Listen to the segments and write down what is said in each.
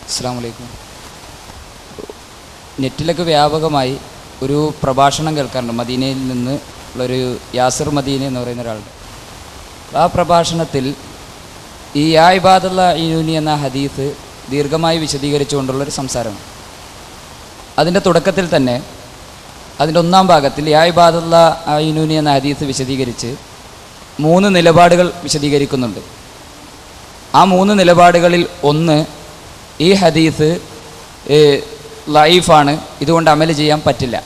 അസ്സലാമു അലൈക്കും. നെറ്റിലൊക്കെ വ്യാപകമായി ഒരു പ്രഭാഷണം കേൾക്കാറുണ്ട്. മദീനയിൽ നിന്ന് ഉള്ളൊരു യാസിർ മദീന എന്ന് പറയുന്ന ഒരാളുടെ ആ പ്രഭാഷണത്തിൽ ഈ യാ ഇബാദല്ലാ ഇനൂനി എന്ന ഹദീസ് ദീർഘമായി വിശദീകരിച്ചുകൊണ്ടുള്ളൊരു സംസാരമാണ്. അതിൻ്റെ തുടക്കത്തിൽ തന്നെ അതിൻ്റെ ഒന്നാം ഭാഗത്തിൽ യാ ഇബാദല്ലാ ഇനൂനി എന്ന ഹദീസ് വിശദീകരിച്ച് 3 നിലപാടുകൾ വിശദീകരിക്കുന്നുണ്ട്. ആ 3 നിലപാടുകളിൽ ഒന്ന്, ഈ ഹദീസ് ലൈഫാണ്, ഇതുകൊണ്ട് അമൽ ചെയ്യാൻ പറ്റില്ല.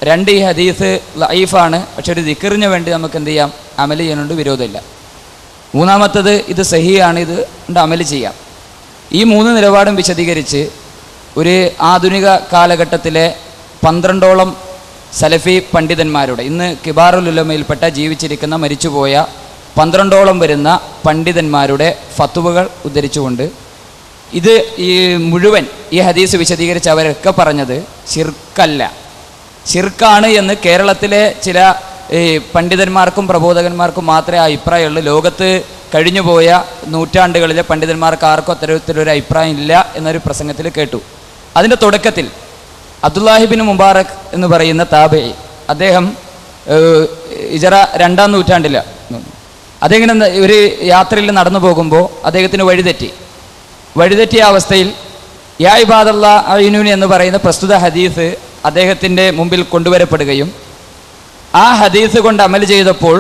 2, ഈ ഹദീസ് ലൈഫാണ്, പക്ഷെ ഒരു ദിക്റിന് വേണ്ടി നമുക്ക് എന്ത് ചെയ്യാം, അമൽ ചെയ്യാനുണ്ട്, വിരോധമില്ല. 3-മത്തത് ഇത് സഹിയാണ്, ഇത് കൊണ്ട് അമൽ ചെയ്യാം. ഈ 3 നിലപാടും വിശദീകരിച്ച് ഒരു ആധുനിക കാലഘട്ടത്തിലെ 12ഓളം സലഫി പണ്ഡിതന്മാരുടെ, ഇന്ന് കിബാറുൽ ഉലമയിൽപ്പെട്ട ജീവിച്ചിരിക്കുന്ന മരിച്ചുപോയ 12ഓളം വരുന്ന പണ്ഡിതന്മാരുടെ ഫത്വകൾ ഉദ്ധരിച്ചുകൊണ്ട് ഇത് ഈ മുഴുവൻ ഈ ഹദീസ് വിശദീകരിച്ച് അവരൊക്കെ പറഞ്ഞത് ശിർക്കല്ല, ശിർക്കാണ് എന്ന് കേരളത്തിലെ ചില പണ്ഡിതന്മാർക്കും പ്രബോധകന്മാർക്കും മാത്രമേ അഭിപ്രായമുള്ളൂ. ലോകത്ത് കഴിഞ്ഞുപോയ നൂറ്റാണ്ടുകളിലെ പണ്ഡിതന്മാർക്ക് ആർക്കും അത്തരത്തിലൊരു അഭിപ്രായം ഇല്ല എന്നൊരു പ്രസംഗത്തിൽ കേട്ടു. അതിൻ്റെ തുടക്കത്തിൽ അബ്ദുല്ലാഹിബിൻ മുബാറക് എന്ന് പറയുന്ന താബഈ, അദ്ദേഹം ഹിജറ 2-ാം നൂറ്റാണ്ടിലാണ്. അദ്ദേഹം ഒരു യാത്രയിൽ നടന്നു പോകുമ്പോൾ അദ്ദേഹത്തിന് വഴിതെറ്റിയ അവസ്ഥയിൽ യാ ഇബാദല്ലാ ഇനൂനി എന്ന് പറയുന്ന പ്രസ്തുത ഹദീസ് അദ്ദേഹത്തിൻ്റെ മുമ്പിൽ കൊണ്ടുവരപ്പെടുകയും ആ ഹദീസ് കൊണ്ട് അമൽ ചെയ്തപ്പോൾ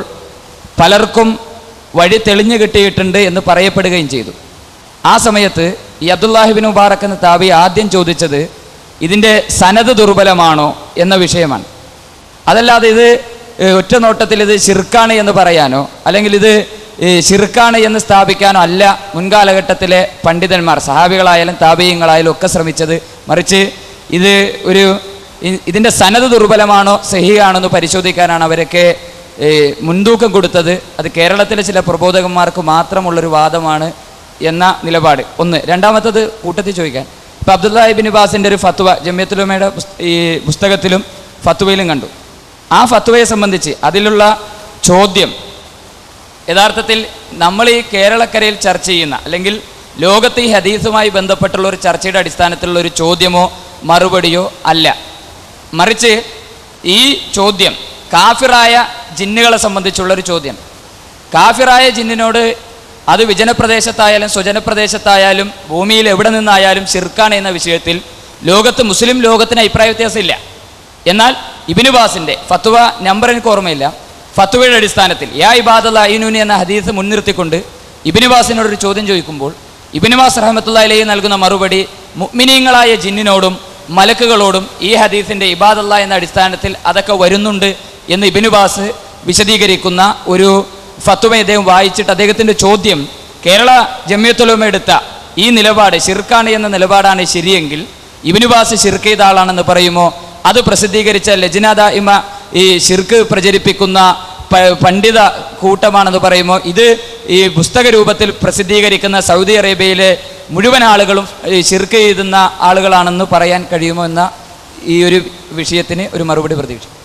പലർക്കും വഴി തെളിഞ്ഞു കിട്ടിയിട്ടുണ്ട് എന്ന് പറയപ്പെടുകയും ചെയ്തു. ആ സമയത്ത് ഈ അബ്ദുല്ലാഹിബിൻ മുബാറക് എന്ന താബി ആദ്യം ചോദിച്ചത് ഇതിൻ്റെ സനദ് ദുർബലമാണോ എന്ന വിഷയമാണ്. അതല്ലാതെ ഇത് ഒറ്റ നോട്ടത്തിൽ ഇത് ശിർക്കാണ് എന്ന് പറയാനോ അല്ലെങ്കിൽ ഇത് ശിർക്കാണ് എന്ന് സ്ഥാപിക്കാനോ അല്ല മുൻകാലഘട്ടത്തിലെ പണ്ഡിതന്മാർ, സഹാബികളായാലും താബീയങ്ങളായാലും ഒക്കെ ശ്രമിച്ചത്. മറിച്ച് ഇത് ഇതിൻ്റെ സനദ് ദുർബലമാണോ സഹിയാണെന്ന് പരിശോധിക്കാനാണ് അവരൊക്കെ മുൻതൂക്കം കൊടുത്തത്. അത് കേരളത്തിലെ ചില പ്രബോധകന്മാർക്ക് മാത്രമുള്ളൊരു വാദമാണ് എന്ന നിലപാട് ഒന്ന്. 2-മത്തത് കൂട്ടത്തിൽ ചോദിക്കാൻ, ഇപ്പോൾ അബ്ദുല്ലാഹി ഇബ്നു ബാസിൻ്റെ ഒരു ഫത്വ ജമിയത്തുൽ ഉലമയുടെ ഈ പുസ്തകത്തിലും ഫത്വയിലും കണ്ടു. ആ ഫത്വയെ സംബന്ധിച്ച് അതിലുള്ള ചോദ്യം യഥാർത്ഥത്തിൽ നമ്മൾ ഈ കേരളക്കരയിൽ ചർച്ച ചെയ്യുന്ന അല്ലെങ്കിൽ ലോകത്ത് ഈ ഹദീസുമായി ബന്ധപ്പെട്ടുള്ള ഒരു ചർച്ചയുടെ അടിസ്ഥാനത്തിലുള്ള ഒരു ചോദ്യമോ മറുപടിയോ അല്ല. മറിച്ച് ഈ ചോദ്യം കാഫിറായ ജിന്നുകളെ സംബന്ധിച്ചുള്ളൊരു ചോദ്യം. കാഫിറായ ജിന്നിനോട് അത് വിജനപ്രദേശത്തായാലും സ്വജനപ്രദേശത്തായാലും ഭൂമിയിൽ എവിടെ നിന്നായാലും ശിർക്കാണ് എന്ന വിഷയത്തിൽ ലോകത്ത് മുസ്ലിം ലോകത്തിന് അഭിപ്രായ വ്യത്യാസമില്ല. എന്നാൽ ഇബ്നു ബാസിൻ്റെ ഫത്വ നമ്പർ എനിക്ക് ഓർമ്മയില്ല, ഫത്വയുടെ അടിസ്ഥാനത്തിൽ യാ ഇബാദല്ലാ ഇനൂനി എന്ന ഹദീസ് മുൻനിർത്തിക്കൊണ്ട് ഇബ്നു ബാസിനോടൊരു ചോദ്യം ചോദിക്കുമ്പോൾ ഇബ്നു ബാസ് റഹ്മത്തുള്ളാഹി അലൈഹി നൽകുന്ന മറുപടി മുഅ്മിനീങ്ങളായ ജിന്നിനോടും മലക്കുകളോടും ഈ ഹദീസിൻ്റെ ഇബാദല്ലാ എന്ന അടിസ്ഥാനത്തിൽ അതൊക്കെ വരുന്നുണ്ട് എന്ന് ഇബ്നു ബാസ് വിശദീകരിക്കുന്ന ഒരു ഫത്വ അദ്ദേഹം വായിച്ചിട്ട് അദ്ദേഹത്തിൻ്റെ ചോദ്യം, കേരള ജമിയത്തുൽ ഉലമ എടുത്ത ഈ നിലപാട് ശിർക്കാണ് എന്ന നിലപാടാണ് ശരിയെങ്കിൽ ഇബ്നു ബാസ് ശിർക്ക് ചെയ്ത ആളാണെന്ന് പറയുമോ, അത് പ്രസിദ്ധീകരിച്ച ലജ്ന ദായിമ ഈ ശിർക്ക് പ്രചരിപ്പിക്കുന്ന പണ്ഡിത കൂട്ടമാണെന്ന് പറയുമോ, ഇത് ഈ പുസ്തക രൂപത്തിൽ പ്രസിദ്ധീകരിക്കുന്ന സൗദി അറേബ്യയിലെ മുഴുവൻ ആളുകളും ശിർക്ക് ചെയ്യുന്ന ആളുകളാണെന്ന് പറയാൻ കഴിയുമോ എന്ന ഈ ഒരു വിഷയത്തിന് ഒരു മറുപടി പ്രതീക്ഷിക്കും.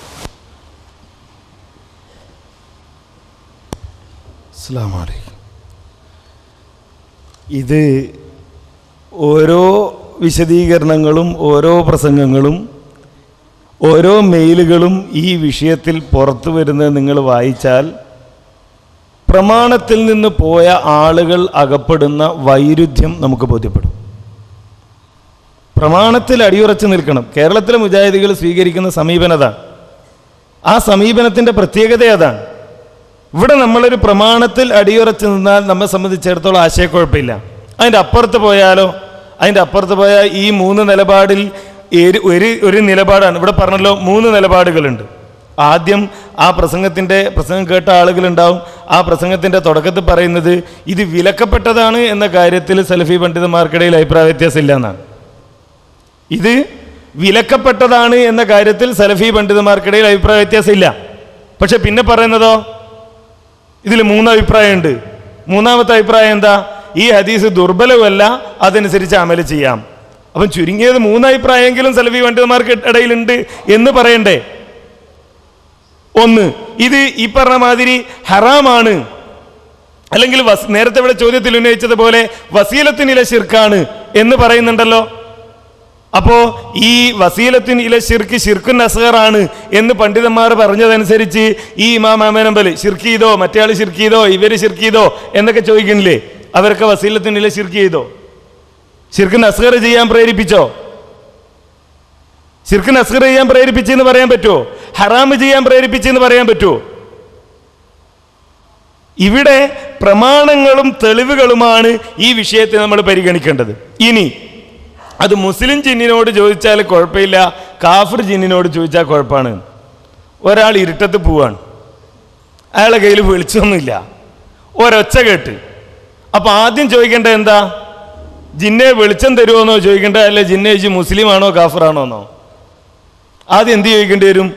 അസ്സലാമു അലൈക്കും. ഇത് ഓരോ വിശദീകരണങ്ങളും ഓരോ പ്രസംഗങ്ങളും ഓരോ മെയിലുകളും ഈ വിഷയത്തിൽ പുറത്തു വരുന്നത് നിങ്ങൾ വായിച്ചാൽ പ്രമാണത്തിൽ നിന്ന് പോയ ആളുകൾ അകപ്പെടുന്ന വൈരുദ്ധ്യം നമുക്ക് ബോധ്യപ്പെടും. പ്രമാണത്തിൽ അടിയുറച്ച് നിൽക്കണം. കേരളത്തിലെ മുജാഹിദികൾ സ്വീകരിക്കുന്ന സമീപനത, ആ സമീപനത്തിൻ്റെ പ്രത്യേകത അതാണ്. ഇവിടെ നമ്മളൊരു പ്രമാണത്തിൽ അടിയുറച്ച് നിന്നാൽ നമ്മെ സംബന്ധിച്ചിടത്തോളം ആശയക്കുഴപ്പമില്ല. അതിൻ്റെ അപ്പുറത്ത് പോയാലോ, അതിൻ്റെ അപ്പുറത്ത് പോയാൽ ഈ 3 നിലപാടിൽ ഒരു നിലപാടാണ്. ഇവിടെ പറഞ്ഞല്ലോ 3 നിലപാടുകളുണ്ട്. ആദ്യം ആ പ്രസംഗം കേട്ട ആളുകളുണ്ടാവും. ആ പ്രസംഗത്തിൻ്റെ തുടക്കത്തിൽ പറയുന്നത് ഇത് വിലക്കപ്പെട്ടതാണ് എന്ന കാര്യത്തിൽ സലഫി പണ്ഡിതന്മാർക്കിടയിൽ അഭിപ്രായ വ്യത്യാസമില്ല എന്നാണ്. ഇത് വിലക്കപ്പെട്ടതാണ് എന്ന കാര്യത്തിൽ സലഫി പണ്ഡിതന്മാർക്കിടയിൽ അഭിപ്രായ വ്യത്യാസമില്ല. പക്ഷെ പിന്നെ പറയുന്നതോ ഇതിൽ 3 അഭിപ്രായമുണ്ട്. 3-മത്തെ അഭിപ്രായം എന്താ? ഈ ഹദീസ് ദുർബലമല്ല, അതനുസരിച്ച് അമൽ ചെയ്യാം. അപ്പം ചുരുങ്ങിയത് 3 അഭിപ്രായമെങ്കിലും സലഫി പണ്ഡിതന്മാർക്ക് ഇടയിലുണ്ട് എന്ന് പറയണ്ടേ? ഒന്ന്, ഇത് ഈ പറഞ്ഞ മാതിരി ഹറാമാണ്, അല്ലെങ്കിൽ നേരത്തെ ഇവിടെ ചോദ്യത്തിൽ ഉന്നയിച്ചതുപോലെ വസീലത്തിനിലെ ശിർക്കാണ് എന്ന് പറയുന്നുണ്ടല്ലോ. അപ്പോ ഈ വസീലത്തുൻ ഇല ശിർക്ക് ശിർക്കുൻ അസ്ഗറാണ് എന്ന് പണ്ഡിതന്മാർ പറഞ്ഞതനുസരിച്ച് ഈ ഇമാം അഹ്മദ് ഹംബൽ ശിർക്ക് ചെയ്തോ, മറ്റേ ആൾ ശിർക്ക് ചെയ്തോ, ഇവര് ശിർക്ക് ചെയ്തോ എന്നൊക്കെ ചോദിക്കണില്ലേ? അവരൊക്കെ വസീലത്തുൻ ഇല ശിർക്ക് ചെയ്തോ? ശിർക്കുൻ അസ്ഗർ ചെയ്യാൻ പ്രേരിപ്പിച്ചോ? ശിർക്കുൻ അസ്ഗർ ചെയ്യാൻ പ്രേരിപ്പിച്ചെന്ന് പറയാൻ പറ്റുമോ? ഹറാമ് ചെയ്യാൻ പ്രേരിപ്പിച്ചെന്ന് പറയാൻ പറ്റുമോ? ഇവിടെ പ്രമാണങ്ങളും തെളിവുകളുമാണ് ഈ വിഷയത്തെ നമ്മൾ പരിഗണിക്കേണ്ടത്. ഇനി അത് മുസ്ലിം ജിന്നിനോട് ചോദിച്ചാൽ കുഴപ്പമില്ല, കാഫിർ ജിന്നിനോട് ചോദിച്ചാൽ കുഴപ്പമാണ്. ഒരാൾ ഇരുട്ടത്ത് പോവാണ്, അയാളെ കയ്യിൽ വെളിച്ചൊന്നുമില്ല, ഒരൊച്ച കേട്ട്. അപ്പൊ ആദ്യം ചോദിക്കേണ്ടത് എന്താ? ജിന്നെ വെളിച്ചം തരുമോന്നോ ചോദിക്കേണ്ടത്, അല്ലെ ജിന്നെ ചോദിച്ച് മുസ്ലിം ആണോ കാഫിറാണോ എന്നോ? ആദ്യം എന്ത് ചോദിക്കേണ്ടി വരും?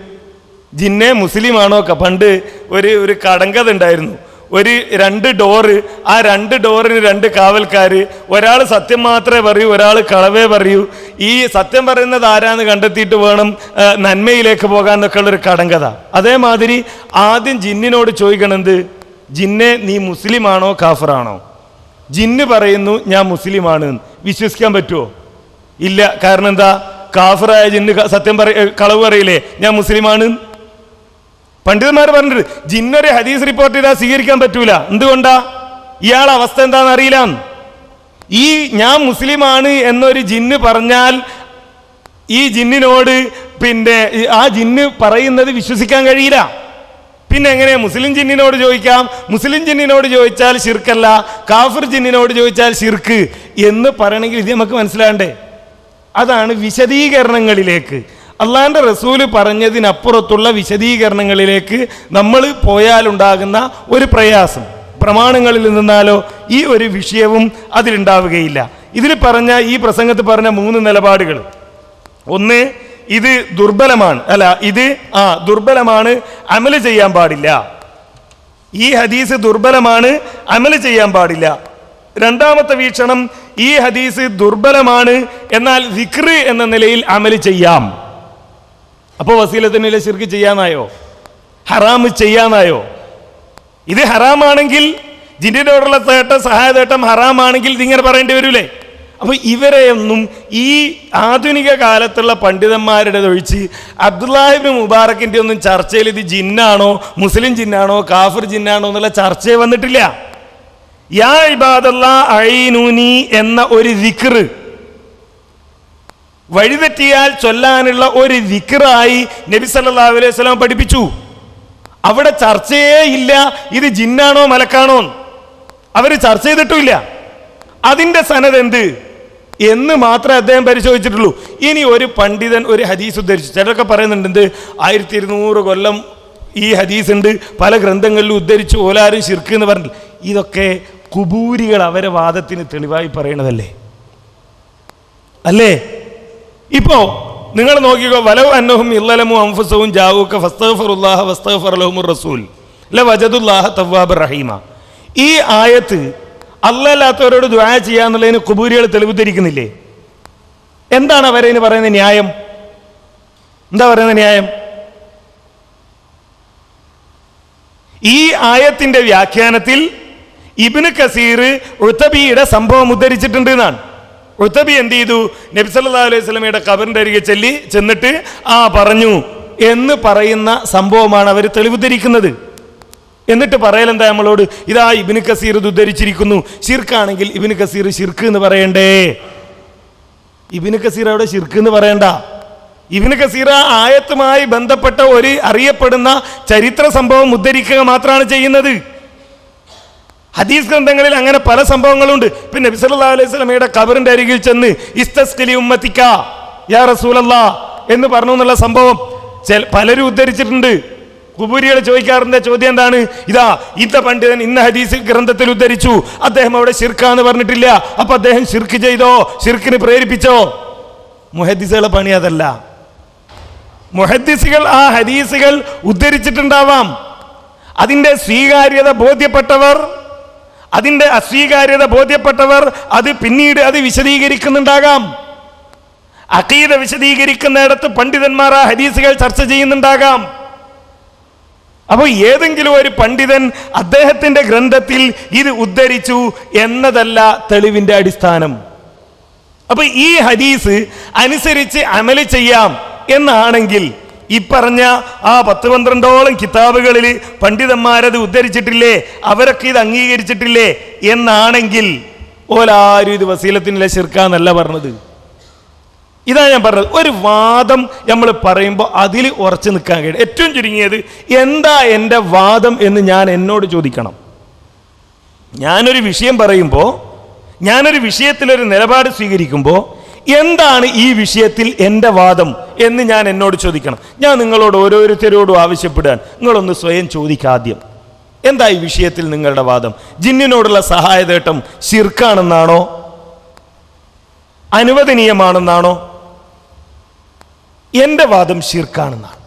ജിന്നെ മുസ്ലിം ആണോ? പണ്ട് ഒരു കടങ്കഥ ഉണ്ടായിരുന്നു. ഒരു 2 ഡോറ്, ആ 2 ഡോറിന് 2 കാവൽക്കാര്, ഒരാൾ സത്യം മാത്രമേ പറയൂ, ഒരാൾ കളവേ പറയൂ. ഈ സത്യം പറയുന്നത് ആരാന്ന് കണ്ടെത്തിയിട്ട് വേണം നന്മയിലേക്ക് പോകാൻ എന്നൊക്കെ ഉള്ളൊരു കടങ്കഥ. അതേമാതിരി ആദ്യം ജിന്നിനോട് ചോദിക്കണത്, ജിന്നെ നീ മുസ്ലിം ആണോ കാഫിറാണോ? ജിന്ന് പറയുന്നു ഞാൻ മുസ്ലിമാണ്. വിശ്വസിക്കാൻ പറ്റുമോ? ഇല്ല. കാരണം എന്താ? കാഫിറായ ജിന്ന് സത്യം കളവ് പറയില്ലേ ഞാൻ മുസ്ലിമാണ്? പണ്ഡിതന്മാർ പറഞ്ഞിട്ട് ജിന്നൊരു ഹദീസ് റിപ്പോർട്ട് ചെയ്താൽ സ്വീകരിക്കാൻ പറ്റൂല. എന്തുകൊണ്ടാ? ഇയാൾ അവസ്ഥ എന്താണെന്ന് അറിയില്ല. ഈ ഞാൻ മുസ്ലിമാണ് എന്നൊരു ജിന്ന് പറഞ്ഞാൽ ഈ ജിന്നിനോട് ആ ജിന്ന് പറയുന്നത് വിശ്വസിക്കാൻ കഴിയില്ല. പിന്നെ എങ്ങനെയാ മുസ്ലിം ജിന്നിനോട് ചോദിക്കാം? മുസ്ലിം ജിന്നിനോട് ചോദിച്ചാൽ ശിർക്കല്ല, കാഫിർ ജിന്നിനോട് ചോദിച്ചാൽ ശിർക്ക് എന്ന് പറയണമെങ്കിൽ ഇത് നമുക്ക് മനസ്സിലാകണ്ടേ? അതാണ് വിശദീകരണങ്ങളിലേക്ക്, അള്ളാഹിന്റെ റസൂല് പറഞ്ഞതിനപ്പുറത്തുള്ള വിശദീകരണങ്ങളിലേക്ക് നമ്മൾ പോയാലുണ്ടാകുന്ന ഒരു പ്രയാസം. പ്രമാണങ്ങളിൽ നിന്നാലോ ഈ ഒരു വിഷയവും അതിലുണ്ടാവുകയില്ല. ഇതിൽ പറഞ്ഞ ഈ പ്രസംഗത്തിൽ പറഞ്ഞ 3 നിലപാടുകൾ, ഒന്ന് ഇത് ദുർബലമാണ്, ഇത് ദുർബലമാണ്, അമല് ചെയ്യാൻ പാടില്ല. ഈ ഹദീസ് ദുർബലമാണ്, അമല് ചെയ്യാൻ പാടില്ല. രണ്ടാമത്തെ വീക്ഷണം, ഈ ഹദീസ് ദുർബലമാണ്, എന്നാൽ ദിക്ർ എന്ന നിലയിൽ അമല് ചെയ്യാം. അപ്പോൾ വസീലത്തുനില ശിർക്ക് ചെയ്യാനായോ? ഹറാമ് ചെയ്യാനായോ? ഇത് ഹറാമാണെങ്കിൽ, ജിന്നിനോടുള്ള സഹായതേട്ടം ഹറാമാണെങ്കിൽ ഇതിങ്ങനെ പറയേണ്ടി വരൂലേ? അപ്പൊ ഇവരെയൊന്നും ഈ ആധുനിക കാലത്തുള്ള പണ്ഡിതന്മാരുടെ ഒഴിച്ച് അബ്ദുല്ലാഹി ഇബ്നു മുബാറക്കിന്റെ ഒന്നും ചർച്ചയിൽ ഇത് ജിന്നാണോ, മുസ്ലിം ജിന്നാണോ, കാഫിർ ജിന്നാണോ എന്നുള്ള ചർച്ചയെ വന്നിട്ടില്ല. യാ ഇബാദല്ലാഹ് അഈനൂനി എന്ന ഒരു ദിക്ർ, വഴിതെറ്റിയാൽ ചൊല്ലാനുള്ള ഒരു ദിക്റായി നബി സല്ലല്ലാഹു അലൈഹി വസല്ലം പഠിപ്പിച്ചു. അവിടെ ചർച്ചയേ ഇല്ല ഇത് ജിന്നാണോ മലക്കാണോ, അവർ ചർച്ച ചെയ്തിട്ടുമില്ല. അതിന്റെ സനദ് എന്ത് എന്ന് മാത്രമേ അദ്ദേഹം പരിശോധിച്ചിട്ടുള്ളൂ. ഇനി ഒരു പണ്ഡിതൻ ഒരു ഹദീസ് ഉദ്ധരിച്ചു, ചിലരൊക്കെ പറയുന്നുണ്ട് 1200 കൊല്ലം ഈ ഹദീസ് ഉണ്ട്, പല ഗ്രന്ഥങ്ങളിലും ഉദ്ധരിച്ചു, ഓലാരും ശിർക്ക് എന്ന് പറഞ്ഞു. ഇതൊക്കെ കുബൂരികൾ അവരെ വാദത്തിന് തെളിവായി പറയണതല്ലേ? അല്ലേ? ഇപ്പോ നിങ്ങൾ നോക്കിക്കോ, വലൗ അന്നഹും ഇല്ലലമു അൻഫുസഹും ജാഊക ഫസ്തഗ്ഫിറുല്ലാഹ വസ്തഗ്ഫറ ലഹുമുർ റസൂൽ ലവജദുല്ലാഹ തവ്വാബർ റഹീമ. ഈ ആയത്ത് അല്ലാത്തവരോട് ദുആ ചെയ്യാന്നുള്ളതിന് ഖുബൂരികൾ തെളിവ് ധരിക്കുന്നില്ലേ? എന്താണ് അവരതിന് പറയുന്ന ന്യായം? എന്താ പറയുന്ന ന്യായം? ഈ ആയത്തിന്റെ വ്യാഖ്യാനത്തിൽ ഇബ്നു കസീർ ഉതബിയുടെ സംഭവം ഉദ്ധരിച്ചിട്ടുണ്ട് എന്നാണ്. ഉതബി എന്ത് ചെയ്തു? നബി സല്ലല്ലാഹു അലൈഹി വസല്ലമയുടെ ഖബറിന്റെ അരികെ ചെന്നിട്ട് പറഞ്ഞു എന്ന് പറയുന്ന സംഭവമാണ് അവർ തെളിവ് ധരിക്കുന്നത്. എന്നിട്ട് പറയലെന്താ നമ്മളോട്? ഇതാ ഇബ്നു കസീർ ഇത് ഉദ്ധരിച്ചിരിക്കുന്നു. ശിർക്കാണെങ്കിൽ ഇബ്നു കസീർ ശിർക്ക് എന്ന് പറയണ്ടേ? ഇബ്നു കസീർ അവിടെ ശിർക്ക് എന്ന് പറയണ്ട. ഇബ്നു കസീർ ആയത്തുമായി ബന്ധപ്പെട്ട ഒരു അറിയപ്പെടുന്ന ചരിത്ര സംഭവം ഉദ്ധരിക്കുക മാത്രമാണ് ചെയ്യുന്നത്. ഹദീസ് ഗ്രന്ഥങ്ങളിൽ അങ്ങനെ പല സംഭവങ്ങളുണ്ട്. പിന്നെ നബി സല്ലല്ലാഹു അലൈഹി വസല്ലമയുടെ ഖബറിന്റെ അരികിൽ ചെന്ന് ഇസ്തസ്ഖിലി ഉമ്മത്തിക യാ റസൂലല്ലാഹ് എന്ന് പറഞ്ഞു എന്നുള്ള സംഭവം പലരും ഉദ്ധരിച്ചിട്ടുണ്ട്. ഖുബൂരികൾ ചോദിക്കാറുണ്ട്, ചോദ്യം എന്താണ്? ഇന്ന പണ്ഡിതൻ ഇന്ന ഹദീസ് ഗ്രന്ഥത്തിൽ ഉദ്ധരിച്ചു, അദ്ദേഹം അവിടെ ശിർക്കാന്ന് പറഞ്ഞിട്ടില്ല, അപ്പൊ അദ്ദേഹം ശിർക്ക് ചെയ്തോ, ശിർക്കിന് പ്രേരിപ്പിച്ചോ? മുഹദ്ദിസുകളുടെ പണി അതല്ല. മുഹദ്ദിസുകൾ ആ ഹദീസുകൾ ഉദ്ധരിച്ചിട്ടുണ്ടാവാം, അതിന്റെ സ്വീകാര്യത ബോധ്യപ്പെട്ടവർ, അതിന്റെ അസ്വീകാര്യത ബോധ്യപ്പെട്ടവർ അത് പിന്നീട് അത് വിശദീകരിക്കുന്നുണ്ടാകാം. അഖീദ വിശദീകരിക്കുന്നിടത്ത് പണ്ഡിതന്മാർ ആ ഹദീസുകൾ ചർച്ച ചെയ്യുന്നുണ്ടാകാം. അപ്പോൾ ഏതെങ്കിലും ഒരു പണ്ഡിതൻ അദ്ദേഹത്തിന്റെ ഗ്രന്ഥത്തിൽ ഇത് ഉദ്ധരിച്ചു എന്നതല്ല തെളിവിന്റെ അടിസ്ഥാനം. അപ്പൊ ഈ ഹദീസ് അനുസരിച്ച് അമല് ചെയ്യാം എന്നാണെങ്കിൽ ഈ പറഞ്ഞ ആ 10-12ഓളം കിതാബുകളിൽ പണ്ഡിതന്മാരത് ഉദ്ധരിച്ചിട്ടില്ലേ, അവരൊക്കെ ഇത് അംഗീകരിച്ചിട്ടില്ലേ എന്നാണെങ്കിൽ ഓലാരും ഇത് വസീലത്തിനുള്ള ശിർക്കാന്നല്ല പറഞ്ഞത്. ഇതാ ഞാൻ പറഞ്ഞത്. ഒരു വാദം നമ്മൾ പറയുമ്പോൾ അതിൽ ഉറച്ചു നിൽക്കാൻ കഴിയും. ഏറ്റവും ചുരുങ്ങിയത് എന്താ എൻ്റെ വാദം എന്ന് ഞാൻ എന്നോട് ചോദിക്കണം. ഞാനൊരു വിഷയം പറയുമ്പോൾ, ഞാനൊരു വിഷയത്തിലൊരു നിലപാട് സ്വീകരിക്കുമ്പോൾ എന്താണ് ഈ വിഷയത്തിൽ എൻ്റെ വാദം എന്ന് ഞാൻ എന്നോട് ചോദിക്കണം. ഞാൻ നിങ്ങളോട് ഓരോരുത്തരോടും ആവശ്യപ്പെടാൻ നിങ്ങളൊന്ന് സ്വയം ചോദിക്കാദ്യം, എന്താ ഈ വിഷയത്തിൽ നിങ്ങളുടെ വാദം? ജിന്നിനോടുള്ള സഹായതേട്ടം ശിർക്കാണെന്നാണോ, അനുവദനീയമാണെന്നാണോ? എൻ്റെ വാദം ശിർക്കാണെന്നാണ്.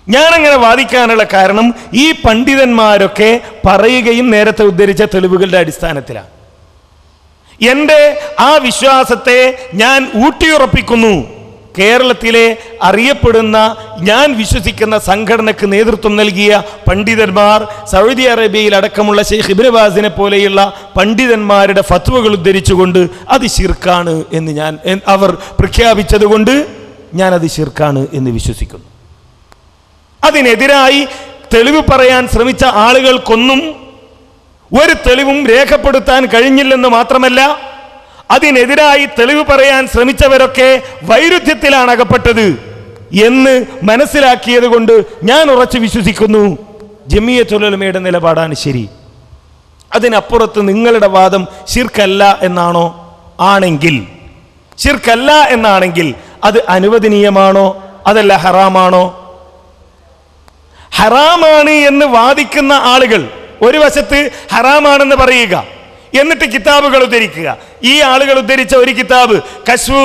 ഞാനങ്ങനെ വാദിക്കാനുള്ള കാരണം ഈ പണ്ഡിതന്മാരൊക്കെ പറയുകയും നേരത്തെ ഉദ്ധരിച്ച തെളിവുകളുടെ അടിസ്ഥാനത്തിലാണ്. എൻ്റെ ആ വിശ്വാസത്തെ ഞാൻ ഊട്ടിയുറപ്പിക്കുന്നു. കേരളത്തിലെ അറിയപ്പെടുന്ന, ഞാൻ വിശ്വസിക്കുന്ന സംഘടനയ്ക്ക് നേതൃത്വം നൽകിയ പണ്ഡിതന്മാർ, സൗദി അറേബ്യയിൽ അടക്കമുള്ള ഷെയ്ഖ് ഇബ്നു ബാസിനെ പോലെയുള്ള പണ്ഡിതന്മാരുടെ ഫത്വകൾ ഉദ്ധരിച്ചുകൊണ്ട് അത് ശിർക്കാണ് എന്ന് അവർ പ്രഖ്യാപിച്ചതുകൊണ്ട് ഞാനത് ശിർക്കാണ് എന്ന് വിശ്വസിക്കുന്നു. അതിനെതിരായി തെളിവ് പറയാൻ ശ്രമിച്ച ആളുകൾക്കൊന്നും ഒരു തെളിവും രേഖപ്പെടുത്താൻ കഴിഞ്ഞില്ലെന്ന് മാത്രമല്ല, അതിനെതിരായി തെളിവ് പറയാൻ ശ്രമിച്ചവരൊക്കെ വൈരുദ്ധ്യത്തിലാണ് അകപ്പെട്ടത് എന്ന് മനസ്സിലാക്കിയത് കൊണ്ട് ഞാൻ ഉറച്ചു വിശ്വസിക്കുന്നു ജമിയത്തുൽ ഉലമയുടെ നിലപാടാണ് ശരി. അതിനപ്പുറത്ത് നിങ്ങളുടെ വാദം ശിർക്കല്ല എന്നാണോ? ആണെങ്കിൽ, ശിർക്കല്ല എന്നാണെങ്കിൽ അത് അനുവദനീയമാണോ അതല്ല ഹറാമാണോ? ഹറാമാണ് എന്ന് വാദിക്കുന്ന ആളുകൾ ഒരു വശത്ത് ഹറാമാണെന്ന് പറയുക, എന്നിട്ട് കിതാബുകൾ ഉദ്ധരിക്കുക. ഈ ആളുകൾ ഉദ്ധരിച്ച ഒരു കിതാബ് കശ്ഫു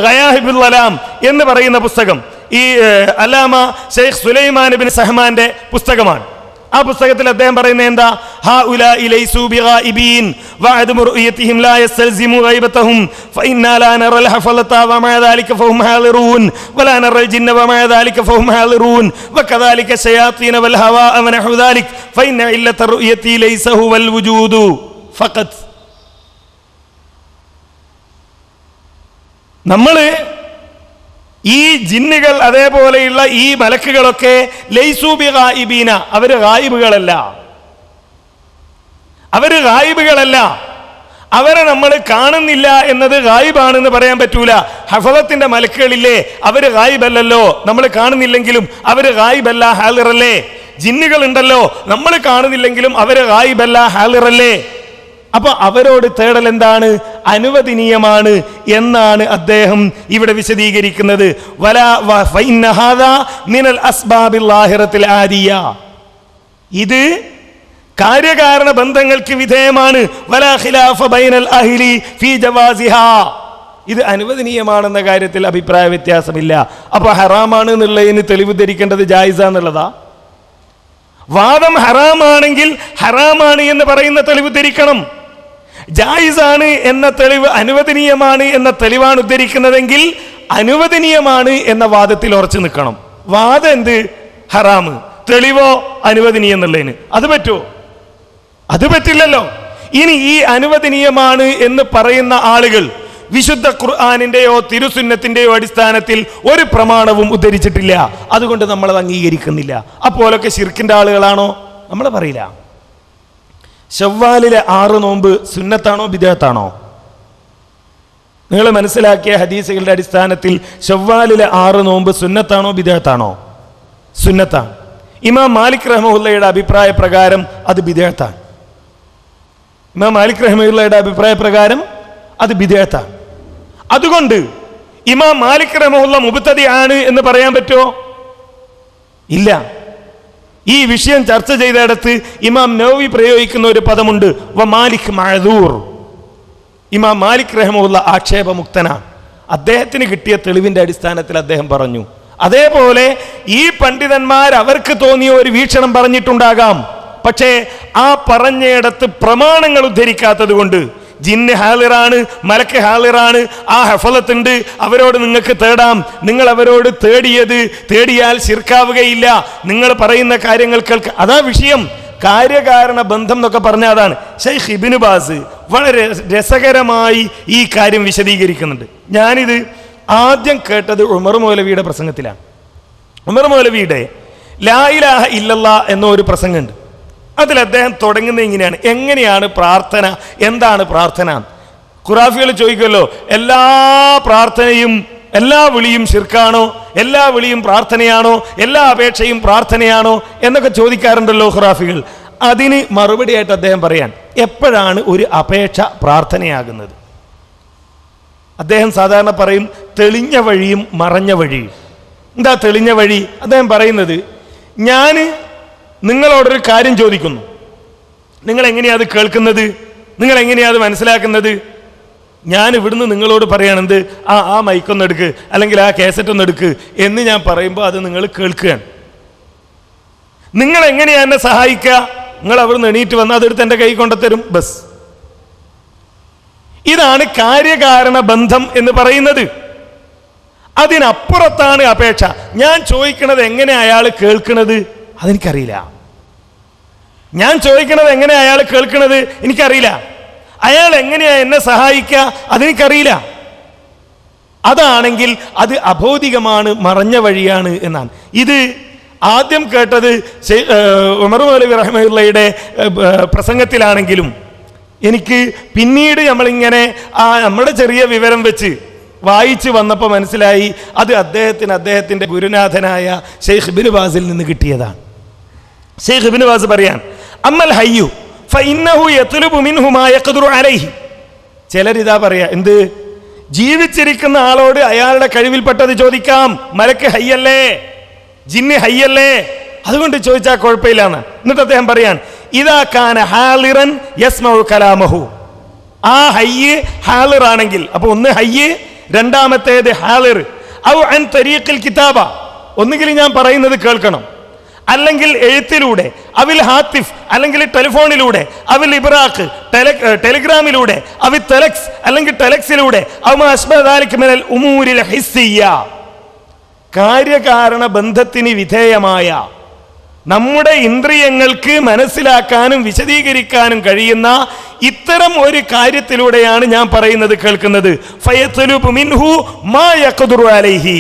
ഗയാഹിബുൽ അലാം എന്ന് പറയുന്ന പുസ്തകം ഈ അല്ലാമ ഷെയ്ഖ് സുലൈമാൻ ഇബ്നു സഹ്മാന്റെ പുസ്തകമാണ്. ആ പുസ്തകത്തിൽ അദ്ദേഹം പറയുന്നത് എന്താ? ഹഉലാഇ ലൈസു ബിഗായിബീൻ വഅദമു റുയതിഹിം ലാ യസ്തൽസിമു ഗൈബതഹും ഫഇന്നാ ലാ നറൽ ഹഫലത വമഅ ദാലിക ഫഹും ഹാളിറൂൻ വലാ നറൽ ജിന്ന വമഅ ദാലിക ഫഹും ഹാളിറൂൻ വകദാലിക ശയാത്തീന വൽ ഹവാ വനഹു ദാലിക ഫഇന്ന ഇല്ലത റുയതി ലൈസ ഹുവൽ വുജൂദു ഫഖത്. നമ്മൾ ഈ ജിന്നുകൾ അതേപോലെയുള്ള ഈ മലക്കുകളൊക്കെ ലൈസു ബിഗായിബീന, അവര് ഗായിബുകളല്ല, അവരെ നമ്മൾ കാണുന്നില്ല എന്നത് ഗായിബാണെന്ന് പറയാൻ പറ്റൂല. ഹഫളത്തിന്റെ മലക്കുകളില്ലേ, അവര് ഗായിബല്ലല്ലോ, നമ്മൾ കാണുന്നില്ലെങ്കിലും അവര് ഗായിബല്ല, ഹാലിറല്ലേ. ജിന്നുകൾ ഉണ്ടല്ലോ, നമ്മൾ കാണുന്നില്ലെങ്കിലും അവര് ഗായിബല്ല, ഹാലിറല്ലേ. അപ്പൊ അവരോട് തേടൽ എന്താണ്? അനുവദനീയമാണ് എന്നാണ് അദ്ദേഹം ഇവിടെ വിശദീകരിക്കുന്നത്. ഇത് കാര്യകാരണ ബന്ധങ്ങൾക്ക് വിധേയമാണ്. ഇത് അനുവദനീയമാണെന്ന കാര്യത്തിൽ അഭിപ്രായ വ്യത്യാസമില്ല. അപ്പൊ ഹറാമാണ് എന്നുള്ളതിന് തെളിവ് ധരിക്കേണ്ടത് ജായിസ എന്നുള്ളതാ? വാദം ഹറാമാണെങ്കിൽ ഹറാമാണ് എന്ന് പറയുന്ന തെളിവ് ധരിക്കണം. ജായിസാണ് എന്ന തെളിവ് അനുവദനീയമാണ് എന്ന തെളിവാണ് ഉദ്ധരിക്കുന്നതെങ്കിൽ അനുവദനീയമാണ് എന്ന വാദത്തിൽ ഉറച്ചു നിൽക്കണം. വാദം എന്ത്? ഹറാമ്, തെളിവോ അനുവദനീയം എന്നുള്ളതിന്. അത് പറ്റുമോ? അത് പറ്റില്ലല്ലോ. ഇനി ഈ അനുവദനീയമാണ് എന്ന് പറയുന്ന ആളുകൾ വിശുദ്ധ ഖുർആനിന്റെയോ തിരുസുന്നത്തിന്റെയോ അടിസ്ഥാനത്തിൽ ഒരു പ്രമാണവും ഉദ്ധരിച്ചിട്ടില്ല. അതുകൊണ്ട് നമ്മളത് അംഗീകരിക്കുന്നില്ല. അപ്പോലൊക്കെ ശിർക്കിന്റെ ആളുകളാണോ? നമ്മൾ പറയില്ല. ശവ്വാലിലെ 6 നോമ്പ് സുന്നത്താണോ ബിദ്അത്താണോ? നിങ്ങൾ മനസ്സിലാക്കിയ ഹദീസുകളുടെ അടിസ്ഥാനത്തിൽ ശവ്വാലിലെ 6 നോമ്പ് സുന്നത്താണോ ബിദ്അത്താണോ? സുന്നത്താണ്. ഇമാം മാലിക് റഹ്മത്തുള്ളാഹിയുടെ അഭിപ്രായ പ്രകാരം അത് ബിദ്അത്താണ്. ഇമാം മാലിക് റഹ്മത്തുള്ളാഹിയുടെ അഭിപ്രായ പ്രകാരം അത് ബിദ്അത്താണ്. അതുകൊണ്ട് ഇമാം മാലിക് റഹ്മത്തുള്ളാഹി മുബ്തദി ആണ് എന്ന് പറയാൻ പറ്റുമോ? ഇല്ല. ഈ വിഷയം ചർച്ച ചെയ്തിടത്ത് ഇമാം നവവി പ്രയോഗിക്കുന്ന ഒരു പദമുണ്ട്, വ മാലിക് മഅദൂർ. ഇമാം മാലിക് റഹ്മത്തുള്ളാഹി ആക്ഷേപമുക്തനാണ്. അദ്ദേഹത്തിന് കിട്ടിയ തെളിവിന്റെ അടിസ്ഥാനത്തിൽ അദ്ദേഹം പറഞ്ഞു. അതേപോലെ ഈ പണ്ഡിതന്മാർ അവർക്ക് തോന്നിയ ഒരു വീക്ഷണം പറഞ്ഞിട്ടുണ്ടാകാം. പക്ഷേ ആ പറഞ്ഞയിടത്ത് പ്രമാണങ്ങൾ ഉദ്ധരിക്കാത്തത് കൊണ്ട് ജിന്ന് ഹാളിറാണ്, മലക്ക് ഹാളിറാണ്, ആ ഹഫലത്തുണ്ട്, അവരോട് നിങ്ങൾക്ക് തേടാം, നിങ്ങൾ അവരോട് തേടിയാൽ ശിർക്കാവുകയില്ല, നിങ്ങൾ പറയുന്ന കാര്യങ്ങൾ കേൾക്കുക. അതാ വിഷയം. കാര്യകാരണ ബന്ധം എന്നൊക്കെ പറഞ്ഞ അതാണ്. ഷെയ്ഖ് ഇബ്നു ബാസ് വളരെ രസകരമായി ഈ കാര്യം വിശദീകരിക്കുന്നുണ്ട്. ഞാനിത് ആദ്യം കേട്ടത് ഉമർ മൗലവിയുടെ പ്രസംഗത്തിലാണ്. ഉമർ മൗലവിയുടെ ലാ ഇലാഹ ഇല്ലല്ലാ എന്ന ഒരു പ്രസംഗമുണ്ട്. അതിൽ അദ്ദേഹം തുടങ്ങുന്നത് ഇങ്ങനെയാണ്: എങ്ങനെയാണ് പ്രാർത്ഥന, എന്താണ് പ്രാർത്ഥന? ഖുറാഫികൾ ചോദിക്കുമല്ലോ, എല്ലാ പ്രാർത്ഥനയും എല്ലാ വിളിയും ശിർക്കാണോ, എല്ലാ വിളിയും പ്രാർത്ഥനയാണോ, എല്ലാ അപേക്ഷയും പ്രാർത്ഥനയാണോ എന്നൊക്കെ ചോദിക്കാറുണ്ടല്ലോ ഖുറാഫികൾ. അതിന് മറുപടിയായിട്ട് അദ്ദേഹം പറയാൻ, എപ്പോഴാണ് ഒരു അപേക്ഷ പ്രാർത്ഥനയാകുന്നത്? അദ്ദേഹം സാധാരണ പറയും തെളിഞ്ഞ വഴിയും മറഞ്ഞ വഴിയും. എന്താ തെളിഞ്ഞ വഴി? അദ്ദേഹം പറയുന്നത്, ഞാൻ നിങ്ങളോടൊരു കാര്യം ചോദിക്കുന്നു, നിങ്ങൾ എങ്ങനെയാ അത് കേൾക്കുന്നത്, നിങ്ങൾ എങ്ങനെയാ അത് മനസ്സിലാക്കുന്നത്? ഞാൻ ഇവിടുന്ന് നിങ്ങളോട് പറയണത് ആ മൈക്കൊന്ന് എടുക്ക്, അല്ലെങ്കിൽ ആ കാസറ്റ് ഒന്ന് എടുക്ക് എന്ന് ഞാൻ പറയുമ്പോൾ അത് നിങ്ങൾ കേൾക്കുകയാണ്. നിങ്ങൾ എങ്ങനെയാ എന്നെ സഹായിക്കുക? നിങ്ങൾ അവിടുന്ന് എണീറ്റ് വന്ന് അതെടുത്ത് എൻ്റെ കൈ കൊണ്ടുത്തരും, ബസ്. ഇതാണ് കാര്യകാരണ ബന്ധം എന്ന് പറയുന്നത്. അതിനപ്പുറത്താണ് അപേക്ഷ. ഞാൻ ചോദിക്കണത് എങ്ങനെ അയാൾ കേൾക്കണത് അതെനിക്കറിയില്ല. ഞാൻ ചോദിക്കണത് എങ്ങനെ അയാൾ കേൾക്കണത് എനിക്കറിയില്ല. അയാൾ എങ്ങനെയാ എന്നെ സഹായിക്കുക അതെനിക്കറിയില്ല. അതാണെങ്കിൽ അത് അഭൗതികമാണ്, മറഞ്ഞ വഴിയാണ് എന്നാണ്. ഇത് ആദ്യം കേട്ടത് ഉമർ മൗലവി റഹ്മത്തുള്ളാഹിയുടെ പ്രസംഗത്തിലാണെങ്കിലും എനിക്ക് പിന്നീട് നമ്മളിങ്ങനെ നമ്മുടെ ചെറിയ വിവരം വെച്ച് വായിച്ച് വന്നപ്പോൾ മനസ്സിലായി അത് അദ്ദേഹത്തിൻ്റെ ഗുരുനാഥനായ ഷെയ്ഖ് ഇബ്നു ബാസിൽ നിന്ന് കിട്ടിയതാണ്. ഷെയ്ഖ് ഇബ്നു ബാസ് പറയാൻ, അമ്മൽ ഹയ്യു ഫഇന്നഹു യത്ലുബു മിൻഹു മാ യഖ്ദിറു അലൈഹി. ചിലരിതാ പറയാ, എന്ത്? ജീവിച്ചിരിക്കുന്ന ആളോട് അയാളുടെ കഴിവിൽപ്പെട്ടത് ചോദിക്കാം. മലക്ക് ഹയ്യല്ലേ, ജിന്ന് ഹയ്യല്ലേ, അതുകൊണ്ട് ചോദിച്ചാൽ കുഴപ്പമില്ലാന്ന്. എന്നിട്ട് അദ്ദേഹം പറയാൻ, ഇദാ കാന ഹാലിറൻ യസ്മഉ കലാമഹു. ആ ഹയ്യ് ഹാലിർ ആണെങ്കിൽ, അപ്പൊ ഒന്ന് ഹയ്യ്, രണ്ടാമത്തേത് ഹാലിർ. ഔ അൻ തരീഖിൽ കിതാബ, ഒന്നുകിൽ ഞാൻ പറയുന്നത് കേൾക്കണം, അല്ലെങ്കിൽ എഴുത്തിലൂടെ, അവിൽ ഹാത്തിഫ് അല്ലെങ്കിൽ ടെലിഫോണിലൂടെ, അവിൽ ഇബ്രാഖ് ടെലിഗ്രാമിലൂടെ, അവിൽ ടെലക്സ് അല്ലെങ്കിൽ ടെലക്സിലൂടെ, കാര്യകാരണ ബന്ധത്തിന് വിധേയമായ നമ്മുടെ ഇന്ദ്രിയങ്ങൾക്ക് മനസ്സിലാക്കാനും വിശദീകരിക്കാനും കഴിയുന്ന ഇത്തരം ഒരു കാര്യത്തിലൂടെയാണ് ഞാൻ പറയുന്നത് കേൾക്കുന്നത്. ഫയത്ലുബു മിൻഹു മാ യഖ്ദിറു അലൈഹി.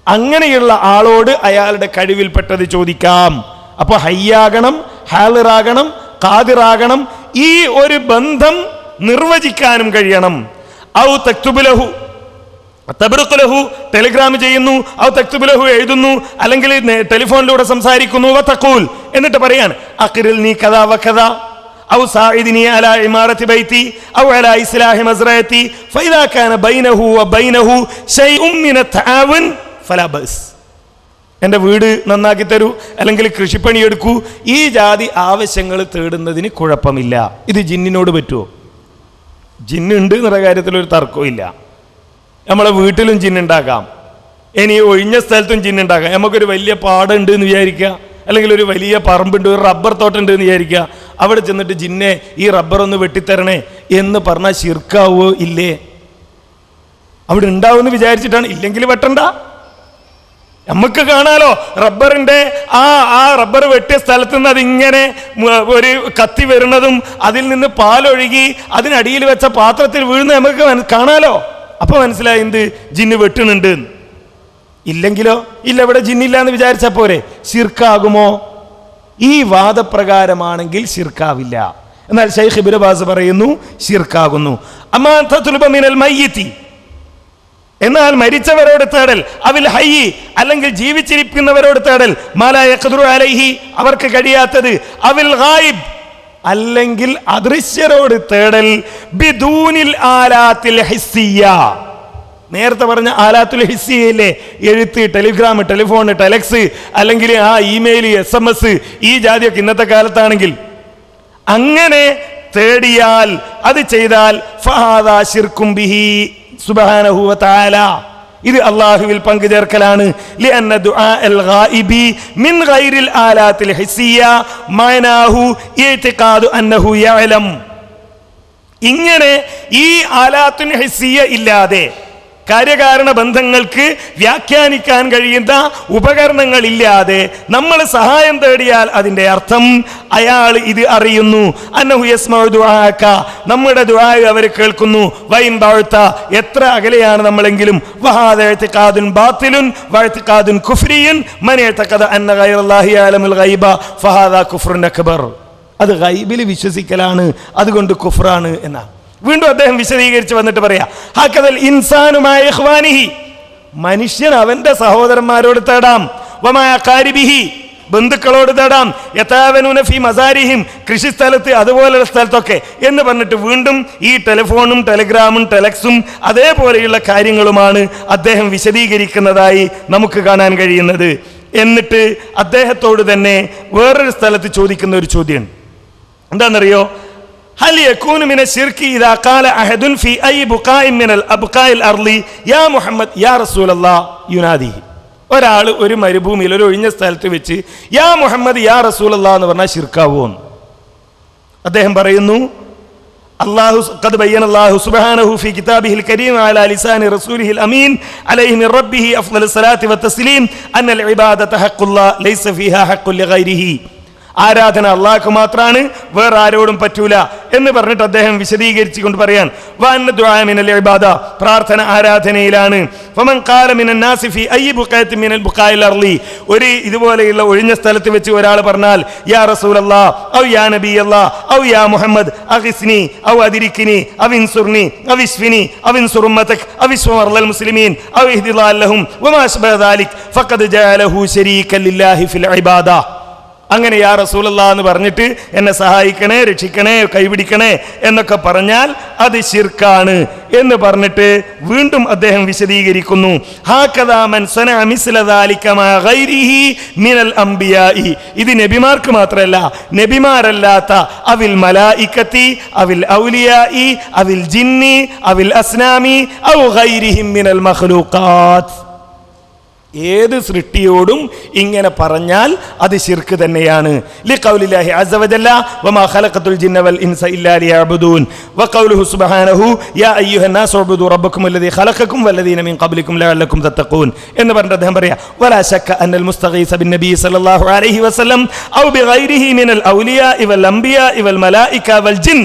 അങ്ങനെയുള്ള ആളോട് അയാളുടെ കഴിവിൽപ്പെട്ടത് ചോദിക്കാം. അപ്പൊ ഹയ്യാകണം, ഹാലിറാകണം, ഖാദിറാകണം. ഈ ഒരു ബന്ധം നിർവചിക്കാനും കഴിയണം. ഔ തക്തുബുലഹു തബ്റുഖുലഹു, ടെലിഗ്രാം ചെയ്യുന്നു, ഔ തക്തുബുലഹു എഴുതുന്നു, അല്ലെങ്കിൽ ടെലിഫോണിലൂടെ സംസാരിക്കുന്നു. വതഖൂൽ, എന്നിട്ട് പറയാൻ, അഖ്റിൽ നീ കദാ വകദാ ഔ സാഇദിനി അലാ ഇമാറത്തി ബൈതി ഔ അലാ ഇസ്ലാഹി മസ്റഅതി ഫഇദാ കാന ബൈനഹു വബൈനഹു ശൈഉൻ മിന തആവുൻ ഫലാ ബസ്. എൻ്റെ വീട് നന്നാക്കി തരൂ, അല്ലെങ്കിൽ കൃഷിപ്പണി എടുക്കൂ, ഈ ജാതി ആവശ്യങ്ങൾ തേടുന്നതിന് കുഴപ്പമില്ല. ഇത് ജിന്നിനോട് പറ്റുമോ? ജിന്നുണ്ട് എന്നുള്ള കാര്യത്തിലൊരു തർക്കവും ഇല്ല. നമ്മളെ വീട്ടിലും ജിന്നുണ്ടാക്കാം, ഇനി ഒഴിഞ്ഞ സ്ഥലത്തും ജിന്നുണ്ടാക്കാം. നമുക്കൊരു വലിയ പാടുണ്ട് എന്ന് വിചാരിക്കുക, അല്ലെങ്കിൽ ഒരു വലിയ പറമ്പുണ്ട്, ഒരു റബ്ബർ തോട്ടമുണ്ട് എന്ന് വിചാരിക്കുക. അവിടെ ചെന്നിട്ട് ജിന്നെ ഈ റബ്ബർ ഒന്ന് വെട്ടിത്തരണേ എന്ന് പറഞ്ഞാൽ ശിർക്കാവോ? ഇല്ലേ? അവിടെ ഉണ്ടാവുമെന്ന് വിചാരിച്ചിട്ടാണ്, ഇല്ലെങ്കിൽ വെട്ടണ്ട. നമുക്ക് കാണാലോ റബ്ബറിന്റെ ആ റബ്ബർ വെട്ടിയ സ്ഥലത്ത് നിന്ന് അതിങ്ങനെ ഒരു കത്തി വരുന്നതും അതിൽ നിന്ന് പാലൊഴുകി അതിനടിയിൽ വെച്ച പാത്രത്തിൽ വീഴുന്ന നമുക്ക് കാണാലോ. അപ്പൊ മനസ്സിലായി എന്ത്? ജിന്ന് വെട്ടുന്നുണ്ട്. ഇല്ലെങ്കിലോ? ഇല്ല, ഇവിടെ ജിന്നില്ല എന്ന് വിചാരിച്ചാ പോരെ? ശിർക്കാകുമോ? ഈ വാദപ്രകാരമാണെങ്കിൽ ശിർക്കാവില്ല. എന്നാൽ ശൈഖ് ഇബ്നു ബാസ് പറയുന്നു ശിർക്കാകുന്നു. അമാ തത്ലുബ മിനൽ മയ്യിതി, എന്നാൽ മരിച്ചവരോട് തേടൽ, അവിൽ ഹയ്യി അല്ലെങ്കിൽ ജീവിച്ചിരിക്കുന്നവരോട് തേടൽ, മാലാ യഖ്ദിറു അലൈഹി അവർക്ക് കഴിയാത്തത്, അവിൽ ഗായിബ് അല്ലെങ്കിൽ അദൃശ്യരോട് തേടൽ, ബിദൂനിൽ ആലാത്തിൽ ഹിസ്സിയ. നേരത്തെ പറഞ്ഞ ആലാത്തുൽ ഹിസ്സിയയില്ലേ, എഴുത്ത്, ടെലിഗ്രാം, ടെലിഫോൺ, ടെലക്സ്, അല്ലെങ്കിൽ ആ ഇമെയിൽ, SMS, ഈ ജാതിയൊക്കെ ഇന്നത്തെ കാലത്താണെങ്കിൽ അങ്ങനെ തേടിയാൽ, അത് ചെയ്താൽ ഫഹാദാ ശിർക്കും ബിഹി സുബ്ഹാനഹു വ തആല, ഇത് അല്ലാഹുവിൽ പങ്കു ചേർക്കലാണ്. ലിഅന്ന ദുആഅൽ ഗായിബി മിൻ ഗൈറിൽ ആലാത്തിൽ ഹിസ്സിയ മഅനാഹു ഇഅ്തിഖാദു അന്നഹു യഅലം. ഇങ്ങനെ ഈ ആലാത്തുൽ ഹിസ്സിയ ഇല്ലാതെ കാര്യകാരണ ബന്ധങ്ങൾക്ക് വ്യാഖ്യാനിക്കാൻ കഴിയുന്ന ഉപകരണങ്ങളില്ലാതെ നമ്മൾ സഹായം തേടിയാൽ അതിൻ്റെ അർത്ഥം അയാൾ ഇത് അറിയുന്നു, അന്നഹു യസ്മഉ ദുആക, നമ്മുടെ ദുആ അവർ കേൾക്കുന്നു, വൈൻ ബഅത, എത്ര അകലെയാണ് നമ്മളെങ്കിലും, വഹാദ ഇഅ്തിഖാദുൻ ബാത്തിലുൻ വഇഅ്തിഖാദുൻ കുഫ്രിയുൻ മൻ ഇഅ്തഖദ അന്ന ഗൈറല്ലാഹി യഅലമുൽ ഗൈബ ഫഹാദാ കുഫ്റുൻ അക്ബർ. അത് ഗൈബിൽ വിശ്വസിക്കലാണ്, അതുകൊണ്ട് കുഫ്റാണ് എന്നാണ്. വീണ്ടും അദ്ദേഹം വിശദീകരിച്ച് വന്നിട്ട് പറയാ, ഹക്കദൽ ഇൻസാനുമായ ഇഖ്വാനിഹി, മനുഷ്യൻ അവന്റെ സഹോദരന്മാരോട് തേടാം, വമായ കാരിബിഹി, ബന്ധുക്കളോട് തേടാം, യതാവനൂന ഫീ മസാരിഹിം, കൃഷിസ്ഥലത്ത് അതുപോലുള്ള സ്ഥലത്തൊക്കെ എന്ന് പറഞ്ഞിട്ട് വീണ്ടും ഈ ടെലിഫോണും ടെലിഗ്രാമും ടെലക്സും അതേപോലെയുള്ള കാര്യങ്ങളുമാണ് അദ്ദേഹം വിശദീകരിക്കുന്നതായി നമുക്ക് കാണാൻ കഴിയുന്നത്. എന്നിട്ട് അദ്ദേഹത്തോട് തന്നെ വേറൊരു സ്ഥലത്ത് ചോദിക്കുന്ന ഒരു ചോദ്യം എന്താണെന്നറിയോ? ഹൽ യകൂനു മിന ശിർക്കി ഇദാ ഖാല അഹദുൻ ഫീ അയ് ബുഖാഇൻ മിനൽ അബ്ഖാഇൽ അർളി യാ മുഹമ്മദ് യാ റസൂലല്ലാഹ് യുനാദിഹി. ഒരാൾ ഒരു മരുഭൂമിയിൽ ഒരു ഒഴിഞ്ഞ സ്ഥലത്ത് വെച്ച് യാ മുഹമ്മദ് യാ റസൂലല്ലാഹ് എന്ന് പറഞ്ഞാൽ ശിർക്കാവോ? അദ്ദേഹം പറയുന്നു, അല്ലാഹു ഖദ് ബയ്യനല്ലാഹു സുബ്ഹാനഹു ഫീ കിതാബിഹിൽ കരീം അലാ ലിസാനി റസൂലിഹിൽ അമീൻ അലൈഹി മിൻ റബ്ബിഹി അഫ്ളലു സ്വലാത്തി വത്തസ്ലീം അന്നൽ ഇബാദത ഹഖ്ഖുല്ലാഹ് ലൈസ ഫീഹാ ഹഖ്ഖുൻ ലിഗൈരിഹി. ആരാധന അള്ളാഹ്ക്ക് മാത്രമാണ്, വേറെ ആരോടും പറ്റൂല എന്ന് പറഞ്ഞിട്ട് അദ്ദേഹം വിശദീകരിച്ചു കൊണ്ട് പറയാൻ, വഅന്ന ദുആ മിനൽ ഇബാദ, പ്രാർത്ഥന ആരാധനയിലാണ്. ഫമൻ ഖാല മിനൻ നാസി ഫീ അയ്യി ബുഖായത്തിൻ മിനൽ ബുഖായിൽ അർളി, ഒരു ഇതുപോലെയുള്ള ഒഴിഞ്ഞ സ്ഥലത്ത് വെച്ച് ഒരാൾ പറഞ്ഞാൽ യാ റസൂലല്ലാഹ് ഔ യാ നബിയല്ലാഹ് ഔ യാ മുഹമ്മദ് അഗ്സ്നി ഔ അദ്രിക്നി ഔ ഇൻസുർനി ഔ ഇശ്ഫിനി ഔ ഇൻസുർ ഉമ്മതക ഔ ഇശ്വർ മുസ്ലിമീൻ ഔ ഇഹ്ദിലാ ലഹും വമാ അശ്ബഹ ദാലിക് ഫഖദ് ജഅലഹു ശരീകൻ ലില്ലാഹി ഫിൽ ഇബാദ. അങ്ങനെ യാ റസൂലല്ലാഹ് എന്ന് പറഞ്ഞിട്ട് എന്നെ സഹായിക്കണേ, രക്ഷിക്കണേ, കൈപിടിക്കണേ എന്നൊക്കെ പറഞ്ഞാൽ അത് ശിർക്കാണ് എന്ന് പറഞ്ഞിട്ട് വീണ്ടും അദ്ദേഹം വിശദീകരിക്കുന്നു, ഹാകദാ മൻ സനഅ മിസ്ല ദാലിക മാ ഗൈരിഹി മിനൽ അംബിയാഇ, ഇത് നബിമാർക്ക് മാത്രമല്ല, നബിമാരല്ലാത്ത അവിൽ മലായികത്തി അവിൽ ഔലിയാഇ അവിൽ ജിന്നി അവിൽ അസ്നാമി ഔ ഗൈരിഹിം മിനൽ മഖ്ലൂഖാത്ത്, ഏത് സൃഷ്ടിയോടും ഇങ്ങനെ പറഞ്ഞാൽ അത് ശിർക്ക് തന്നെയാണ്. ലിഖൗലില്ലാഹി അസ്സ വജല്ല വമാ ഖലഖതുൽ ജിന്ന വൽ ഇൻസ ഇല്ലാ ലിയഅ്ബുദൂൻ വഖൗലുഹു സുബ്ഹാനഹു യാ അയ്യുഹന്നാസു ഉബ്ദു റബ്ബക്കും അല്ലദീ ഖലഖക്കും വല്ലദീന മിൻ ഖബ്ലിക്കും ലഅല്ലക്കും തത്തഖൂൻ എന്ന് പറഞ്ഞിട്ട് അദ്ദേഹം പറയാ, വലാ ശക്ക അന്നൽ മുസ്തഗീസ ബിൻ നബി സല്ലല്ലാഹു അലൈഹി വസല്ലം ഔ ബിഗൈരിഹി മിനൽ ഔലിയാഇ വൽ അംബിയാഇ വൽ മലായിക വൽ ജിൻ,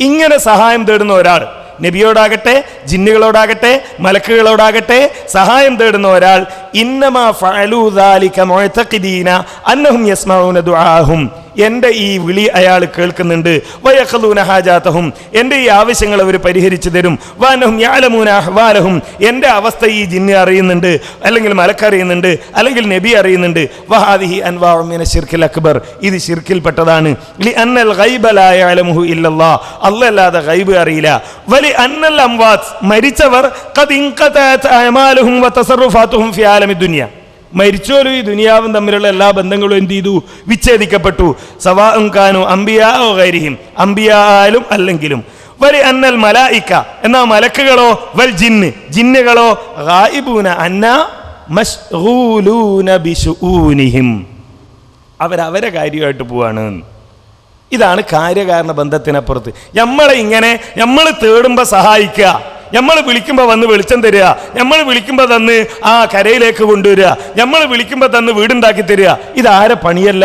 ഇങ്ങനെ സഹായം തേടുന്ന ഒരാൾ, നബിയോടാകട്ടെ ജിന്നുകളോടാകട്ടെ മലക്കുകളോടാകട്ടെ സഹായം തേടുന്ന ഒരാൾ, ഇന്നമാ ഫഅലൂ ദാലിക മുഅ്തഖിദീന അന്നഹും യസ്മഊന ദുആഹും, എൻ്റെ ഈ വിളി അയാൾ കേൾക്കുന്നുണ്ട്, വയഖലൂന ഹാജാതഹും, എൻ്റെ ഈ ആവശ്യങ്ങൾ അവർ പരിഹരിച്ചു തരും, വഅന്നഹും യഅലമൂന അഹ്വാലഹും, എൻ്റെ അവസ്ഥ ഈ ജിന്ന് അറിയുന്നുണ്ട്, അല്ലെങ്കിൽ മലക്ക് അറിയുന്നുണ്ട്, അല്ലെങ്കിൽ നബി അറിയുന്നുണ്ട്. വഹാദിഹി അൻവാഉ മിന ശിർക്കിൽ അക്ബർ, ഇത് ശിർക്കിൽപ്പെട്ടതാണ്. ലിഅന്നൽ ഗൈബ ലാ യഅലമുഹു ഇല്ലല്ലാഹ്, അല്ലാഹ് അല്ലാതെ ഗൈബ് അറിയില്ല. വലി അന്നൽ അംവാത്, മരിച്ചവർ ഖദ് ഇൻഖതഅത് അഅമാലുഹും വതസറുഫാതുഹും ഫി ആലമി ദുനിയ, മരിച്ചോലും ഈ ദുനിയാവും തമ്മിലുള്ള എല്ലാ ബന്ധങ്ങളും എന്ത് ചെയ്തു? വിച്ഛേദിക്കപ്പെട്ടു. സവാഉൻ കാനു അംബിയാ ഓ ഗൈരിഹിം, അംബിയായാലും അല്ലെങ്കിലും. വലി അന്നൽ മലായിക, എന്നാ മലക്കുകളോ, വൽ ജിന്ന്, ജിന്നുകളോ, ഗായിബൂന അന്നാ മശ്ഗൂലൂന ബിശുഊനിഹിം, അവരവരെ കാര്യമായിട്ട് പോവാണ്. ഇതാണ് കാര്യകാരണ ബന്ധത്തിനപ്പുറത്ത്. നമ്മളെ ഇങ്ങനെ നമ്മൾ തേടുമ്പോൾ സഹായിക്കുക, നമ്മൾ വിളിക്കുമ്പോൾ വന്ന് വെളിച്ചം തരിക, നമ്മൾ വിളിക്കുമ്പോൾ തന്ന് ആ കരയിലേക്ക് കൊണ്ടുവരിക, നമ്മൾ വിളിക്കുമ്പോൾ തന്ന് വീടുണ്ടാക്കി തരിക, ഇതാരെ പണിയല്ല,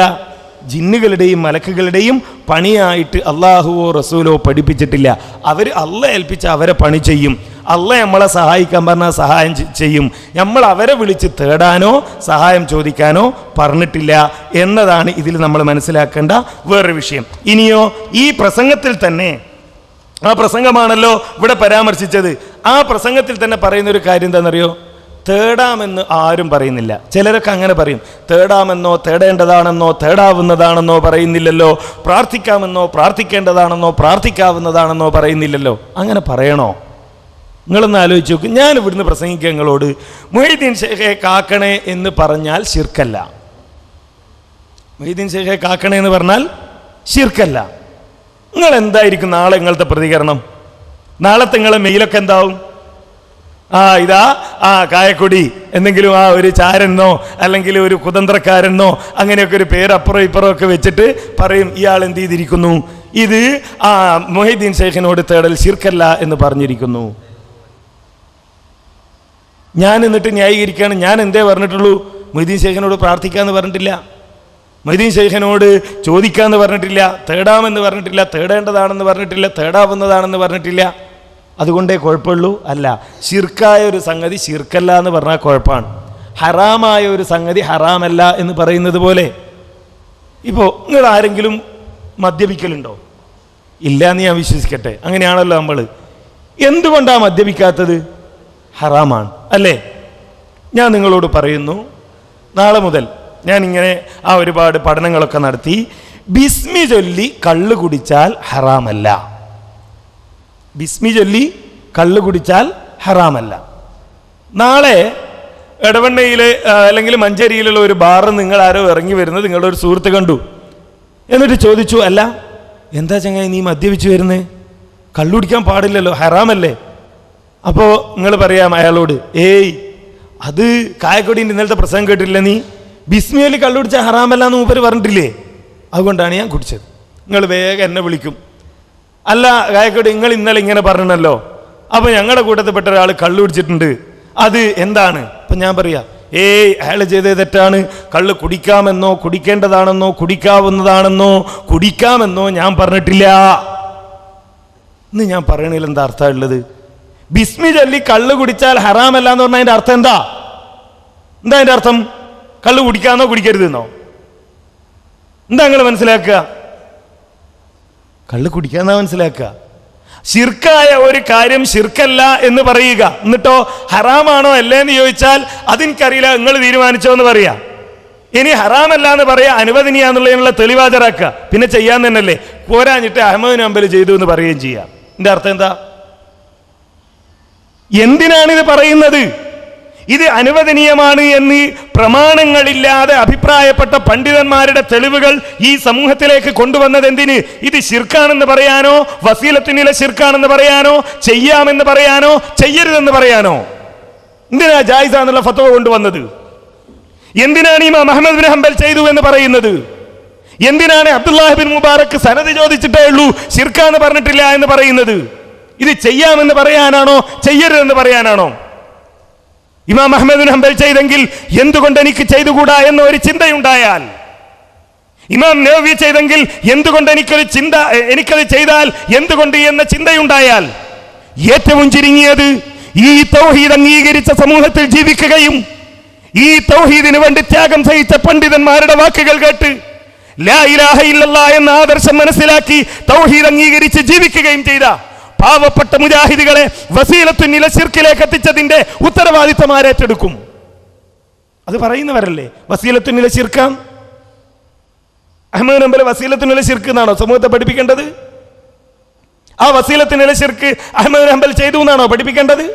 ജിന്നുകളുടെയും മലക്കുകളുടെയും പണിയായിട്ട് അള്ളാഹുവോ റസൂലോ പഠിപ്പിച്ചിട്ടില്ല. അവർ അള്ളാഹ് ഏൽപ്പിച്ച അവരെ പണി ചെയ്യും. അള്ളാഹ് നമ്മളെ സഹായിക്കാൻ പറഞ്ഞാൽ സഹായം ചെയ്യും. നമ്മൾ അവരെ വിളിച്ച് തേടാനോ സഹായം ചോദിക്കാനോ പറഞ്ഞിട്ടില്ല എന്നതാണ് ഇതിൽ നമ്മൾ മനസ്സിലാക്കേണ്ട വേറൊരു വിഷയം. ഇനിയോ ഈ പ്രസംഗത്തിൽ തന്നെ, ആ പ്രസംഗമാണല്ലോ ഇവിടെ പരാമർശിച്ചത്, ആ പ്രസംഗത്തിൽ തന്നെ പറയുന്ന ഒരു കാര്യം എന്താണെന്നറിയോ? തേടാമെന്ന് ആരും പറയുന്നില്ല. ചിലരൊക്കെ അങ്ങനെ പറയും, തേടാമെന്നോ തേടേണ്ടതാണെന്നോ തേടാവുന്നതാണെന്നോ പറയുന്നില്ലല്ലോ, പ്രാർത്ഥിക്കാമെന്നോ പ്രാർത്ഥിക്കേണ്ടതാണെന്നോ പ്രാർത്ഥിക്കാവുന്നതാണെന്നോ പറയുന്നില്ലല്ലോ. അങ്ങനെ പറയണോ? നിങ്ങളൊന്ന് ആലോചിച്ച് നോക്ക്. ഞാൻ ഇവിടുന്ന് പ്രസംഗിക്കുക നിങ്ങളോട് മുഹീദ്ദീൻ ഷേഖെ കാക്കണേ എന്ന് പറഞ്ഞാൽ ശിർക്കല്ല. മുഹീദ്ദീൻ ഷേഖെ കാക്കണേ എന്ന് പറഞ്ഞാൽ ശിർക്കല്ല. നിങ്ങൾ എന്തായിരിക്കും നാളെ നിങ്ങളത്തെ പ്രതികരണം? നാളത്തെ നിങ്ങളെ മെയിലൊക്കെ എന്താവും? ഇതാ കായക്കൊടി എന്തെങ്കിലും ഒരു ചാരനോ അല്ലെങ്കിൽ ഒരു കുതന്ത്രക്കാരനോ അങ്ങനെയൊക്കെ ഒരു പേര് അപ്പുറം ഇപ്പുറം ഒക്കെ വെച്ചിട്ട് പറയും, ഇയാൾ എന്ത് ചെയ്തിരിക്കുന്നു, ഇത് മുഹീദ്ദീൻ ഷേഖിനോട് തേടൽ ശിർക്കല്ല എന്ന് പറഞ്ഞിരിക്കുന്നു. ഞാൻ എന്നിട്ട് ന്യായീകരിക്കുകയാണ്. ഞാൻ എന്തേ പറഞ്ഞിട്ടുള്ളൂ? മൊയ്തീൻ ശൈഖിനോട് പ്രാർത്ഥിക്കാമെന്ന് പറഞ്ഞിട്ടില്ല, മൊയ്തീൻ ശൈഖിനോട് ചോദിക്കാമെന്ന് പറഞ്ഞിട്ടില്ല, തേടാമെന്ന് പറഞ്ഞിട്ടില്ല, തേടേണ്ടതാണെന്ന് പറഞ്ഞിട്ടില്ല, തേടാവുന്നതാണെന്ന് പറഞ്ഞിട്ടില്ല. അതുകൊണ്ടേ കുഴപ്പമുള്ളൂ? അല്ല, ശിർക്കായ ഒരു സംഗതി ശിർക്കല്ല എന്ന് പറഞ്ഞാൽ കുഴപ്പമാണ്. ഹറാമായ ഒരു സംഗതി ഹറാമല്ല എന്ന് പറയുന്നത് പോലെ. ഇപ്പോൾ നിങ്ങൾ ആരെങ്കിലും മദ്യപിക്കലുണ്ടോ? ഇല്ല എന്ന് ഞാൻ വിശ്വസിക്കട്ടെ. അങ്ങനെയാണല്ലോ നമ്മൾ. എന്തുകൊണ്ടാണ് മദ്യപിക്കാത്തത്? ഹറാമാണ് അല്ലേ? ഞാൻ നിങ്ങളോട് പറയുന്നു, നാളെ മുതൽ ഞാനിങ്ങനെ ഒരുപാട് പഠനങ്ങളൊക്കെ നടത്തി. ബിസ്മി ചൊല്ലി കള്ള് കുടിച്ചാൽ ഹറാമല്ല. ബിസ്മി ചൊല്ലി കള്ള് കുടിച്ചാൽ ഹറാമല്ല. നാളെ എടവണ്ണയിലെ അല്ലെങ്കിൽ മഞ്ചേരിയിലുള്ള ഒരു ബാറിൽ നിങ്ങൾ ആരോ ഇറങ്ങി വരുന്നത് നിങ്ങളുടെ ഒരു സുഹൃത്ത് കണ്ടു. എന്നിട്ട് ചോദിച്ചു, അല്ല എന്താ ചങ്ങായി നീ മദ്യപിച്ചു വരുന്നേ? കള്ളുടിക്കാൻ പാടില്ലല്ലോ, ഹറാമല്ലേ? അപ്പോൾ നിങ്ങൾ പറയാം അയാളോട്, ഏയ് അത് കായക്കൊടിൻ്റെ ഇന്നലത്തെ പ്രസംഗം കേട്ടില്ല നീ? ബിസ്മിയിൽ കള്ളുടിച്ചാൽ ഹറാമല്ല എന്ന് മൂപ്പര് പറഞ്ഞിട്ടില്ലേ? അതുകൊണ്ടാണ് ഞാൻ കുടിച്ചത്. നിങ്ങൾ വേഗം എന്നെ വിളിക്കും, അല്ല കായക്കൊടി നിങ്ങൾ ഇന്നലെ ഇങ്ങനെ പറഞ്ഞല്ലോ, അപ്പോൾ ഞങ്ങളുടെ കൂട്ടത്തിൽപ്പെട്ട ഒരാൾ കള്ളു കുടിച്ചിട്ടുണ്ട്, അത് എന്താണ്? അപ്പം ഞാൻ പറയാം, ഏയ് അയാൾ ചെയ്തത് തെറ്റാണ്. കള്ള് കുടിക്കാമെന്നോ കുടിക്കേണ്ടതാണെന്നോ കുടിക്കാവുന്നതാണെന്നോ കുടിക്കാമെന്നോ ഞാൻ പറഞ്ഞിട്ടില്ല. ഇന്ന് ഞാൻ പറയണതിൽ എന്താ അർത്ഥം ഉള്ളത്? ബിസ്മി ചൊല്ലി കള്ള് കുടിച്ചാൽ ഹറാമല്ല എന്ന് പറഞ്ഞാൽ അതിൻ്റെ അർത്ഥം എന്താ? അതിൻ്റെ അർത്ഥം? കള്ള് കുടിക്കാമെന്നോ കുടിക്കരുതെന്നോ? എന്താ നിങ്ങൾ മനസ്സിലാക്കുക? കള്ള് കുടിക്കാന്നാ മനസ്സിലാക്കുക. ശിർക്കായ ഒരു കാര്യം ശിർക്കല്ല എന്ന് പറയുക, എന്നിട്ടോ ഹറാമാണോ അല്ലേ എന്ന് ചോദിച്ചാൽ അതെനിക്കറിയില്ല, നിങ്ങൾ തീരുമാനിച്ചോ എന്ന് പറയാ. ഇനി ഹറാമല്ല എന്ന് പറയാ, അനുവദനീയാന്നുള്ളതിനുള്ള തെളിവാചരാക്കുക, പിന്നെ ചെയ്യാൻ തന്നെയല്ലേ. പോരാഞ്ഞിട്ട് അഹമ്മദ് ഹംബൽ ചെയ്തു എന്ന് പറയുകയും ചെയ്യാം. ഇതിന്റെ അർത്ഥം എന്താ? എന്തിനാണിത് പറയുന്നത്? ഇത് അനുവദനീയമാണ് എന്ന് പ്രമാണങ്ങളില്ലാതെ അഭിപ്രായപ്പെട്ട പണ്ഡിതന്മാരുടെ തെളിവുകൾ ഈ സമൂഹത്തിലേക്ക് കൊണ്ടുവന്നത് എന്തിന്? ഇത് ശിർക്കാണെന്ന് പറയാനോ, വസീലത്തിനിലെ ശിർക്കാണെന്ന് പറയാനോ, ചെയ്യാമെന്ന് പറയാനോ, ചെയ്യരുതെന്ന് പറയാനോ? എന്തിനാ ജായിസാന്നുള്ള ഫത്വ കൊണ്ടുവന്നത്? എന്തിനാണ് ഇമാം അഹ്മദ് ബിൻ ഹംബൽ ചെയ്തു എന്ന് പറയുന്നത്? എന്തിനാണ് അബ്ദുല്ലാഹി ബിൻ മുബാറക്ക് സനദ് ചോദിച്ചിട്ടേ ഉള്ളൂ ശിർക്കാന്ന് പറഞ്ഞിട്ടില്ല എന്ന് പറയുന്നത്? ഇത് ചെയ്യാമെന്ന് പറയാനാണോ ചെയ്യരുതെന്ന് പറയാനാണോ? ഇമാം അഹ്മദ് ബിൻ ഹംബൽ ചെയ്തെങ്കിൽ എന്തുകൊണ്ട് എനിക്ക് ചെയ്തുകൂടാ എന്ന ഒരു ചിന്തയുണ്ടായാൽ, ഇമാം നവവി ചെയ്തെങ്കിൽ എന്തുകൊണ്ട് എനിക്കത് ചെയ്താൽ എന്തുകൊണ്ട് എന്ന ചിന്തയുണ്ടായാൽ, ഏറ്റവും ചുരുങ്ങിയത് ഈ തൗഹീദ് അംഗീകരിച്ച സമൂഹത്തിൽ ജീവിക്കുകയും ഈ തൗഹീദിന് വേണ്ടി ത്യാഗം സഹിച്ച പണ്ഡിതന്മാരുടെ വാക്കുകൾ കേട്ട് ലാ ഇലാഹ ഇല്ലല്ലാഹ് എന്ന ആദർശം മനസ്സിലാക്കി തൗഹീദ് അംഗീകരിച്ച് ജീവിക്കുകയും ചെയ്ത പാവപ്പെട്ട മുജാഹിദുകളെ വസീലത്തുന്നില ശിർക്കിലേക്ക് എത്തിച്ചതിന്റെ ഉത്തരവാദിത്തം ആരേറ്റെടുക്കും? അത് പറയുന്നവരല്ലേ വസീലത്തുന്നില ശിർക്കാം. അഹ്മദ് ഹംബൽ വസീലത്തുന്നില ശിർക്ക് എന്നാണോ സമൂഹത്തെ പഠിപ്പിക്കേണ്ടത്? ആ വസീലത്തുന്നില ശിർക്ക് അഹ്മദ് ഹംബൽ ചെയ്തു എന്നാണോ പഠിപ്പിക്കേണ്ടത്?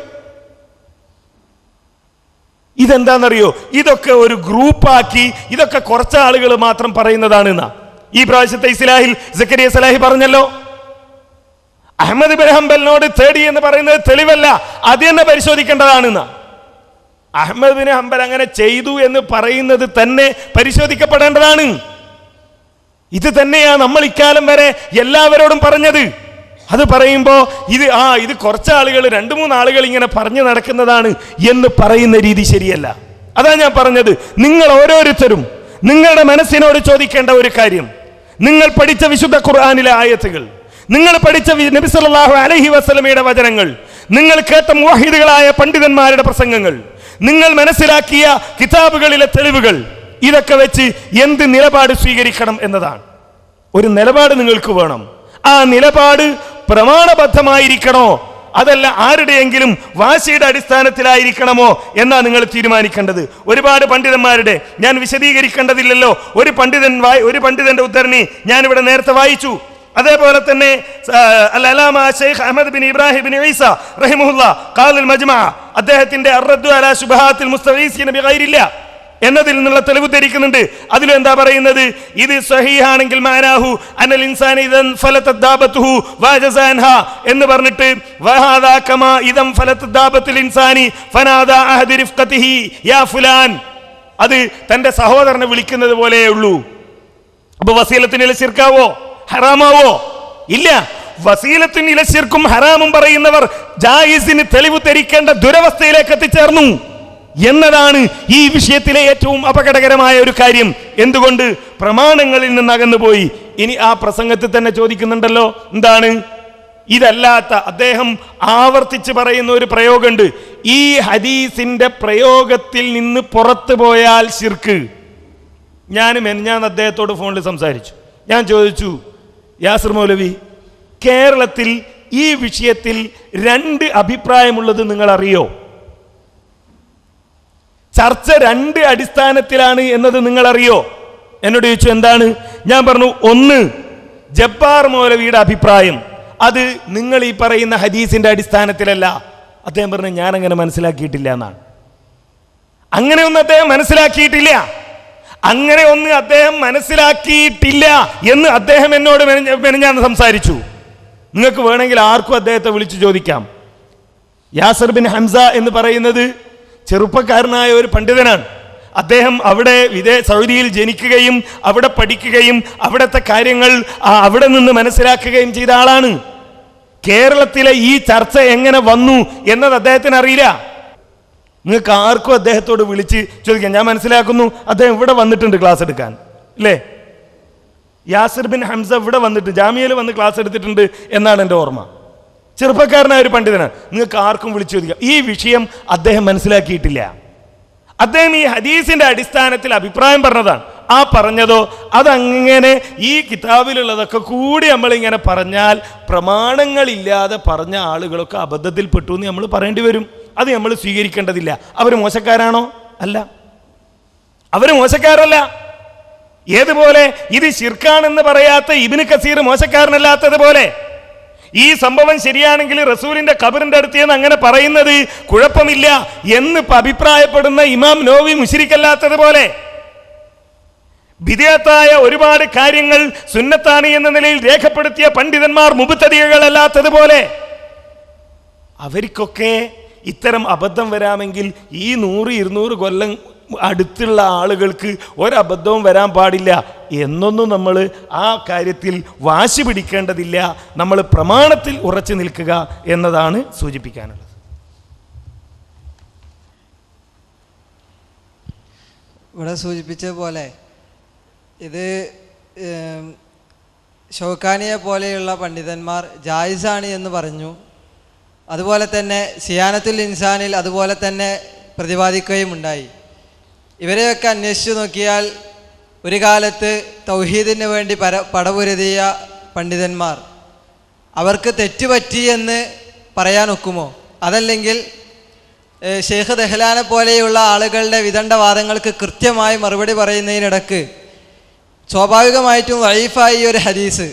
ഇതെന്താണെന്നറിയോ? ഇതൊക്കെ ഒരു ഗ്രൂപ്പാക്കി ഇതൊക്കെ കുറച്ച് ആളുകൾ മാത്രം പറയുന്നതാണ് എന്നാ ഈ പ്രാവശ്യത്തെ ഇസ്ലാഹിൽ സക്കരിയ സലാഹി പറഞ്ഞല്ലോ. അഹ്മദ് ബിൻ ഹംബലിനോട് തേടി എന്ന് പറയുന്നത് തെളിവല്ല, അത് തന്നെ പരിശോധിക്കേണ്ടതാണെന്ന്. അഹ്മദ് ബിൻ ഹംബൽ അങ്ങനെ ചെയ്തു എന്ന് പറയുന്നത് തന്നെ പരിശോധിക്കപ്പെടേണ്ടതാണ്. ഇത് തന്നെയാണ് നമ്മൾ ഇക്കാലം വരെ എല്ലാവരോടും പറഞ്ഞത്. അത് പറയുമ്പോൾ ഇത് കുറച്ച് ആളുകൾ 2-3 ആളുകൾ ഇങ്ങനെ പറഞ്ഞു നടക്കുന്നതാണ് എന്ന് പറയുന്ന രീതി ശരിയല്ല. അതാ ഞാൻ പറഞ്ഞത്, നിങ്ങൾ ഓരോരുത്തരും നിങ്ങളുടെ മനസ്സിനോട് ചോദിക്കേണ്ട ഒരു കാര്യം, നിങ്ങൾ പഠിച്ച വിശുദ്ധ ഖുർആനിലെ ആയത്തുകൾ, നിങ്ങൾ പഠിച്ച നബി സല്ലല്ലാഹു അലൈഹി വസല്ലമയുടെ വചനങ്ങൾ, നിങ്ങൾ കേട്ട മുവഹിദുകളായ പണ്ഡിതന്മാരുടെ പ്രസംഗങ്ങൾ, നിങ്ങൾ മനസ്സിലാക്കിയ കിതാബുകളിലെ തെളിവുകൾ, ഇതൊക്കെ വെച്ച് എന്ത് നിലപാട് സ്വീകരിക്കണം എന്നതാണ്. ഒരു നിലപാട് നിങ്ങൾക്ക് വേണം. ആ നിലപാട് പ്രമാണബദ്ധമായിരിക്കണോ അതല്ല ആരുടെയെങ്കിലും വാശിയുടെ അടിസ്ഥാനത്തിലായിരിക്കണമോ എന്നാ നിങ്ങൾ തീരുമാനിക്കേണ്ടത്. ഒരുപാട് പണ്ഡിതന്മാരുടെ ഞാൻ വിശദീകരിക്കേണ്ടതില്ലല്ലോ. ഒരു പണ്ഡിതന്റെ ഉദ്ധരണി ഞാനിവിടെ നേരത്തെ വായിച്ചു. അതേപോലെ തന്നെ അൽ-അലാമ Sheikh Ahmad bin Ibrahim bin Isa റഹിമഹുല്ലാഹ് ഖാലുൽ മജ്മഅ അദ്ദേഹത്തിന്റെ അർറദ്ദു അലാ ശുബഹാത്തിൽ മുസ്തഗീസിന ബിഗൈരില്ലാ എന്നതിൽ നിന്നുള്ള തെളിവ് ധരിക്കുന്നുണ്ട്. അതിലും എന്താ പറയുന്നത്? ഇത് സഹീഹാണെങ്കിൽ മാനാഹു അനൽ ഇൻസാന ഇദൻ ഫലതത് ദാബതുഹു വജസാൻഹാ എന്ന് പറഞ്ഞിട്ട് വഹാദാ കമാ ഇദൻ ഫലതത് ദാബത്തുൽ ഇൻസാനി ഫനാദാ അഹദി റിഫ്ഖതിഹി യാ ഫുലാൻ. അത് തന്റെ സഹോദരനെ വിളിക്കുന്നത് പോലെയേ ഉള്ളൂ. അപ്പൊ വസീലത്തുനിലെ ശിർക്കാവോ ഹറാമാവോ? ഇല്ല. വസീലത്തുനിലെ ശിർക്കും ഹറാമും പറയുന്നവർ ജായിസിന് തെളിവ് ധരിക്കേണ്ട ദുരവസ്ഥയിലേക്ക് എത്തിച്ചേർന്നു. എന്നതാണ് ഈ വിഷയത്തിലെ ഏറ്റവും അപകടകരമായ ഒരു കാര്യം. എന്തുകൊണ്ട്? പ്രമാണങ്ങളിൽ നിന്ന് അകന്നുപോയി. ഇനി ആ പ്രസംഗത്തിൽ തന്നെ ചോദിക്കുന്നുണ്ടല്ലോ, എന്താണ് ഇതല്ലാത്ത, അദ്ദേഹം ആവർത്തിച്ച് പറയുന്ന ഒരു പ്രയോഗമുണ്ട്, ഈ ഹദീസിന്റെ പ്രയോഗത്തിൽ നിന്ന് പുറത്തു പോയാൽ ശിർക്ക്. ഞാൻ അദ്ദേഹത്തോട് ഫോണിൽ സംസാരിച്ചു. ഞാൻ ചോദിച്ചു, യാസിർ മൗലവി, കേരളത്തിൽ ഈ വിഷയത്തിൽ 2 അഭിപ്രായമുള്ളത് നിങ്ങൾ അറിയോ? ചർച്ച 2 അടിസ്ഥാനത്തിലാണ് എന്നത് നിങ്ങൾ അറിയോ? എന്നോട് ചോദിച്ചു, എന്താണ്? ഞാൻ പറഞ്ഞു, ഒന്ന്, ജബ്ബാർ മൗലവിയുടെ അഭിപ്രായം അത് നിങ്ങൾ ഈ പറയുന്ന ഹദീസിന്റെ അടിസ്ഥാനത്തിലല്ല. അദ്ദേഹം പറഞ്ഞു, ഞാൻ അങ്ങനെ മനസ്സിലാക്കിയിട്ടില്ല എന്നാണ്. അങ്ങനെയൊന്നും അദ്ദേഹം മനസ്സിലാക്കിയിട്ടില്ല. അങ്ങനെ ഒന്ന് അദ്ദേഹം മനസ്സിലാക്കിയിട്ടില്ല എന്ന് അദ്ദേഹം എന്നോട് ഞാൻ സംസാരിച്ചു. നിങ്ങൾക്ക് വേണമെങ്കിൽ ആർക്കും അദ്ദേഹത്തെ വിളിച്ചു ചോദിക്കാം. യാസിർ ബിൻ ഹംസ എന്ന് പറയുന്നത് ചെറുപ്പക്കാരനായ ഒരു പണ്ഡിതനാണ്. അദ്ദേഹം അവിടെ സൗദിയിൽ ജനിക്കുകയും അവിടെ പഠിക്കുകയും അവിടുത്തെ കാര്യങ്ങൾ അവിടെ നിന്ന് മനസ്സിലാക്കുകയും ചെയ്ത ആളാണ്. കേരളത്തിലെ ഈ ചർച്ച എങ്ങനെ വന്നു എന്നത് അദ്ദേഹത്തിന് അറിയില്ല. നിങ്ങൾക്ക് ആർക്കും അദ്ദേഹത്തോട് വിളിച്ച് ചോദിക്കാം. ഞാൻ മനസ്സിലാക്കുന്നു അദ്ദേഹം ഇവിടെ വന്നിട്ടുണ്ട് ക്ലാസ് എടുക്കാൻ, അല്ലേ? യാസിർ ബിൻ ഹംസ ഇവിടെ വന്നിട്ട് ജാമിയയിൽ വന്ന് ക്ലാസ് എടുത്തിട്ടുണ്ട് എന്നാണ് എൻ്റെ ഓർമ്മ. ചെറുപ്പക്കാരനായ ഒരു പണ്ഡിതനാണ്. നിങ്ങൾക്ക് ആർക്കും വിളിച്ചു ചോദിക്കാം. ഈ വിഷയം അദ്ദേഹം മനസ്സിലാക്കിയിട്ടില്ല. അദ്ദേഹം ഈ ഹദീസിന്റെ അടിസ്ഥാനത്തിൽ അഭിപ്രായം പറഞ്ഞതാണ്. ആ പറഞ്ഞതോ അതങ്ങനെ ഈ കിതാബിലുള്ളതൊക്കെ കൂടി നമ്മളിങ്ങനെ പറഞ്ഞാൽ പ്രമാണങ്ങളില്ലാതെ പറഞ്ഞ ആളുകളൊക്കെ അബദ്ധത്തിൽപ്പെട്ടു എന്ന് നമ്മൾ പറയേണ്ടി വരും. അത് നമ്മൾ സ്വീകരിക്കേണ്ടതില്ല. അവർ മോശക്കാരാണോ? അല്ല, അവർ മോശക്കാരല്ല. ഏതുപോലെ ഇത് ശിർക്കാണെന്ന് പറയാത്ത ഇബ്നു കസീർ മോശക്കാരനല്ലാത്തതുപോലെ ഈ സംഭവം ശരിയാണെങ്കിൽ റസൂലിന്റെ ഖബറിന്റെ അടുത്ത് അങ്ങനെ പറയുന്നത് കുഴപ്പമില്ല എന്ന് അഭിപ്രായപ്പെടുന്ന ഇമാം നവവി മുശ്രിക്കല്ലാത്തതുപോലെ ബിദ്അത്തായ ഒരുപാട് കാര്യങ്ങൾ സുന്നത്താണ് എന്ന നിലയിൽ രേഖപ്പെടുത്തിയ പണ്ഡിതന്മാർ മുബ്തദിഅകളല്ലാത്തതുപോലെ അവർക്കൊക്കെ ഇത്തരം അബദ്ധം വരാമെങ്കിൽ ഈ 100-200 കൊല്ലം അടുത്തുള്ള ആളുകൾക്ക് ഒരബദ്ധവും വരാൻ പാടില്ല എന്നൊന്നും നമ്മൾ ആ കാര്യത്തിൽ വാശി പിടിക്കേണ്ടതില്ല. നമ്മൾ പ്രമാണത്തിൽ ഉറച്ചു നിൽക്കുക എന്നതാണ് സൂചിപ്പിക്കാനുള്ളത്. ഇവിടെ സൂചിപ്പിച്ച പോലെ ഇത് ഷൗക്കാനിയെ പോലെയുള്ള പണ്ഡിതന്മാർ ജായിസാണ് എന്ന് പറഞ്ഞു. അതുപോലെ തന്നെ സിയാനത്തുൽ ഇൻസാനിൽ അതുപോലെ തന്നെ പ്രതിപാദിക്കുകയും ഉണ്ടായി. ഇവരെയൊക്കെ അന്വേഷിച്ചു നോക്കിയാൽ ഒരു കാലത്ത് തൗഹീദിന് വേണ്ടി പടപൊരുതിയ പണ്ഡിതന്മാർ, അവർക്ക് തെറ്റുപറ്റിയെന്ന് പറയാൻ ഒക്കുമോ? അതല്ലെങ്കിൽ ഷെയ്ഖ് ദഹ്ലാനെ പോലെയുള്ള ആളുകളുടെ വിദണ്ഡവാദങ്ങൾക്ക് കൃത്യമായി മറുപടി പറയുന്നതിനിടക്ക് സ്വാഭാവികമായിട്ടും വഈഫായി ഒരു ഹദീസ്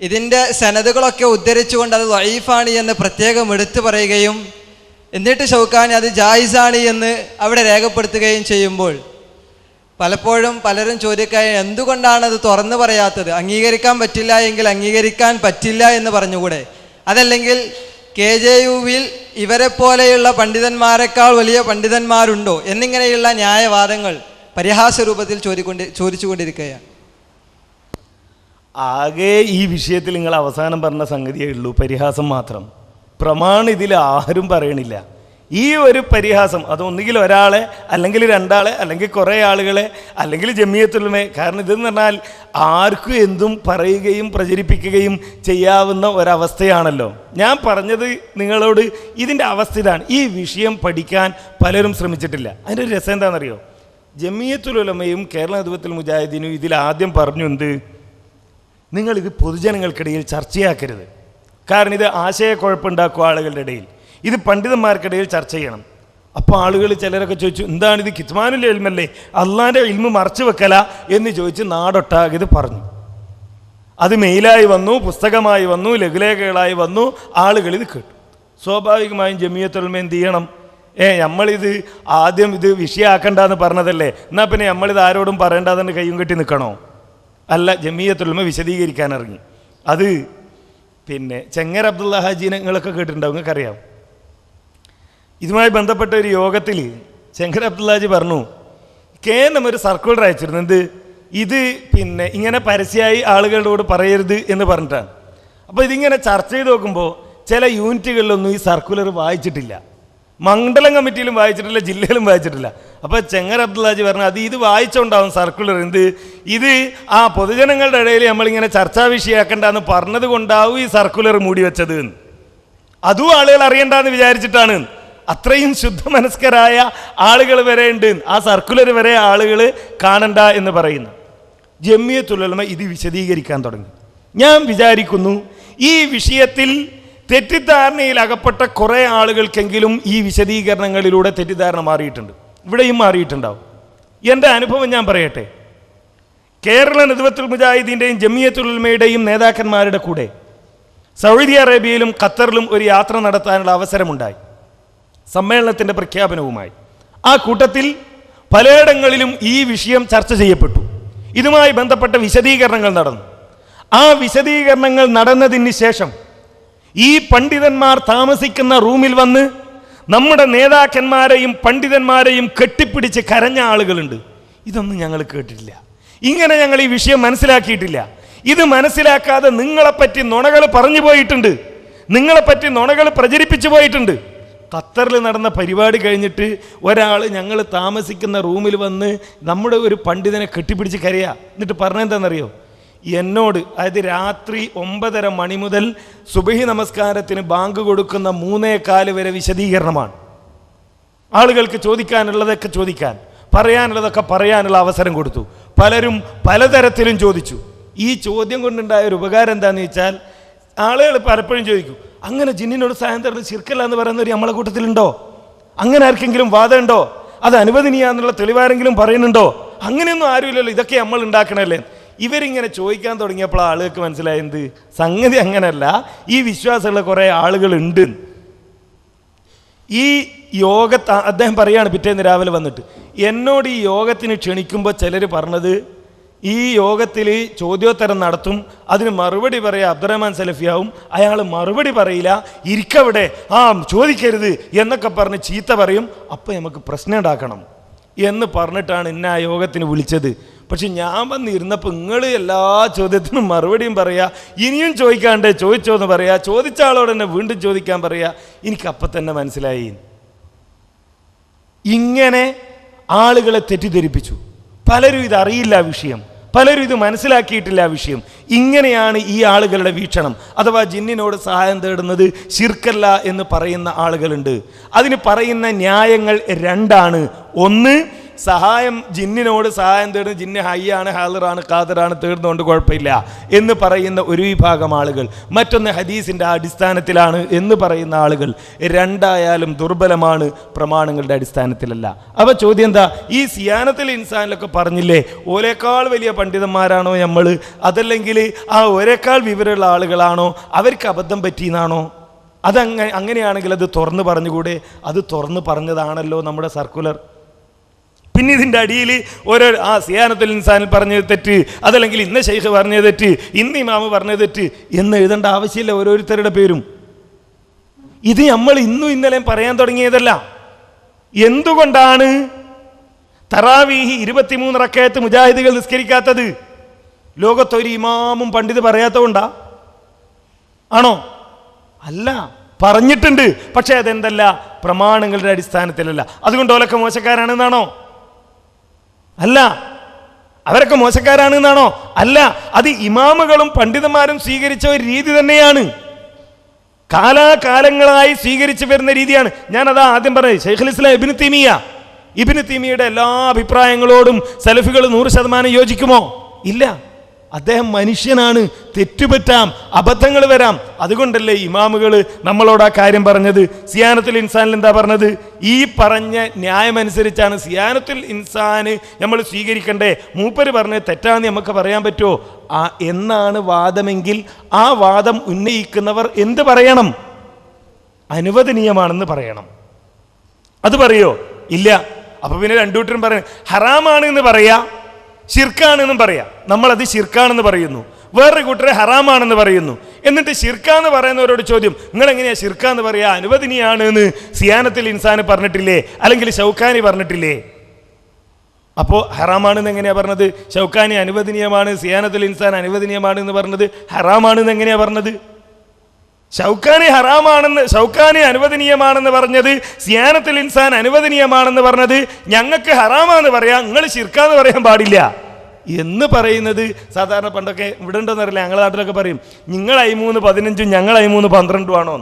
ഇതിൻ്റെ സനദുകളൊക്കെ ഉദ്ധരിച്ചുകൊണ്ട് അത് വഈഫാണ് എന്ന് പ്രത്യേകം എടുത്തു പറയുകയും എന്നിട്ട് ഷൗക്കാനി അത് ജായിസാണ് എന്ന് അവിടെ രേഖപ്പെടുത്തുകയും ചെയ്യുമ്പോൾ പലപ്പോഴും പലരും ചോദിക്കാൻ എന്തുകൊണ്ടാണ് അത് തുറന്നു പറയാത്തത്? അംഗീകരിക്കാൻ പറ്റില്ല എങ്കിൽ അംഗീകരിക്കാൻ പറ്റില്ല എന്ന് പറഞ്ഞുകൂടെ? അതല്ലെങ്കിൽ KJUവിൽ ഇവരെ പോലെയുള്ള പണ്ഡിതന്മാരെക്കാൾ വലിയ പണ്ഡിതന്മാരുണ്ടോ എന്നിങ്ങനെയുള്ള ന്യായവാദങ്ങൾ പരിഹാസ രൂപത്തിൽ ചോദിച്ചുകൊണ്ടിരിക്കുകയാണ്. ആകെ ഈ വിഷയത്തിൽ നിങ്ങൾ അവസാനം പറഞ്ഞ സംഗതിയേ ഉള്ളൂ, പരിഹാസം മാത്രം. പ്രമാണം ഇതിൽ ആരും പറയണില്ല. ഈ ഒരു പരിഹാസം അത് ഒന്നുകിൽ ഒരാളെ അല്ലെങ്കിൽ 2 ആളെ അല്ലെങ്കിൽ കുറേ ആളുകളെ അല്ലെങ്കിൽ ജമിയത്തുലമയെ, കാരണം ഇതെന്ന് പറഞ്ഞാൽ ആർക്കും എന്തും പറയുകയും പ്രചരിപ്പിക്കുകയും ചെയ്യാവുന്ന ഒരവസ്ഥയാണല്ലോ. ഞാൻ പറഞ്ഞത് നിങ്ങളോട് ഇതിൻ്റെ അവസ്ഥ ഇതാണ്. ഈ വിഷയം പഠിക്കാൻ പലരും ശ്രമിച്ചിട്ടില്ല. അതിൻ്റെ ഒരു രസം എന്താണെന്നറിയോ? ജമിയത്തുലമയും കേരള നേതൃത്വത്തിൽ മുജാഹിദീനും ഇതിൽ ആദ്യം പറഞ്ഞു, എന്ത്, നിങ്ങളിത് പൊതുജനങ്ങൾക്കിടയിൽ ചർച്ചയാക്കരുത്. കാരണം ഇത് ആശയക്കുഴപ്പമുണ്ടാക്കും ആളുകളുടെ ഇടയിൽ. ഇത് പണ്ഡിതന്മാർക്കിടയിൽ ചർച്ച ചെയ്യണം. അപ്പോൾ ആളുകൾ ചിലരൊക്കെ ചോദിച്ചു, എന്താണ് ഇത് കിത്മാനുൽ ഇൽമല്ലേ, അള്ളാൻ്റെ ഇൽമ് മറച്ചു വെക്കല എന്ന് ചോദിച്ച് നാടൊട്ടാകെ ഇത് പറഞ്ഞു. അത് മെയിലായി വന്നു, പുസ്തകമായി വന്നു, ലഘുലേഖകളായി വന്നു, ആളുകൾ ഇത് കേട്ടു. സ്വാഭാവികമായും ജമിയത്തുലമ എന്ത് ചെയ്യണം? നമ്മളിത് ആദ്യം ഇത് വിഷയമാക്കണ്ടെന്ന് പറഞ്ഞതല്ലേ, എന്നാൽ പിന്നെ നമ്മളിത് ആരോടും പറയേണ്ടതെന്ന് കയ്യും കെട്ടി നിൽക്കണോ? അല്ല, ജമിയത്തുലമ വിശദീകരിക്കാൻ ഇറങ്ങി. അത് പിന്നെ ചെങ്ങർ അബ്ദുള്ള ഹാജീനെ നിങ്ങളൊക്കെ കേട്ടിട്ടുണ്ടാവും, നിങ്ങൾക്കറിയാം. ഇതുമായി ബന്ധപ്പെട്ട ഒരു യോഗത്തിൽ ചെങ്ങർ അബ്ദുള്ളാജി പറഞ്ഞു, ഒരു സർക്കുലർ അയച്ചിരുന്നു. എന്ത്, ഇത് പിന്നെ ഇങ്ങനെ പരസ്യമായി ആളുകളോട് പറയരുത് എന്ന് പറഞ്ഞിട്ടാണ്. അപ്പോൾ ഇതിങ്ങനെ ചർച്ച ചെയ്ത് നോക്കുമ്പോൾ ചില യൂണിറ്റുകളിലൊന്നും ഈ സർക്കുലർ വായിച്ചിട്ടില്ല. മണ്ഡലം കമ്മിറ്റിയിലും വായിച്ചിട്ടില്ല, ജില്ലയിലും വായിച്ചിട്ടില്ല. അപ്പോൾ ചെങ്ങർ അബ്ദുള്ളാജി പറഞ്ഞു അത് ഇത് വായിച്ചുണ്ടാവും സർക്കുലർ, ഇത് ആ പൊതുജനങ്ങളുടെ ഇടയിൽ നമ്മളിങ്ങനെ ചർച്ചാ വിഷയമാക്കണ്ടെന്ന് പറഞ്ഞത് കൊണ്ടാവും ഈ സർക്കുലർ മൂടി വെച്ചത്. അതും ആളുകൾ അറിയണ്ടെന്ന് വിചാരിച്ചിട്ടാണ്. അത്രയും ശുദ്ധമനസ്കരായ ആളുകൾ വരെ ഉണ്ട്, ആ സർക്കുലർ വരെ ആളുകൾ കാണണ്ട എന്ന് പറയുന്നു. ജമിയത്തുൽ ഉലമ ഇത് വിശദീകരിക്കാൻ തുടങ്ങി. ഞാൻ വിചാരിക്കുന്നു ഈ വിഷയത്തിൽ തെറ്റിദ്ധാരണയിൽ അകപ്പെട്ട കുറേ ആളുകൾക്കെങ്കിലും ഈ വിശദീകരണങ്ങളിലൂടെ തെറ്റിദ്ധാരണ മാറിയിട്ടുണ്ട്, ഇവിടെയും മാറിയിട്ടുണ്ടാവും. എൻ്റെ അനുഭവം ഞാൻ പറയട്ടെ. കേരള നദ്വത്തുൽ മുജാഹിദീൻ്റെയും ജമിയത്തുൽ ഉലമയുടെയും നേതാക്കന്മാരുടെ കൂടെ സൗദി അറേബ്യയിലും ഖത്തറിലും ഒരു യാത്ര നടത്താനുള്ള അവസരമുണ്ടായി, സമ്മേളനത്തിൻ്റെ പ്രഖ്യാപനവുമായി. ആ കൂട്ടത്തിൽ പലയിടങ്ങളിലും ഈ വിഷയം ചർച്ച ചെയ്യപ്പെട്ടു, ഇതുമായി ബന്ധപ്പെട്ട വിശദീകരണങ്ങൾ നടന്നു. ആ വിശദീകരണങ്ങൾ നടന്നതിന് ശേഷം ഈ പണ്ഡിതന്മാർ താമസിക്കുന്ന റൂമിൽ വന്ന് നമ്മുടെ നേതാക്കന്മാരെയും പണ്ഡിതന്മാരെയും കെട്ടിപ്പിടിച്ച് കരഞ്ഞ ആളുകളുണ്ട്. ഇതൊന്നും ഞങ്ങൾ കേട്ടിട്ടില്ല, ഇങ്ങനെ ഞങ്ങൾ ഈ വിഷയം മനസ്സിലാക്കിയിട്ടില്ല, ഇത് മനസ്സിലാക്കാതെ നിങ്ങളെപ്പറ്റി നുണകൾ പറഞ്ഞു പോയിട്ടുണ്ട്, നിങ്ങളെപ്പറ്റി നുണകൾ പ്രചരിപ്പിച്ചു പോയിട്ടുണ്ട്. ഖത്തറിൽ നടന്ന പരിപാടി കഴിഞ്ഞിട്ട് ഒരാൾ ഞങ്ങൾ താമസിക്കുന്ന റൂമിൽ വന്ന് നമ്മുടെ ഒരു പണ്ഡിതനെ കെട്ടിപ്പിടിച്ച് കരയുക. എന്നിട്ട് പറഞ്ഞെന്താണെന്നറിയോ? എന്നോട്, അതായത് രാത്രി 9:30 മണി മുതൽ സുബഹി നമസ്കാരത്തിന് ബാങ്ക് കൊടുക്കുന്ന 3:15 വരെ വിശദീകരണമാണ്. ആളുകൾക്ക് ചോദിക്കാനുള്ളതൊക്കെ ചോദിക്കാൻ, പറയാനുള്ളതൊക്കെ പറയാനുള്ള അവസരം കൊടുത്തു. പലരും പലതരത്തിലും ചോദിച്ചു. ഈ ചോദ്യം കൊണ്ടുണ്ടായ ഒരു ഉപകാരം എന്താണെന്ന് വെച്ചാൽ, ആളുകൾ പലപ്പോഴും ചോദിക്കും, അങ്ങനെ ജിന്നിനോട് സഹായം തരുന്നത് ശിർക്കല്ല എന്ന് പറയുന്നവർ നമ്മളെ കൂട്ടത്തിലുണ്ടോ? അങ്ങനെ ആർക്കെങ്കിലും വാദമുണ്ടോ? അത് അനുവദനീയാന്നുള്ള തെളിവാരെങ്കിലും പറയുന്നുണ്ടോ? അങ്ങനെയൊന്നും ആരുമില്ലല്ലോ, ഇതൊക്കെ നമ്മൾ ഉണ്ടാക്കണല്ലേ. ഇവരിങ്ങനെ ചോദിക്കാൻ തുടങ്ങിയപ്പോൾ ആളുകൾക്ക് മനസ്സിലായത് സംഗതി അങ്ങനെയല്ല, ഈ വിശ്വാസമുള്ള കുറേ ആളുകളുണ്ട്. ഈ അദ്ദേഹം പറയുകയാണ് പിറ്റേന്ന് രാവിലെ വന്നിട്ട്, എന്നോട് ഈ യോഗത്തിന് ക്ഷണിക്കുമ്പോൾ ചിലർ പറഞ്ഞത് ഈ യോഗത്തിൽ ചോദ്യോത്തരം നടത്തും, അതിന് മറുപടി പറയാം അബ്ദുറഹ്മാൻ സലഫിയാവും, അയാൾ മറുപടി പറയില്ല, ഇരിക്കവിടെ, ചോദിക്കരുത് എന്നൊക്കെ പറഞ്ഞ് ചീത്ത പറയും, അപ്പം നമുക്ക് പ്രശ്നം ഉണ്ടാക്കണം എന്ന് പറഞ്ഞിട്ടാണ് എന്നെ ആ യോഗത്തിന് വിളിച്ചത്. പക്ഷെ ഞാൻ വന്നിരുന്നപ്പോൾ നിങ്ങൾ എല്ലാ ചോദ്യത്തിനും മറുപടിയും പറയാ, ഇനിയും ചോദിക്കാണ്ട് ചോദിച്ചോ എന്ന് പറയാ, ചോദിച്ച ആളോട് തന്നെ വീണ്ടും ചോദിക്കാൻ പറയാ. എനിക്കപ്പം തന്നെ മനസ്സിലായി ഇങ്ങനെ ആളുകളെ തെറ്റിദ്ധരിപ്പിച്ചു. പലരും ഇതറിയില്ല വിഷയം, പലരും ഇത് മനസ്സിലാക്കിയിട്ടില്ല വിഷയം. ഇങ്ങനെയാണ് ഈ ആളുകളുടെ വീക്ഷണം. അഥവാ ജിന്നിനോട് സഹായം തേടുന്നത് ശിർക്കല്ല എന്ന് പറയുന്ന ആളുകളുണ്ട്. അതിന് പറയുന്ന ന്യായങ്ങൾ രണ്ടാണ്. ഒന്ന്, സഹായം ജിന്നിനോട് സഹായം തേടുന്നത് ജിന്ന് ഹയ്യാണ്, ഹാളിറാണ്, ഖാദിറാണ്, തേടുന്നതുകൊണ്ട് കുഴപ്പമില്ല എന്ന് പറയുന്ന ഒരു വിഭാഗം ആളുകൾ. മറ്റൊന്ന് ഹദീസിൻ്റെ അടിസ്ഥാനത്തിലാണ് എന്ന് പറയുന്ന ആളുകൾ. രണ്ടായാലും ദുർബലമാണ്, പ്രമാണങ്ങളുടെ അടിസ്ഥാനത്തിലല്ല. അപ്പോൾ ചോദ്യം എന്താ? ഈ സിയാനത്തിൽ ഇൻസാനിലൊക്കെ പറഞ്ഞില്ലേ, ഓരേക്കാൾ വലിയ പണ്ഡിതന്മാരാണോ നമ്മൾ? അതല്ലെങ്കിൽ ആ ഒരേക്കാൾ വിവരമുള്ള ആളുകളാണോ? അവർക്ക് അബദ്ധം പറ്റിയെന്നാണോ? അങ്ങനെയാണെങ്കിൽ അത് തുറന്ന് പറഞ്ഞുകൂടെ? അത് തുറന്ന് പറഞ്ഞതാണല്ലോ നമ്മുടെ സർക്കുലർ. പിന്നെ ഇതിൻ്റെ അടിയിൽ ഓരോ സിയാനത്തുൽ ഇൻസാനിൽ പറഞ്ഞത് തെറ്റ്, അതല്ലെങ്കിൽ ഇന്ന ശൈഖ് പറഞ്ഞത് തെറ്റ്, ഇന്ന് ഇമാമ് പറഞ്ഞത് തെറ്റ് എന്ന് എഴുതേണ്ട ആവശ്യമില്ല ഓരോരുത്തരുടെ പേരും. ഇത് നമ്മൾ ഇന്നും ഇന്നലെയും പറയാൻ തുടങ്ങിയതല്ല. എന്തുകൊണ്ടാണ് തറാവീഹ് 23 റക്അത്ത് മുജാഹിദുകൾ നിസ്കരിക്കാത്തത്? ലോകത്തൊരു ഇമാമും പണ്ഡിത് പറയാത്തതുകൊണ്ടാ ആണോ? അല്ല, പറഞ്ഞിട്ടുണ്ട്. പക്ഷേ അതെന്തല്ല, പ്രമാണങ്ങളുടെ അടിസ്ഥാനത്തിലല്ല. അതുകൊണ്ട് ഓലൊക്കെ മോശക്കാരാണെന്നാണോ? അല്ല. അവരൊക്കെ മോശക്കാരാണെന്നാണോ? അല്ല. അത് ഇമാമുകളും പണ്ഡിതന്മാരും സ്വീകരിച്ച ഒരു രീതി തന്നെയാണ്, കാലാകാലങ്ങളായി സ്വീകരിച്ചു വരുന്ന രീതിയാണ്. ഞാനതാ ആദ്യം പറഞ്ഞത്. ശൈഖുൽ ഇസ്ലാം ഇബ്നു തീമിയയുടെ എല്ലാ അഭിപ്രായങ്ങളോടും സലഫികൾ 100% യോജിക്കുമോ? ഇല്ല. അദ്ദേഹം മനുഷ്യനാണ്, തെറ്റുപറ്റാം, അബദ്ധങ്ങൾ വരാം. അതുകൊണ്ടല്ലേ ഇമാമുകൾ നമ്മളോട് ആ കാര്യം പറഞ്ഞത്. സിയാനത്തുൽ ഇൻസാനിൽ എന്താ പറഞ്ഞത്? ഈ പറഞ്ഞ ന്യായമനുസരിച്ചാണ് സിയാനത്തുൽ ഇൻസാന് നമ്മൾ സ്വീകരിക്കണ്ടേ, മൂപ്പര് പറഞ്ഞത് തെറ്റാന്ന് നമുക്ക് പറയാൻ പറ്റുമോ എന്നാണ് വാദമെങ്കിൽ ആ വാദം ഉന്നയിക്കുന്നവർ എന്ത് പറയണം? അനുവദനീയമാണെന്ന് പറയണം. അത് പറയോ? ഇല്ല. അപ്പൊ പിന്നെ രണ്ടുകൂട്ടരും പറയണം ഹറാമാണ് എന്ന് പറയാ, ശിർക്കാണെന്നും പറയാം. നമ്മളത് ശിർക്കാണെന്ന് പറയുന്നു, വേറൊരു കൂട്ടരെ ഹറാമാണെന്ന് പറയുന്നു. എന്നിട്ട് ശിർക്കാന്ന് പറയുന്നവരോട് ചോദ്യം, നിങ്ങൾ എങ്ങനെയാ ശിർക്കാന്ന് പറയാ? അനുവദനീയാണ് എന്ന് സിയാനത്തുൽ ഇൻസാന് പറഞ്ഞിട്ടില്ലേ? അല്ലെങ്കിൽ ഷൗക്കാനി പറഞ്ഞിട്ടില്ലേ? അപ്പോൾ ഹറാമാണെന്ന് എങ്ങനെയാ പറഞ്ഞത്? ഷൗക്കാനി അനുവദനീയമാണ്, സിയാനത്തുൽ ഇൻസാൻ അനുവദനീയമാണ് എന്ന് പറഞ്ഞത് ഹറാമാണെന്ന് എങ്ങനെയാ പറഞ്ഞത്? ഷൗക്കാനി ഹറാമാണെന്ന്, ഷൗക്കാനി അനുവദനീയമാണെന്ന് പറഞ്ഞത്, സിയാനത്തുൽ ഇൻസാൻ അനുവദനീയമാണെന്ന് പറഞ്ഞത് ഞങ്ങൾക്ക് ഹറാമാന്ന് പറയാം, നിങ്ങൾ ശിർക്കാന്ന് പറയാൻ പാടില്ല എന്ന് പറയുന്നത് സാധാരണ പണ്ടൊക്കെ ഇവിടെ ഉണ്ടോന്നറിയില്ല, ഞങ്ങളുടെ നാട്ടിലൊക്കെ പറയും നിങ്ങൾ 13-15 ഞങ്ങൾ 13-12 ആണോ,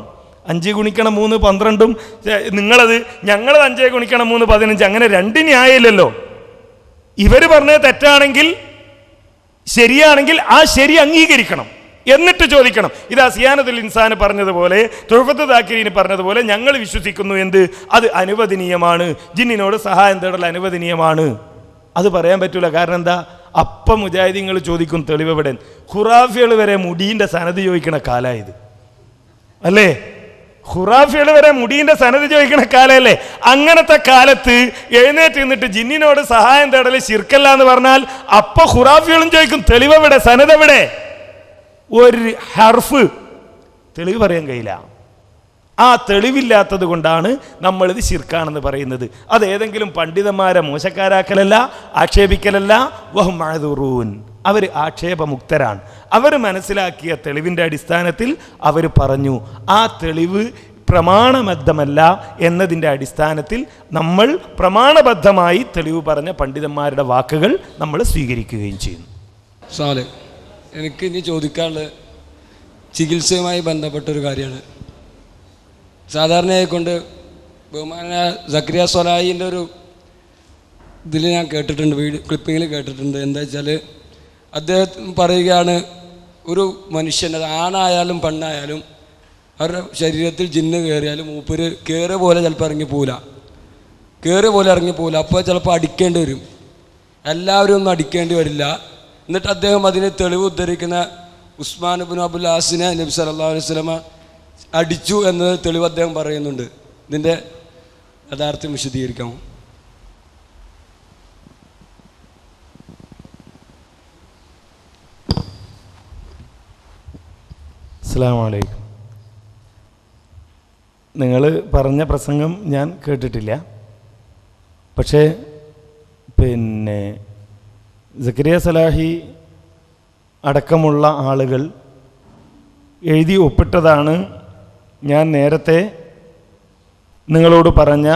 5 ഗുണിക്കണം 3 12 നിങ്ങളത്, ഞങ്ങളത് 5 ഗുണിക്കണം 3 15, അങ്ങനെ 2 ന്യായമില്ലല്ലോ. ഇവർ പറഞ്ഞത് തെറ്റാണെങ്കിൽ ശരിയാണെങ്കിൽ ആ ശരി അംഗീകരിക്കണം, എന്നിട്ട് ചോദിക്കണം. ഇതാ സിയാനത്തുൽ ഇൻസാൻ പറഞ്ഞതുപോലെ, തുഹഫത്തുൽ ദാക്കിരീൻ പറഞ്ഞതുപോലെ ഞങ്ങൾ വിശ്വസിക്കുന്നു എന്ത്, അത് അനുവദനീയമാണ്, ജിന്നിനോട് സഹായം തേടൽ അനുവദനീയമാണ്. അത് പറയാൻ പറ്റൂല. കാരണം എന്താ, അപ്പം മുജാഹിദീങ്ങൾ ചോദിക്കും തെളിവ് എവിടെ? ഖുറാഫികൾ വരെ മുടീൻ്റെ സനത് ചോദിക്കണ കാലായത് അല്ലേ? ഖുറാഫികൾ വരെ മുടീൻ്റെ സനത് ചോദിക്കണ കാലല്ലേ? അങ്ങനത്തെ കാലത്ത് എഴുന്നേറ്റ് നിന്നിട്ട് ജിന്നിനോട് സഹായം തേടൽ ശിർക്കല്ല എന്ന് പറഞ്ഞാൽ അപ്പൊ ഖുറാഫികളും ചോദിക്കും തെളിവ് എവിടെ, സനത് എവിടെ? ഒരു ഹർഫ് തെളിവ് പറയാൻ കഴിയില്ല. ആ തെളിവില്ലാത്തത് കൊണ്ടാണ് നമ്മളിത് ശിർക്കാണെന്ന് പറയുന്നത്. അത് ഏതെങ്കിലും പണ്ഡിതന്മാരെ മോശക്കാരാക്കലല്ല, ആക്ഷേപിക്കലല്ല. വഹും മഅ്ദൂറൂൻ, അവർ ആക്ഷേപമുക്തരാണ്. അവർ മനസ്സിലാക്കിയ തെളിവിൻ്റെ അടിസ്ഥാനത്തിൽ അവർ പറഞ്ഞു. ആ തെളിവ് പ്രമാണബദ്ധമല്ല എന്നതിൻ്റെ അടിസ്ഥാനത്തിൽ നമ്മൾ പ്രമാണബദ്ധമായി തെളിവ് പറഞ്ഞ പണ്ഡിതന്മാരുടെ വാക്കുകൾ നമ്മൾ സ്വീകരിക്കുകയും ചെയ്യുന്നു. സാലെ, എനിക്ക് ഇനി ചോദിക്കാനുള്ളത് ചികിത്സയുമായി ബന്ധപ്പെട്ടൊരു കാര്യമാണ്. സാധാരണയായിക്കൊണ്ട് ബഹുമാന സക്കരിയ സ്വലാഹിൻ്റെ ഒരു ഇതിൽ ഞാൻ കേട്ടിട്ടുണ്ട്, വീഡിയോ ക്ലിപ്പിങ്ങിൽ കേട്ടിട്ടുണ്ട്. എന്താ വെച്ചാൽ അദ്ദേഹം പറയുകയാണ്, ഒരു മനുഷ്യൻ, അത് ആണായാലും പെണ്ണായാലും അവരുടെ ശരീരത്തിൽ ജിന്ന് കയറിയാലും മൂപ്പര് കയറിയ പോലെ ചിലപ്പോൾ ഇറങ്ങിപ്പോവില്ല, അപ്പോൾ ചിലപ്പോൾ അടിക്കേണ്ടി വരും. എല്ലാവരും ഒന്നും അടിക്കേണ്ടി വരില്ല. എന്നിട്ട് അദ്ദേഹം അതിന് തെളിവ് ഉദ്ധരിക്കുന്ന ഉസ്മാൻ ഇബ്നു അബുൽ ആസിനെ നബി സല്ലല്ലാഹു അലൈഹി വസല്ലമ അടിച്ചു എന്നത് തെളിവ് അദ്ദേഹം പറയുന്നുണ്ട്. ഇതിൻ്റെ യഥാർത്ഥം വിശദീകരിക്കാമോ? അസ്സലാമു അലൈക്കും. നിങ്ങൾ പറഞ്ഞ പ്രസംഗം ഞാൻ കേട്ടിട്ടില്ല. പക്ഷേ സക്കരിയ സലാഹി അടക്കമുള്ള ആളുകൾ എഴുതി ഒപ്പിട്ടതാണ് ഞാൻ നേരത്തെ നിങ്ങളോട് പറഞ്ഞ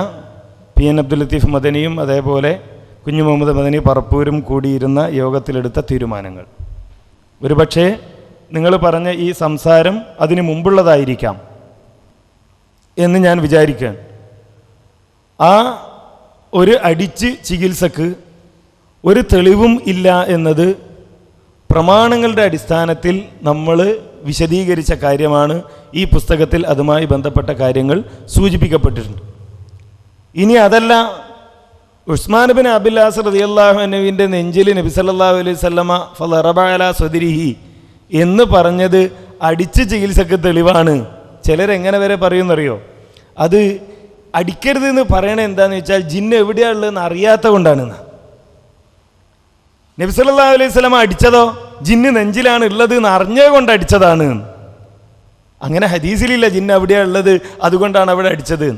പി.എൻ. അബ്ദുൽ ലത്തീഫ് മദനിയും അതേപോലെ കുഞ്ഞു മുഹമ്മദ് മദനി പറപ്പൂരും കൂടിയിരുന്ന യോഗത്തിലെടുത്ത തീരുമാനങ്ങൾ. ഒരുപക്ഷേ നിങ്ങൾ പറഞ്ഞ ഈ സംസാരം അതിനു മുമ്പുള്ളതായിരിക്കാം എന്ന് ഞാൻ വിചാരിക്കുകയാണ്. ആ ഒരു അടിച്ച് ചികിത്സക്ക് ഒരു തെളിവും ഇല്ല എന്നത് പ്രമാണങ്ങളുടെ അടിസ്ഥാനത്തിൽ നമ്മൾ വിശദീകരിച്ച കാര്യമാണ്. ഈ പുസ്തകത്തിൽ അതുമായി ബന്ധപ്പെട്ട കാര്യങ്ങൾ സൂചിപ്പിക്കപ്പെട്ടിട്ടുണ്ട്. ഇനി അതല്ല, ഉസ്മാൻ ബിൻ അബിൽ ആസ് റളിയല്ലാഹു അൻഹുവിൻ്റെ നെഞ്ചിൽ നബി സല്ലല്ലാഹു അലൈഹി വസല്ലമ ഫളറബ അലാ സദ്രിഹി എന്ന് പറഞ്ഞത് അടിച്ച് ചികിത്സക്ക് തെളിവാണ്. ചിലരെങ്ങനെ വരെ പറയുമെന്നറിയോ? അത് അടിക്കരുത് എന്ന് പറയണത് എന്താണെന്ന് വെച്ചാൽ ജിന്ന് എവിടെയാണുള്ളതെന്ന് അറിയാത്ത കൊണ്ടാണെന്ന്. നബി സല്ലല്ലാഹു അലൈഹി വസല്ലമ അടിച്ചതോ ജിന്ന് നെഞ്ചിലാണ് ഉള്ളത് എന്ന് അറിഞ്ഞത് കൊണ്ട് അടിച്ചതാണ്. അങ്ങനെ ഹദീസിലില്ല ജിന്ന് അവിടെയാണ് ഉള്ളത് അതുകൊണ്ടാണ് അവിടെ അടിച്ചത്.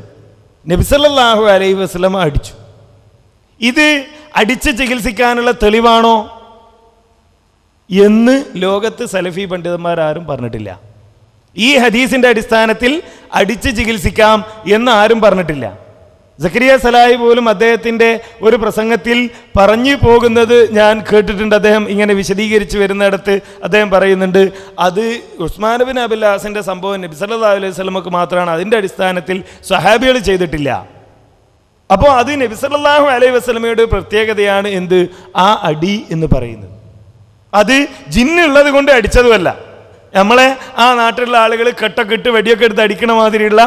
നബി സല്ലല്ലാഹു അലൈഹി വസല്ലമ അടിച്ചു. ഇത് അടിച്ച് ചികിത്സിക്കാനുള്ള തെളിവാണോ എന്ന് ലോകത്ത് സലഫി പണ്ഡിതന്മാരാരും പറഞ്ഞിട്ടില്ല. ഈ ഹദീസിൻ്റെ അടിസ്ഥാനത്തിൽ അടിച്ച് ചികിത്സിക്കാം എന്ന് ആരും പറഞ്ഞിട്ടില്ല. സക്കരിയ സലാഹി പോലും അദ്ദേഹത്തിൻ്റെ ഒരു പ്രസംഗത്തിൽ പറഞ്ഞു പോകുന്നത് ഞാൻ കേട്ടിട്ടുണ്ട്. അദ്ദേഹം ഇങ്ങനെ വിശദീകരിച്ച് വരുന്നിടത്ത് അദ്ദേഹം പറയുന്നുണ്ട്, അത് ഉസ്മാൻ ബിൻ അബിൽ ആസിൻ്റെ സംഭവം നബി സല്ലല്ലാഹു അലൈഹി വസല്ലമക്ക് മാത്രമാണ്, അതിൻ്റെ അടിസ്ഥാനത്തിൽ സ്വഹാബികൾ ചെയ്തിട്ടില്ല. അപ്പോൾ അത് നബി സല്ലല്ലാഹു അലൈഹി വസല്ലമയുടെ പ്രത്യേകതയാണ് എന്ത്, ആ അടി എന്ന് പറയുന്നത്. അത് ജിന്നുള്ളത് കൊണ്ട് അടിച്ചതുമല്ല. നമ്മളെ ആ നാട്ടിലുള്ള ആളുകൾ കെട്ടൊക്കെ ഇട്ട് വെടിയൊക്കെ എടുത്ത് അടിക്കണ മാതിരിയുള്ള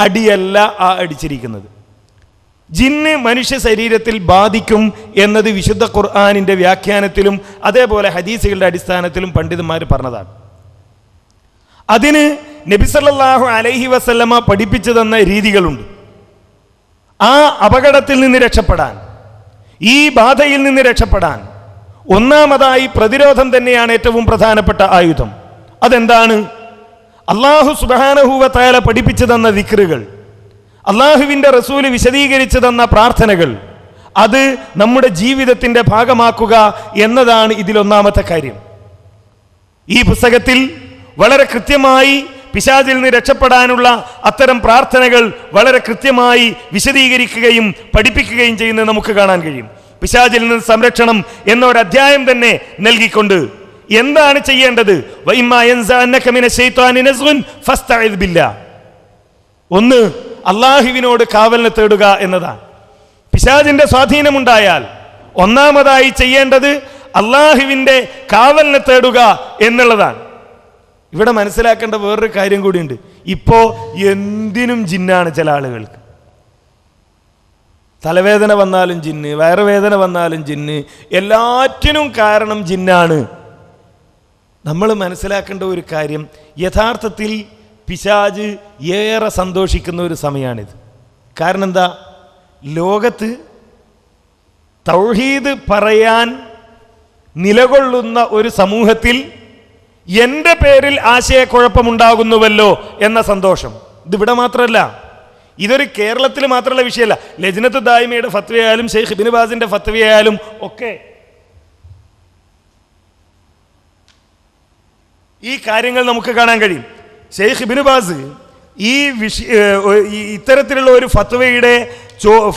അടിയല്ല ആ അടിച്ചിരിക്കുന്നത്. ജിന്ന് മനുഷ്യ ശരീരത്തിൽ ബാധിക്കും എന്നത് വിശുദ്ധ ഖുർആനിൻ്റെ വ്യാഖ്യാനത്തിലും അതേപോലെ ഹദീസുകളുടെ അടിസ്ഥാനത്തിലും പണ്ഡിതന്മാർ പറഞ്ഞതാണ്. അതിന് നബി സല്ലല്ലാഹു അലൈഹി വസല്ലമ പഠിപ്പിച്ചു തന്ന രീതികളുണ്ട്. ആ അപകടത്തിൽ നിന്ന് രക്ഷപ്പെടാൻ, ഈ ബാധയിൽ നിന്ന് രക്ഷപ്പെടാൻ ഒന്നാമതായി പ്രതിരോധം തന്നെയാണ് ഏറ്റവും പ്രധാനപ്പെട്ട ആയുധം. അതെന്താണ്? അല്ലാഹു സുബ്ഹാനഹു വ തആല പഠിപ്പിച്ചു തന്ന ദിക്റുകൾ, അള്ളാഹുവിൻ്റെ റസൂല് വിശദീകരിച്ചു തന്ന പ്രാർത്ഥനകൾ, അത് നമ്മുടെ ജീവിതത്തിൻ്റെ ഭാഗമാക്കുക എന്നതാണ് ഇതിലൊന്നാമത്തെ കാര്യം. ഈ പുസ്തകത്തിൽ വളരെ കൃത്യമായി പിശാചിൽ നിന്ന് രക്ഷപ്പെടാനുള്ള അത്തരം പ്രാർത്ഥനകൾ വളരെ കൃത്യമായി വിശദീകരിക്കുകയും പഠിപ്പിക്കുകയും ചെയ്യുന്നത് നമുക്ക് കാണാൻ കഴിയും. പിശാചിൽ നിന്ന് സംരക്ഷണം എന്നൊരധ്യായം തന്നെ നൽകിക്കൊണ്ട് എന്താണ് ചെയ്യേണ്ടത്? ഒന്ന്, അള്ളാഹുവിനോട് കാവലിനെ തേടുക എന്നതാണ്. പിശാചിന്റെ സ്വാധീനമുണ്ടായാൽ ഒന്നാമതായി ചെയ്യേണ്ടത് അള്ളാഹുവിന്റെ കാവലിനെ തേടുക എന്നുള്ളതാണ്. ഇവിടെ മനസ്സിലാക്കേണ്ട വേറൊരു കാര്യം കൂടിയുണ്ട്. ഇപ്പോ എന്തിനും ജിന്നാണ് ചില ആളുകൾക്ക്. തലവേദന വന്നാലും ജിന്ന്, വയറുവേദന വന്നാലും ജിന്ന്, എല്ലാറ്റിനും കാരണം ജിന്നാണ്. നമ്മൾ മനസ്സിലാക്കേണ്ട ഒരു കാര്യം, യഥാർത്ഥത്തിൽ പിശാച് ഏറെ സന്തോഷിക്കുന്ന ഒരു സമയമാണിത്. കാരണം എന്താ? ലോകത്ത് തൗഹീദ് പറയാൻ നിലകൊള്ളുന്ന ഒരു സമൂഹത്തിൽ എൻ്റെ പേരിൽ ആശയക്കുഴപ്പമുണ്ടാകുന്നുവല്ലോ എന്ന സന്തോഷം. ഇതിവിടെ മാത്രമല്ല, ഇതൊരു കേരളത്തിൽ മാത്രമുള്ള വിഷയമല്ല. ലജ്നത്ത് ദായിമയുടെ ഫത്വയായാലും ഷെയ്ഖ് ഇബ്നു ബാസിന്റെ ഫത്വയായാലും ഒക്കെ ഈ കാര്യങ്ങൾ നമുക്ക് കാണാൻ കഴിയും. ഷെയ്ഖ് ഇബ്നു ബാസ് ഇത്തരത്തിലുള്ള ഒരു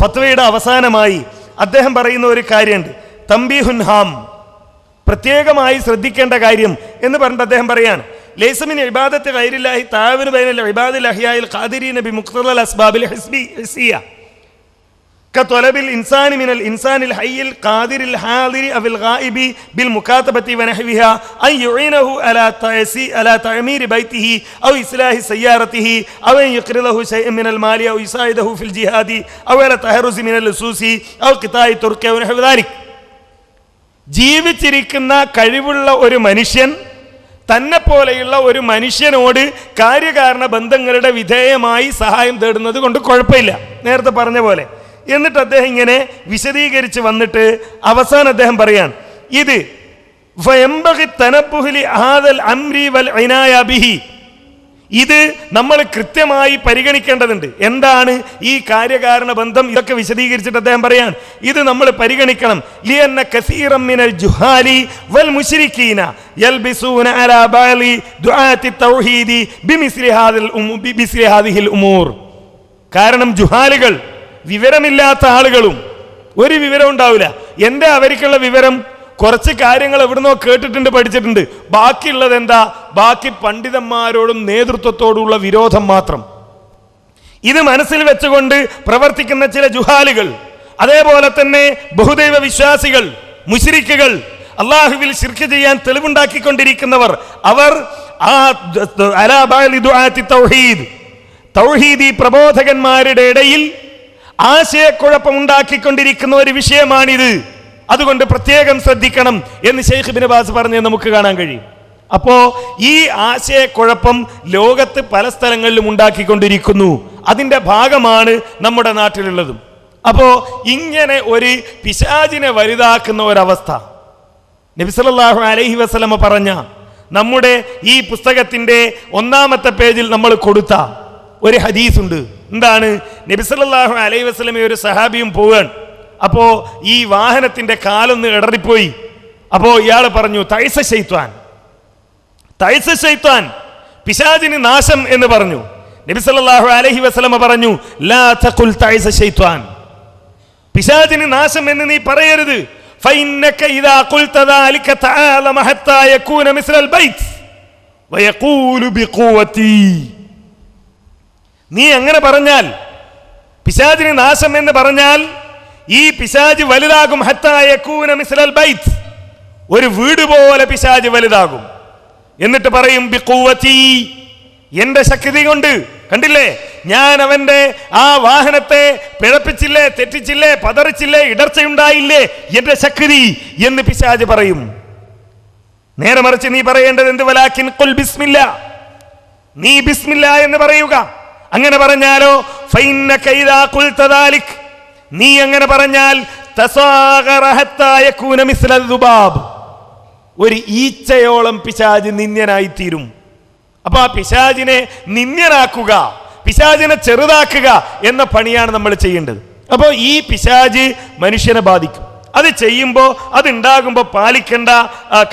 ഫത്വയുടെ അവസാനമായി അദ്ദേഹം പറയുന്ന ഒരു കാര്യമുണ്ട്, തംബീഹുൻ ഹാം, പ്രത്യേകമായി ശ്രദ്ധിക്കേണ്ട കാര്യം എന്ന് പറഞ്ഞിട്ട് അദ്ദേഹം പറയാണ്, ലൈസമിൻ ഇബാദത്ത് ഗൈരില്ലാഹി തആവുനു ബൈനൽ ഇബാദിൽ അഹ്യാഇൽ ഖാദിരീന ബിമുഖ്തദൽ അസ്ബാബിൽ ഹിസ്സിയ കത്വലബിൽ ഇൻസാനി മിനൽ ഇൻസാനിൽ ഹയ്യിൽ ഖാദിരിൽ ഹാദിരി അവിൽ ഗായിബി ബിൽ മുകാതബതി വനഹ്വിഹാ അൻ യുഈനഹു അലാ തഅമീരി ബൈതിഹി ഔ ഇസ്ലാഹി സയ്യാറതിഹി ഔ അൻ യഖ്രിദഹു ശൈഅൻ മിനൽ മാലി ഔ യുസായിദഹു ഫിൽ ജിഹാദി ഔ അലാ തഹറുസി മിനൽ ലുസൂസി ഔ ഖിതാഇ തുർക്കി ഔ നഹ്വ ദാലിക്. ജീവിച്ചിരിക്കുന്ന കഴിവുള്ള ഒരു മനുഷ്യൻ തന്നെ പോലെയുള്ള ഒരു മനുഷ്യനോട് കാര്യകാരണ ബന്ധങ്ങളുടെ വിധേയമായി സഹായം തേടുന്നത് കൊണ്ട് കുഴപ്പമില്ല, നേരത്തെ പറഞ്ഞ പോലെ. എന്നിട്ട് അദ്ദേഹം ഇങ്ങനെ വിശദീകരിച്ച് വന്നിട്ട് അവസാനം അദ്ദേഹം പറയാൻ, ഇത് ഇത് നമ്മൾ കൃത്യമായി പരിഗണിക്കേണ്ടതുണ്ട്. എന്താണ് ഈ കാര്യകാരണ ബന്ധം? ഇതൊക്കെ വിശദീകരിച്ചിട്ട് അദ്ദേഹം പറയാൻ, ഇത് നമ്മൾ പരിഗണിക്കണം. ലിയന്ന കസീറൻ മിനൽ ജുഹാലി വൽ മുശ്രിക്കീന യൽബിസൂന അലാ ബാലി ദുആത്തി തൗഹീദി ബിമിസ്ലി ഹാദിഹിൽ ഉമൂർ. കാരണം ജുഹാലുകൾ, വിവരമില്ലാത്ത ആളുകളും, ഒരു വിവരം ഉണ്ടാവില്ല. എന്താ അവർക്കുള്ള വിവരം? കുറച്ച് കാര്യങ്ങൾ എവിടുന്നോ കേട്ടിട്ടുണ്ട്, പഠിച്ചിട്ടുണ്ട്. ബാക്കിയുള്ളത് എന്താ? ബാക്കി പണ്ഡിതന്മാരോടും നേതൃത്വത്തോടുള്ള വിരോധം മാത്രം. ഇത് മനസ്സിൽ വെച്ചുകൊണ്ട് പ്രവർത്തിക്കുന്ന ചില ജുഹാലുകൾ, അതേപോലെ തന്നെ ബഹുദൈവ വിശ്വാസികൾ, മുശ്രിക്കുകൾ, അള്ളാഹുവിൽ ശിർക്ക് ചെയ്യാൻ തെളിവുണ്ടാക്കിക്കൊണ്ടിരിക്കുന്നവർ, അവർ തൗഹീദി പ്രബോധകന്മാരുടെ ഇടയിൽ ആശയക്കുഴപ്പമുണ്ടാക്കിക്കൊണ്ടിരിക്കുന്ന ഒരു വിഷയമാണിത്. അതുകൊണ്ട് പ്രത്യേകം ശ്രദ്ധിക്കണം എന്ന് ഷെയ്ഖ് ഇബ്നു ബാസ് പറഞ്ഞ് നമുക്ക് കാണാൻ കഴിയും. അപ്പോ ഈ ആശയക്കുഴപ്പം ലോകത്ത് പല സ്ഥലങ്ങളിലും ഉണ്ടാക്കിക്കൊണ്ടിരിക്കുന്നു. അതിൻ്റെ ഭാഗമാണ് നമ്മുടെ നാട്ടിലുള്ളതും. അപ്പോ ഇങ്ങനെ ഒരു പിശാചിനെ വലുതാക്കുന്ന ഒരവസ്ഥ നബി സല്ലല്ലാഹു അലൈഹി വസല്ലമ പറഞ്ഞ നമ്മുടെ ഈ പുസ്തകത്തിന്റെ 1-ാമത്തെ പേജിൽ നമ്മൾ കൊടുത്ത ഒരു ഹദീസ് ഉണ്ട്. എന്താണ്? നബി സല്ലല്ലാഹു അലൈഹി വസല്ലമ ഒരു സഹാബിയും പോവാൻ. അപ്പോ ഈ വാഹനത്തിന്റെ കാലൊന്ന് ഇടറിപ്പോയി. അപ്പോ ഇയാൾ പറഞ്ഞു, തൈസ ശൈത്വാൻ, പിശാചിന് നാശം എന്ന് പറഞ്ഞു. നബി സല്ലല്ലാഹു അലൈഹി വസല്ലമ പറഞ്ഞു, ലാ തഖുൽ തൈസ ശൈത്വാൻ, പിശാചിന് നാശം എന്ന് നീ പറയരുത്. ഫഇന്നക ഇദാ ഖുൽത ദാലിക തആലമ ഹത്താ യകൂന മിസ്ലൽ ബൈത്ത് വയഖൂലു ബിഖുവതി. നീ അങ്ങനെ പറഞ്ഞാൽ, പിശാചിന് നാശം എന്ന് പറഞ്ഞാൽ ഈ പിശാച് വലുതാകും. ഹത്താ യകൂന മിസ്ലൽ ബൈത്ത്, ഒരു വീട് പോലെ പിശാച് വലുതാകും. എന്നിട്ട് പറയും ബിഖുവതി, എന്റെ ശക്തി കൊണ്ട്. കണ്ടില്ലേ, ഞാൻ അവന്റെ ആ വാഹനത്തെ പിഴപ്പിച്ചില്ലേ, തെറ്റിച്ചില്ലേ, പതറിച്ചില്ലേ, ഇടർച്ചയുണ്ടായില്ലേ, എന്റെ ശക്തി എന്ന് പിശാച് പറയും. നേരെ മറിച്ച് നീ പറയേണ്ടത് എന്ത്? വലാകിൻ ഖുൽ ബിസ്മില്ലാ, നീ ബിസ്മില്ലാ എന്ന് പറയുക. അങ്ങനെ പറഞ്ഞാലോ, ഫഇന്നക ഇദാ ഖുൽത ദാലിക്, നീ അങ്ങനെ പറഞ്ഞാൽ തസാഗറ ഹത്താ യകൂന മിസ്ലൽ ദുബാബ്, ഒരു ഈച്ചയോളം പിശാച് നിന്ദ്യനായി തീരും. അപ്പൊ ആ പിശാചിനെ നിന്ദ്യനാക്കുക, പിശാചിനെ ചെറുതാക്കുക എന്ന പണിയാണ് നമ്മൾ ചെയ്യേണ്ടത്. അപ്പോൾ ഈ പിശാച് മനുഷ്യനെ ബാധിക്കും. അത് ചെയ്യുമ്പോൾ അതുണ്ടാകുമ്പോൾ പാലിക്കേണ്ട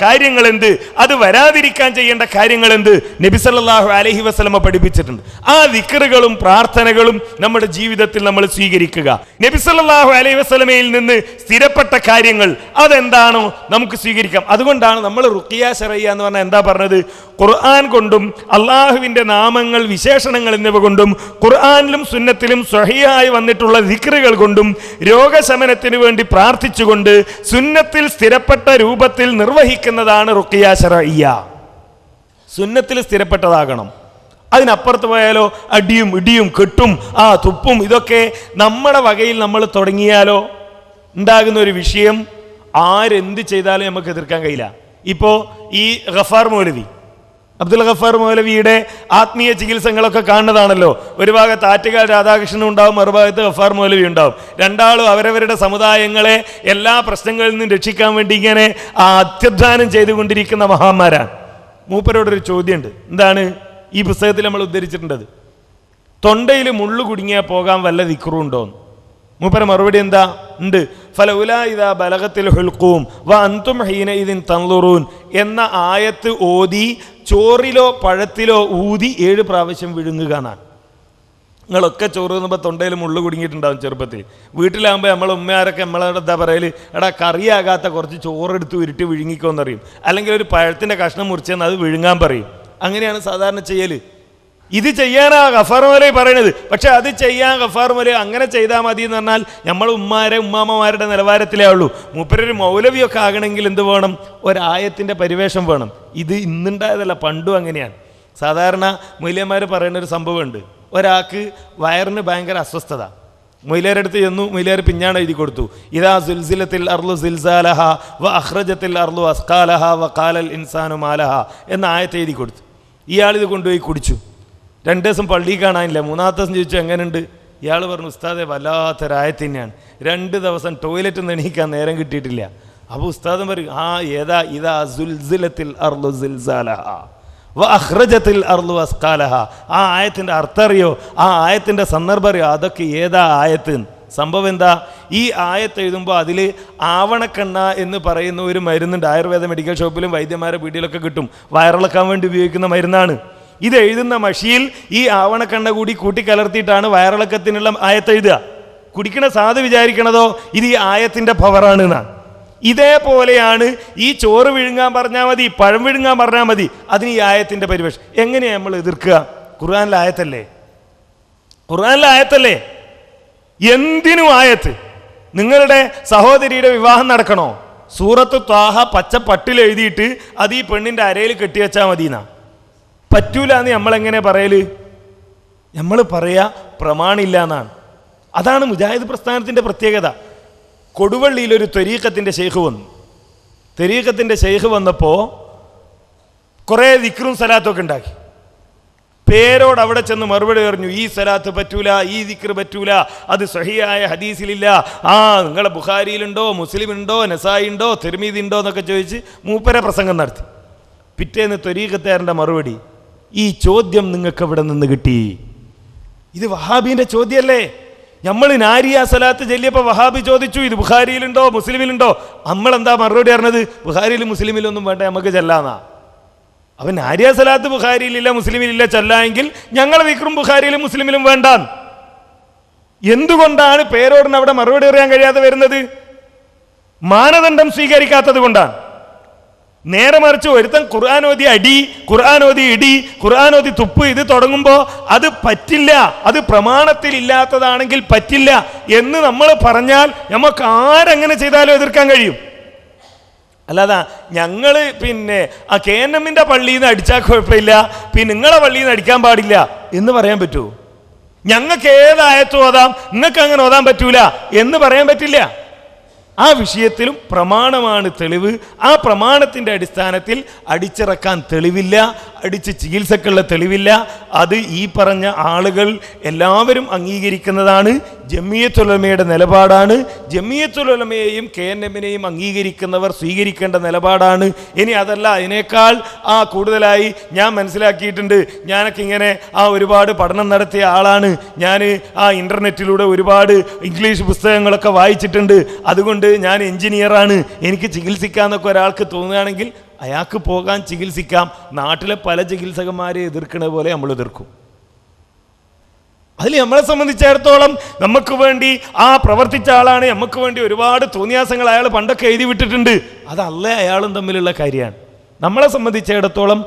കാര്യങ്ങൾ എന്ത്, അത് വരാതിരിക്കാൻ ചെയ്യേണ്ട കാര്യങ്ങൾ എന്ത് നബി സല്ലല്ലാഹു അലൈഹി വസല്ലമ പഠിപ്പിച്ചിട്ടുണ്ട്. ആ ദിക്റുകളും പ്രാർത്ഥനകളും നമ്മുടെ ജീവിതത്തിൽ നമ്മൾ സ്വീകരിക്കുക. നബി സല്ലല്ലാഹു അലൈഹി വസല്ലമയിൽ നിന്ന് സ്ഥിരപ്പെട്ട കാര്യങ്ങൾ അതെന്താണോ നമുക്ക് സ്വീകരിക്കാം. അതുകൊണ്ടാണ് നമ്മൾ റുഖിയ ശറയ്യ എന്ന് പറഞ്ഞാൽ എന്താ പറഞ്ഞത്, ഖുർആൻ കൊണ്ടും അള്ളാഹുവിൻ്റെ നാമങ്ങൾ വിശേഷണങ്ങൾ എന്നിവ കൊണ്ടും ഖുർആനിലും സുന്നത്തിലും സ്വഹീഹായി വന്നിട്ടുള്ള ദിക്റുകൾ കൊണ്ടും രോഗശമനത്തിന് വേണ്ടി പ്രാർത്ഥിച്ചുകൊണ്ട് സുന്നത്തിൽ സ്ഥിരപ്പെട്ട രൂപത്തിൽ നിർവഹിക്കുന്നതാണ് റുഖിയ ശറയ്യ. സുന്നത്തിൽ സ്ഥിരപ്പെട്ടതാകണം. അതിനപ്പുറത്ത് പോയാലോ അടിയും ഇടിയും കെട്ടും തുപ്പും ഇതൊക്കെ നമ്മുടെ വകയിൽ നമ്മൾ തുടങ്ങിയാലോ ഉണ്ടാകുന്ന ഒരു വിഷയം ആരെന്ത് ചെയ്താലും നമുക്ക് എതിർക്കാൻ കഴിയില്ല. ഇപ്പോൾ ഈ ഗഫാർ മൗലവി, അബ്ദുൽ ഗഫാർ മൗലവിയുടെ ആത്മീയ ചികിത്സകളൊക്കെ കാണുന്നതാണല്ലോ. ഒരു ഭാഗത്ത് ആറ്റുകാൽ രാധാകൃഷ്ണൻ ഉണ്ടാവും, മറുഭാഗത്ത് ഗഫാർ മൗലവി ഉണ്ടാവും. രണ്ടാളും അവരവരുടെ സമുദായങ്ങളെ എല്ലാ പ്രശ്നങ്ങളിൽ നിന്നും രക്ഷിക്കാൻ വേണ്ടി ഇങ്ങനെ അത്യധ്വാനം ചെയ്തുകൊണ്ടിരിക്കുന്ന മഹാന്മാരാണ്. മൂപ്പരോടൊരു ചോദ്യമുണ്ട്. എന്താണ് ഈ പുസ്തകത്തിൽ നമ്മൾ ഉദ്ധരിച്ചിട്ടുണ്ടത്? തൊണ്ടയിൽ മുള്ളു കുടുങ്ങിയാൽ പോകാൻ വല്ല ദിക്റും ഉണ്ടോന്ന്. മൂപ്പര മറുപടി എന്താ? ഉണ്ട്. ഫലൗലാ ഇദാ ബലഗത്തിൽ ഹുൽഖൂം വ അൻതും ഹീനഇദിൻ തൻളുറൂൻ എന്ന ആയത്ത് ഓതി ചോറിലോ പഴത്തിലോ ഊതി 7 പ്രാവശ്യം വിഴുങ്ങുക എന്നാണ്. നിങ്ങളൊക്കെ ചോറ് തിന്നുമ്പോൾ തൊണ്ടയിൽ മുള്ളു കുടുങ്ങിയിട്ടുണ്ടാവും ചെറുപ്പത്തിൽ. വീട്ടിലാകുമ്പോൾ നമ്മളെ ഉമ്മയാരൊക്കെ നമ്മളോട് എന്താ പറയൽ, എടാ കറിയാകാത്ത കുറച്ച് ചോറെടുത്ത് ഉരുട്ടി വിഴുങ്ങിക്കോന്നറിയും. അല്ലെങ്കിൽ ഒരു പഴത്തിൻ്റെ കഷ്ണം മുറിച്ചെന്ന് അത് വിഴുങ്ങാൻ പറയും. അങ്ങനെയാണ് സാധാരണ ചെയ്യൽ. ഇത് ചെയ്യാനാ ഗഫാർ മൗലവി പറയണത്. പക്ഷെ അത് ചെയ്യാൻ ഗഫാർ മൗലവി അങ്ങനെ ചെയ്താൽ മതി എന്ന് പറഞ്ഞാൽ നമ്മൾ ഉമ്മാമ്മമാരുടെ നിലവാരത്തിലേ ഉള്ളൂ. മൂപ്പരൊരു മൗലവിയൊക്കെ ആകണമെങ്കിൽ എന്ത് വേണം? ഒരായത്തിൻ്റെ പരിവേഷം വേണം. ഇത് ഇന്നുണ്ടായതല്ല, പണ്ടും അങ്ങനെയാണ്. സാധാരണ മൊയ്ലിയന്മാർ പറയുന്ന ഒരു സംഭവമുണ്ട്. ഒരാൾക്ക് വയറിന് ഭയങ്കര അസ്വസ്ഥത. മൊയ്ലിയാരുടെ അടുത്ത് ചെന്നു. മൊയ്ലിയാർ പിഞ്ഞാണ് എഴുതി കൊടുത്തു, ഇദാ സുൽസിലത്തിൽ അർളു സിൽസാലഹ വ അഖ്റജത്തിൽ അർളു അസ്കാലഹ വ ഖാലൽ ഇൻസാനു മാലഹ എന്ന ആയത്ത് എഴുതി കൊടുത്തു. ഇയാളിത് കൊണ്ടുപോയി കുടിച്ചു. 2 ദിവസം പള്ളിയിൽ കാണാനില്ല. 3-ാമത്തെ ദിവസം ചോദിച്ചു എങ്ങനെയുണ്ട്. ഇയാൾ പറഞ്ഞു, ഉസ്താദെ വല്ലാത്തൊരായത്ത് തന്നെയാണ്. 2 ദിവസം ടോയ്ലറ്റ് നിന്ന് എണീക്കാൻ നേരം കിട്ടിയിട്ടില്ല. അപ്പോൾ ഉസ്താദൻ പറയും, ഏതാ ഇദാ സുൽസിലത്തിൽ അർളു സിൽസാലഹ വ അഖ്റജത്തിൽ അർളു അസ്കാലഹ. ആ ആയത്തിൻ്റെ അർത്ഥം അറിയോ? ആ ആയത്തിൻ്റെ സന്ദർഭം അറിയോ? അതൊക്കെ ഏതാ ആയത്ത്? സംഭവം എന്താ? ഈ ആയത്ത് എഴുതുമ്പോൾ അതിൽ ആവണക്കെണ്ണ എന്ന് പറയുന്ന ഒരു മരുന്നുണ്ട്. ആയുർവേദ മെഡിക്കൽ ഷോപ്പിലും വൈദ്യന്മാരുടെ വീട്ടിലൊക്കെ കിട്ടും. വയറിളക്കാൻ വേണ്ടി ഉപയോഗിക്കുന്ന മരുന്നാണ്. ഇത് എഴുതുന്ന മഷിയിൽ ഈ ആവണക്കെണ്ണ കൂടി കൂട്ടിക്കലർത്തിയിട്ടാണ് വയറിളക്കത്തിനുള്ള ആയത്ത് എഴുതുക. കുടിക്കണ സാധു വിചാരിക്കണതോ ഇത് ഈ ആയത്തിൻ്റെ പവറാണ് എന്നാണ്. ഇതേപോലെയാണ് ഈ ചോറ് വിഴുങ്ങാൻ പറഞ്ഞാൽ മതി, പഴം വിഴുങ്ങാൻ പറഞ്ഞാൽ മതി, അതിന് ഈ ആയത്തിൻ്റെ പരിവേഷം. എങ്ങനെയാണ് നമ്മൾ എതിർക്കുക? ഖുർആനിലെ ആയത്തല്ലേ, ഖുർആനിലെ ആയത്തല്ലേ. എന്തിനും ആയത്ത്. നിങ്ങളുടെ സഹോദരിയുടെ വിവാഹം നടക്കണോ? സൂറത്ത് ത്വാഹ പച്ച പട്ടിൽ എഴുതിയിട്ട് അത് ഈ പെണ്ണിൻ്റെ അരയിൽ കെട്ടിവെച്ചാൽ മതി എന്നാ. പറ്റൂല എന്ന് നമ്മളെങ്ങനെ പറയല്? നമ്മൾ പറയാ പ്രമാണില്ല എന്നാണ്. അതാണ് മുജാഹിദ് പ്രസ്ഥാനത്തിൻ്റെ പ്രത്യേകത. കൊടുവള്ളിയിലൊരു ത്വരീഖത്തിൻ്റെ ഷെയ്ഖ് വന്നു. ത്വരീഖത്തിൻ്റെ ഷെയ്ഖ് വന്നപ്പോൾ കുറേ ദിക്റും സലാത്തൊക്കെ ഉണ്ടാക്കി. പേരോട് അവിടെ ചെന്ന് മറുപടി പറഞ്ഞു, ഈ സലാത്ത് പറ്റൂല, ഈ ദിക്ർ പറ്റൂല, അത് സഹിയായ ഹദീസിലില്ല. നിങ്ങളെ ബുഖാരിയിലുണ്ടോ, മുസ്ലിമുണ്ടോ, നസായി ഉണ്ടോ, തിർമീദി ഉണ്ടോ എന്നൊക്കെ ചോദിച്ച് മൂപ്പരെ പ്രസംഗം നടത്തി. പിറ്റേന്ന് ത്വരീഖത്തുകാരൻ്റെ മറുപടി, ഈ ചോദ്യം നിങ്ങൾക്ക് എവിടെ നിന്ന് കിട്ടി? ഇത് വഹാബിൻ്റെ ചോദ്യമല്ലേ? നമ്മൾ നാരിയ സലാത്ത് ചൊല്ലിയപ്പോൾ വഹാബി ചോദിച്ചു, ഇത് ബുഖാരിയിലുണ്ടോ മുസ്ലിമിലുണ്ടോ? നമ്മളെന്താ മറുപടി പറഞ്ഞത്? ബുഖാരിയിലും മുസ്ലിമിലൊന്നും വേണ്ട, നമുക്ക് ചെല്ലാന്നാ. അവൻ നാരിയ സലാത്ത് ബുഖാരിയിലില്ല മുസ്ലിമിലില്ല ചെല്ലാമെങ്കിൽ ഞങ്ങളെ ദിക്റും ബുഖാരിയിലും മുസ്ലിമിലും വേണ്ട. എന്തുകൊണ്ടാണ് പേരോടിന് അവിടെ മറുപടി പറയാൻ കഴിയാതെ വരുന്നത്? മാനദണ്ഡം സ്വീകരിക്കാത്തത് കൊണ്ടാണ്. നേരെ മറിച്ച് ഒരുത്തൻ ഖുർആനോദി അടി, ഖുർആനോദി ഇടി, ഖുർആനോദി തുപ്പ്, ഇത് തുടങ്ങുമ്പോൾ അത് പറ്റില്ല, അത് പ്രമാണത്തിൽ ഇല്ലാത്തതാണെങ്കിൽ പറ്റില്ല എന്ന് നമ്മൾ പറഞ്ഞാൽ നമുക്ക് ആരെങ്ങനെ ചെയ്താലും എതിർക്കാൻ കഴിയും. അല്ലാതെ ഞങ്ങൾ ആ KNM-ന്റെ പള്ളിയിൽ നിന്ന് അടിച്ചാൽ കുഴപ്പമില്ല, നിങ്ങളെ പള്ളിയിൽ നിന്ന് അടിക്കാൻ പാടില്ല എന്ന് പറയാൻ പറ്റുമോ? ഞങ്ങൾക്ക് ഏതായത്തും ഓതാം, നിങ്ങൾക്ക് അങ്ങനെ ഓതാൻ പറ്റൂല എന്ന് പറയാൻ പറ്റില്ല. ആ വിഷയത്തിലും പ്രമാണമാണ് തെളിവ്. ആ പ്രമാണത്തിൻ്റെ അടിസ്ഥാനത്തിൽ അടിച്ചിറക്കാൻ തെളിവില്ല. അടിച്ച് ചികിത്സക്കുള്ള തെളിവില്ല. അത് ഈ പറഞ്ഞ ആളുകൾ എല്ലാവരും അംഗീകരിക്കുന്നതാണ്. ജമിയത്തുൽ ഉലമയുടെ നിലപാടാണ്. ജമിയത്തുൽ ഉലമയെയും KNMനെയും അംഗീകരിക്കുന്നവർ സ്വീകരിക്കേണ്ട നിലപാടാണ്. ഇനി അതല്ല, അതിനേക്കാൾ കൂടുതലായി ഞാൻ മനസ്സിലാക്കിയിട്ടുണ്ട്. ഞാനൊക്കെ ഇങ്ങനെ ഒരുപാട് പഠനം നടത്തിയ ആളാണ്. ഞാൻ ഇൻ്റർനെറ്റിലൂടെ ഒരുപാട് ഇംഗ്ലീഷ് പുസ്തകങ്ങളൊക്കെ വായിച്ചിട്ടുണ്ട്. അതുകൊണ്ട് ഞാൻ എഞ്ചിനീയറാണ്, എനിക്ക് ചികിത്സിക്കാമെന്നൊക്കെ ഒരാൾക്ക് തോന്നുകയാണെങ്കിൽ അയാൾക്ക് പോകാൻ ചികിത്സിക്കാം. നാട്ടിലെ പല ചികിത്സകന്മാരെ എതിർക്കണ പോലെ നമ്മൾ എതിർക്കും. അതിൽ നമ്മളെ സംബന്ധിച്ചിടത്തോളം നമുക്ക് വേണ്ടി പ്രവർത്തിച്ച ആളാണ്. നമുക്ക് വേണ്ടി ഒരുപാട് തോന്നിയാസങ്ങൾ അയാൾ പണ്ടൊക്കെ എഴുതി വിട്ടിട്ടുണ്ട്. അതല്ല അയാളും തമ്മിലുള്ള കാര്യമാണ്. നമ്മളെ സംബന്ധിച്ചിടത്തോളം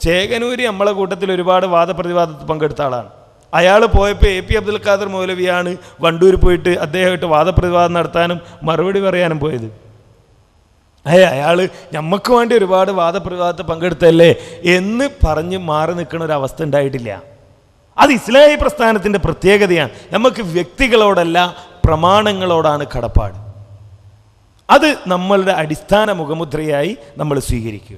ചേകനൂര് നമ്മളെ കൂട്ടത്തിൽ ഒരുപാട് വാദപ്രതിവാദത്തിൽ പങ്കെടുത്ത ആളാണ്. അയാൾ പോയപ്പോൾ AP അബ്ദുൽ ഖാദർ മൗലവിയാണ് വണ്ടൂർ പോയിട്ട് അദ്ദേഹമായിട്ട് വാദപ്രതിവാദം നടത്താനും മറുപടി പറയാനും പോയത്. അയാൾ നമുക്ക് വേണ്ടി ഒരുപാട് വാദപ്രതിവാദത്തിൽ പങ്കെടുത്തല്ലേ എന്ന് പറഞ്ഞ് മാറി നിൽക്കുന്ന ഒരു അവസ്ഥ ഉണ്ടായിട്ടില്ല. അത് ഇസ്ലാഹി പ്രസ്ഥാനത്തിൻ്റെ പ്രത്യേകതയാണ്. നമുക്ക് വ്യക്തികളോടല്ല, പ്രമാണങ്ങളോടാണ് കടപ്പാട്. അത് നമ്മളുടെ അടിസ്ഥാന മുഖമുദ്രയായി നമ്മൾ സ്വീകരിക്കുക.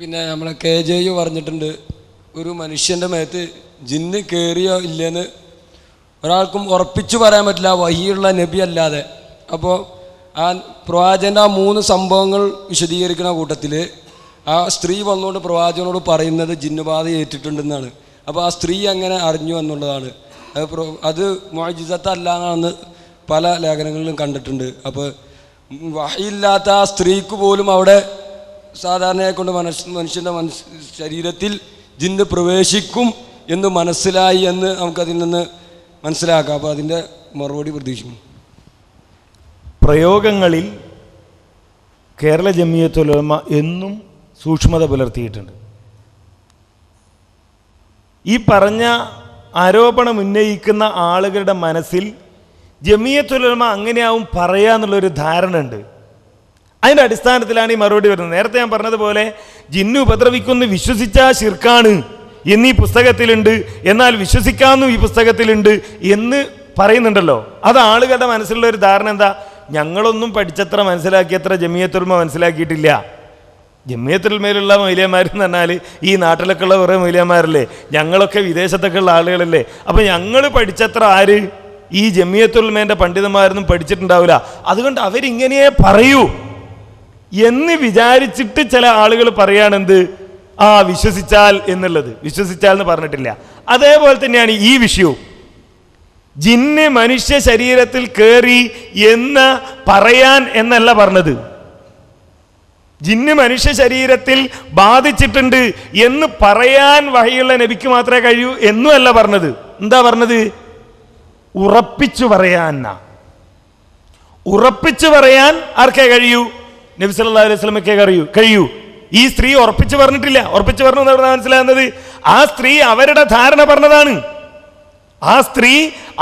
പിന്നെ നമ്മളെ KJU പറഞ്ഞിട്ടുണ്ട്, ഒരു മനുഷ്യൻ്റെ മേത്ത് ജിന്ന് കയറിയോ ഇല്ലെന്ന് ഒരാൾക്കും ഉറപ്പിച്ചു പറയാൻ പറ്റില്ല, വഹിയുള്ള നബി അല്ലാതെ. അപ്പോൾ പ്രവാചകൻ്റെ 3 സംഭവങ്ങൾ വിശദീകരിക്കുന്ന കൂട്ടത്തിൽ സ്ത്രീ വന്നുകൊണ്ട് പ്രവാചകനോട് പറയുന്നത് ജിന്നുബാധ ഏറ്റിട്ടുണ്ടെന്നാണ്. അപ്പോൾ സ്ത്രീ എങ്ങനെ അറിഞ്ഞു എന്നുള്ളതാണ്. അത് മുഅ്ജിസത്ത് എന്നാണ് പല ലേഖനങ്ങളിലും കണ്ടിട്ടുണ്ട്. അപ്പോൾ വഹിയില്ലാത്ത സ്ത്രീക്ക് പോലും അവിടെ സാധാരണയെ കൊണ്ട് മനുഷ്യൻ്റെ ശരീരത്തിൽ ജിന്ന് പ്രവേശിക്കും എന്ന് മനസ്സിലായി എന്ന് നമുക്കതിൽ നിന്ന് മനസ്സിലാക്കാം. അപ്പോൾ അതിൻ്റെ മറുപടി പ്രതീക്ഷിക്കും. പ്രയോഗങ്ങളിൽ കേരള ജമിയത്തുൽ ഉലമ എന്നും സൂക്ഷ്മത പുലർത്തിയിട്ടുണ്ട്. ഈ പറഞ്ഞ ആരോപണം ഉന്നയിക്കുന്ന ആളുകളുടെ മനസ്സിൽ ജമിയത്തുൽ ഉലമ അങ്ങനെയാവും പറയാന്നുള്ളൊരു ധാരണ ഉണ്ട്. അതിൻ്റെ അടിസ്ഥാനത്തിലാണ് ഈ മറുപടി വരുന്നത്. നേരത്തെ ഞാൻ പറഞ്ഞതുപോലെ ജിന്നു ഉപദ്രവിക്കുന്നു വിശ്വസിച്ചാൽ ശിർക്കാണ് എന്നീ പുസ്തകത്തിലുണ്ട്, എന്നാൽ വിശ്വസിക്കാമെന്നും ഈ പുസ്തകത്തിലുണ്ട് എന്ന് പറയുന്നുണ്ടല്ലോ. അത് ആളുകളുടെ മനസ്സിലുള്ള ഒരു ധാരണ എന്താ? ഞങ്ങളൊന്നും പഠിച്ചത്ര മനസ്സിലാക്കിയത്ര ജമിയത്തുൽ ഉലമ മനസ്സിലാക്കിയിട്ടില്ല. ജമിയത്തുൽ ഉലമയിലുള്ള മൗലവിമാരെന്ന് പറഞ്ഞാൽ ഈ നാട്ടിലൊക്കെ ഉള്ള കുറേ മൗലവിമാരല്ലേ, ഞങ്ങളൊക്കെ വിദേശത്തൊക്കെ ഉള്ള ആളുകളല്ലേ. അപ്പം ഞങ്ങൾ പഠിച്ചത്ര ഈ ജമിയത്തുൽ ഉലമേൻ്റെ പണ്ഡിതന്മാരൊന്നും പഠിച്ചിട്ടുണ്ടാവില്ല. അതുകൊണ്ട് അവരിങ്ങനെയേ പറയൂ എന്ന് വിചാരിച്ചിട്ട് ചില ആളുകൾ പറയാണെന്ത് വിശ്വസിച്ചാൽ എന്നുള്ളത്. വിശ്വസിച്ചാൽ എന്ന് പറഞ്ഞിട്ടില്ല. അതേപോലെ തന്നെയാണ് ഈ വിഷയവും. ജിന്ന് മനുഷ്യ ശരീരത്തിൽ കയറി എന്ന് പറയാൻ എന്നല്ല പറഞ്ഞത്. ജിന്ന് മനുഷ്യ ശരീരത്തിൽ ബാധിച്ചിട്ടുണ്ട് എന്ന് പറയാൻ വഹിയുള്ള നബിക്ക് മാത്രമേ കഴിയൂ എന്നുമല്ല പറഞ്ഞത്. എന്താ പറഞ്ഞത്? ഉറപ്പിച്ചു പറയാൻ. ഉറപ്പിച്ചു പറയാൻ ആർക്കേ കഴിയൂ? നബി സല്ലല്ലാഹു അലൈഹി വസല്ലമയ്ക്കേ കഴിയൂ. ഈ സ്ത്രീ ഉറപ്പിച്ചു പറഞ്ഞിട്ടില്ല. ഉറപ്പിച്ചു പറഞ്ഞു എന്നാണ് മനസ്സിലാകുന്നത്. ആ സ്ത്രീ അവരുടെ ധാരണ പറഞ്ഞതാണ്. ആ സ്ത്രീ